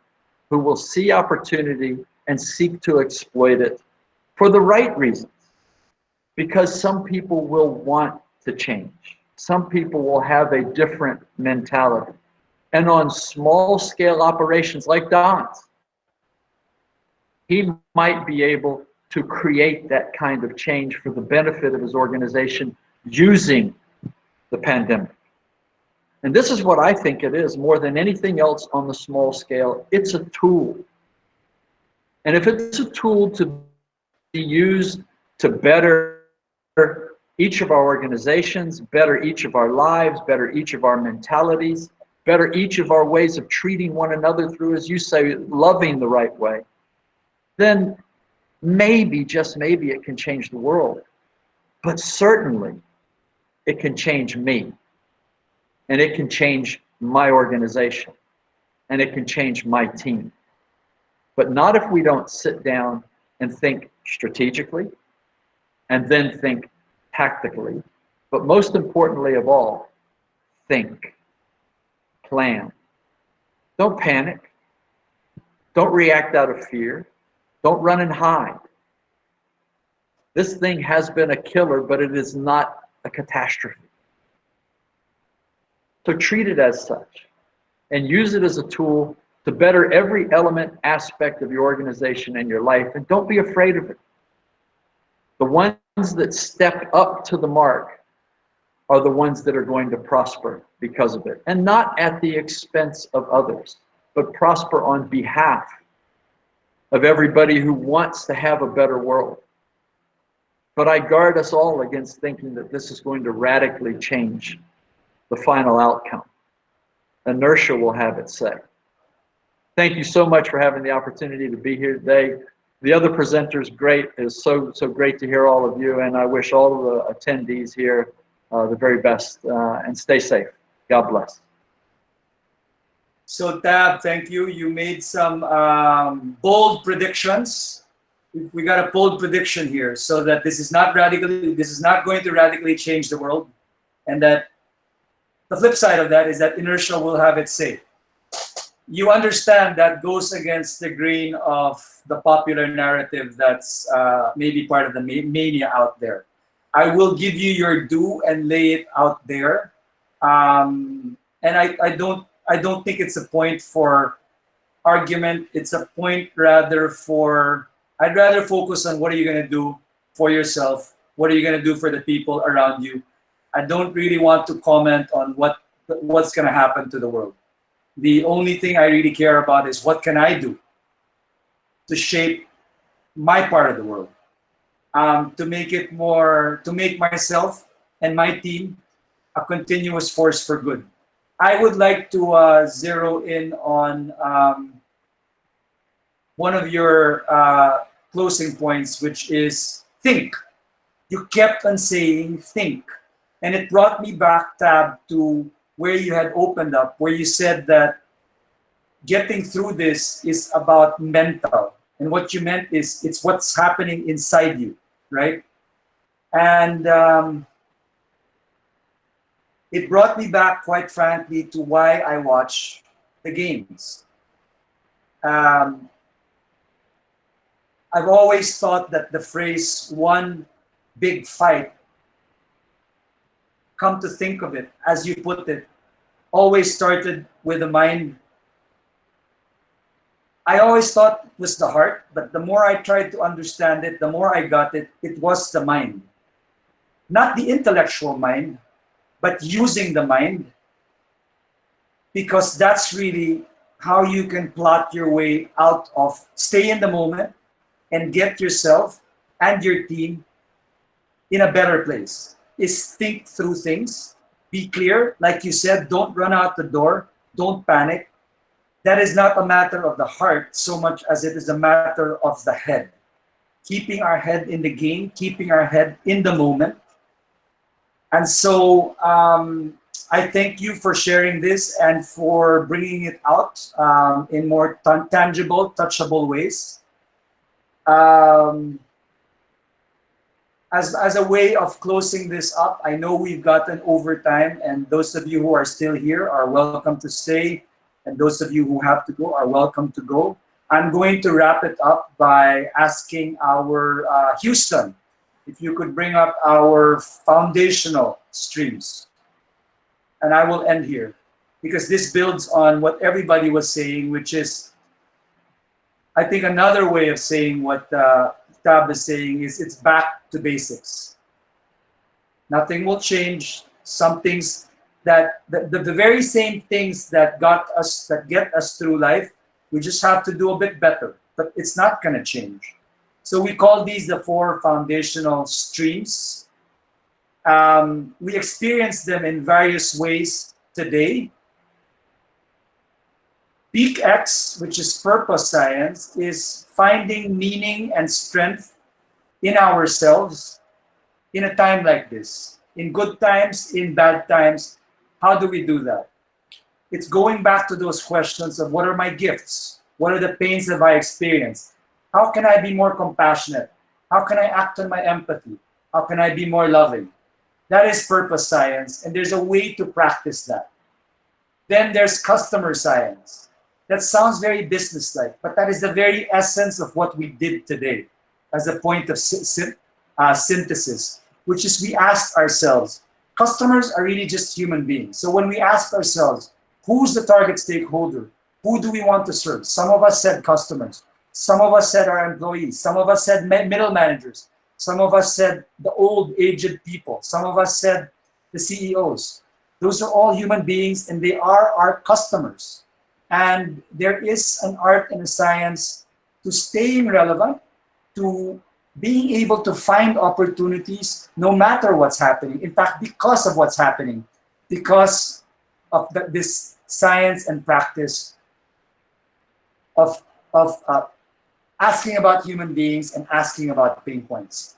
who will see opportunity and seek to exploit it for the right reasons. Because some people will want to change. Some people will have a different mentality. And on small scale operations like Don's, he might be able to create that kind of change for the benefit of his organization using the pandemic. And this is what I think it is more than anything else on the small scale. It's a tool. And if it's a tool to be used to better each of our organizations, better each of our lives, better each of our mentalities, better each of our ways of treating one another through, as you say, loving the right way, then maybe, just maybe, it can change the world. But certainly, it can change me. And it can change my organization. And it can change my team. But not if we don't sit down and think strategically, and then think tactically, but most importantly of all, think, plan. Don't panic. Don't react out of fear. Don't run and hide. This thing has been a killer, but it is not a catastrophe. So treat it as such and use it as a tool to better every element, aspect of your organization and your life, and don't be afraid of it. The ones that step up to the mark are the ones that are going to prosper because of it, and not at the expense of others, but prosper on behalf of everybody who wants to have a better world. But I guard us all against thinking that this is going to radically change the final outcome. Inertia will have its say. Thank you so much for having the opportunity to be here today. The other presenters, great. It's so great to hear all of you, and I wish all of the attendees here the very best, and stay safe. God bless. So Tab, thank you. You made some bold predictions. We got a bold prediction here, so that this is not going to radically change the world, and that the flip side of that is that inertia will have its say. You understand that goes against the grain of the popular narrative that's maybe part of the mania out there. I will give you your due and lay it out there, and I don't think it's a point for argument. It's a point rather for, I'd rather focus on what are you going to do for yourself, what are you going to do for the people around you, I don't really want to comment on what's going to happen to the world. The only thing I really care about is what can I do to shape my part of the world, to make myself and my team a continuous force for good. I would like to zero in on one of your closing points, which is think. You kept on saying think. And it brought me back, Tab, to where you had opened up, where you said that getting through this is about mental. And what you meant is it's what's happening inside you, right? And it brought me back, quite frankly, to why I watch the games. I've always thought that the phrase one big fight, come to think of it, as you put it, always started with the mind. I always thought it was the heart, but the more I tried to understand it, the more I got it, it was the mind. Not the intellectual mind, but using the mind. Because that's really how you can plot your way out of, stay in the moment and get yourself and your team in a better place. Is think through things, be clear, like you said, don't run out the door, don't panic. That is not a matter of the heart so much as it is a matter of the head. Keeping our head in the game, keeping our head in the moment. And so I thank you for sharing this and for bringing it out in more tangible, touchable ways. As a way of closing this up, I know we've gotten overtime, and those of you who are still here are welcome to stay, and those of you who have to go are welcome to go. I'm going to wrap it up by asking our Houston, if you could bring up our foundational streams. And I will end here, because this builds on what everybody was saying, which is, I think another way of saying what Tab is saying is it's back to basics. Nothing will change. Some things that the very same things that get us through life, we just have to do a bit better, but it's not going to change. So we call these the 4 foundational streams. We experience them in various ways today. Peak X, which is purpose science, is finding meaning and strength in ourselves in a time like this. In good times, in bad times, how do we do that? It's going back to those questions of what are my gifts? What are the pains that I experienced? How can I be more compassionate? How can I act on my empathy? How can I be more loving? That is purpose science, and there's a way to practice that. Then there's customer science. That sounds very business-like, but that is the very essence of what we did today as a point of synthesis, which is we asked ourselves, customers are really just human beings. So when we asked ourselves, who's the target stakeholder? Who do we want to serve? Some of us said customers. Some of us said our employees. Some of us said middle managers. Some of us said the old, aged people. Some of us said the CEOs. Those are all human beings, and they are our customers. And there is an art and a science to staying relevant, to being able to find opportunities no matter what's happening. In fact, because of what's happening, because of this science and practice of asking about human beings and asking about pain points.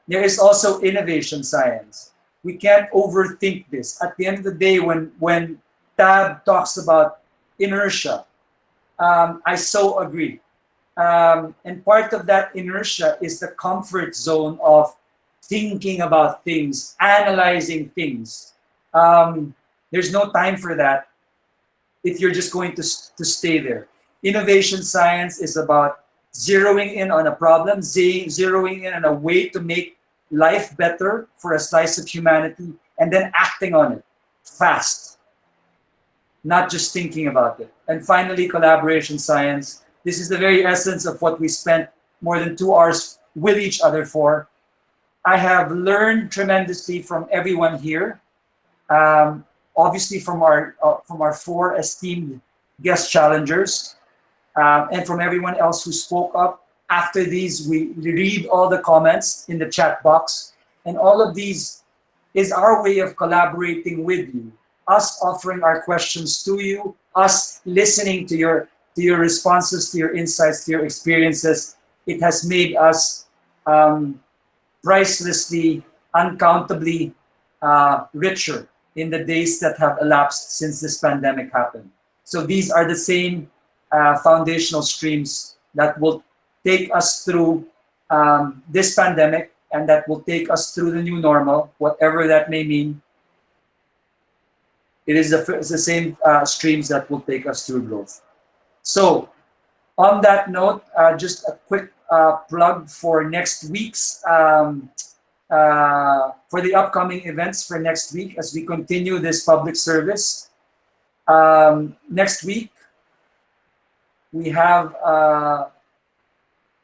There is also innovation science. We can't overthink this. At the end of the day, when Tab talks about inertia, I so agree. And part of that inertia is the comfort zone of thinking about things, analyzing things. There's no time for that if you're just going to stay there. Innovation science is about zeroing in on a problem, zeroing in on a way to make life better for a slice of humanity, and then acting on it fast, not just thinking about it. And finally, collaboration science. This is the very essence of what we spent more than 2 hours with each other for. I have learned tremendously from everyone here. Obviously from our 4 esteemed guest challengers, and from everyone else who spoke up. After these, we read all the comments in the chat box, and all of these is our way of collaborating with you, us offering our questions to you, us listening to your responses, to your insights, to your experiences. It has made us pricelessly, uncountably richer in the days that have elapsed since this pandemic happened. So these are the same foundational streams that will take us through this pandemic, and that will take us through the new normal, whatever that may mean. It is the same streams that will take us through growth. So on that note, just a quick plug for next week's, for the upcoming events for next week as we continue this public service. Next week, we have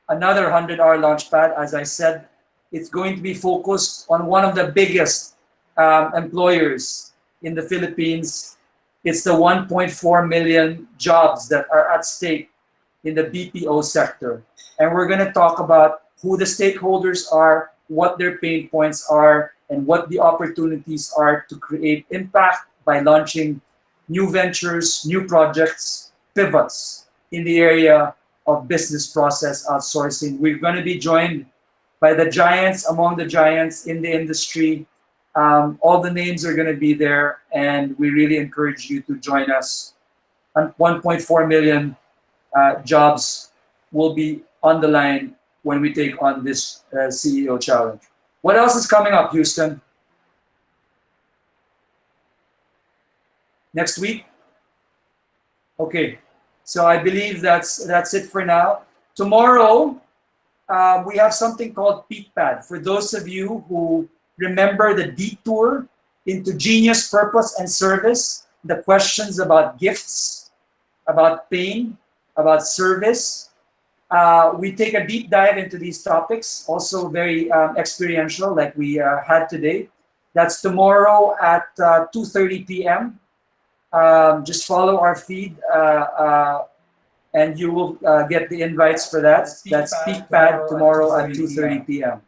another 100-hour Launchpad. As I said, it's going to be focused on one of the biggest employers in the Philippines. It's the 1.4 million jobs that are at stake in the BPO sector. And we're going to talk about who the stakeholders are, what their pain points are, and what the opportunities are to create impact by launching new ventures, new projects, pivots in the area of business process outsourcing. We're going to be joined by the giants among the giants in the industry. All the names are going to be there, and we really encourage you to join us. 1.4 million jobs will be on the line when we take on this CEO challenge. What else is coming up, Houston? Next week? Okay, so I believe that's it for now. Tomorrow, we have something called PeakPad. For those of you who remember the detour into genius, purpose, and service, the questions about gifts, about pain, about service, we take a deep dive into these topics, also very experiential like we had today. That's tomorrow at 2:30 p.m. Just follow our feed and you will get the invites for that. That's PeakPad tomorrow at 2:30 p.m.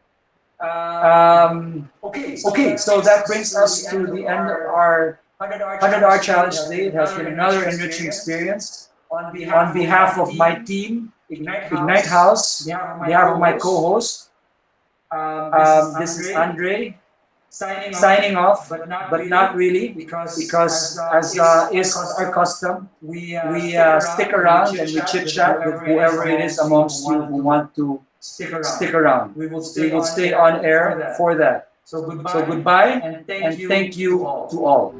Okay, so that brings us to the end of our 100-hour challenge today. It has been another enriching experience. On behalf of my team, Ignite House, on behalf of my co-host, this is Andre, signing off, but not really, because as is our custom, we stick around and we chit-chat with whoever it is amongst you who want to stick around. We will stay on air for that. So goodbye and thank you to all.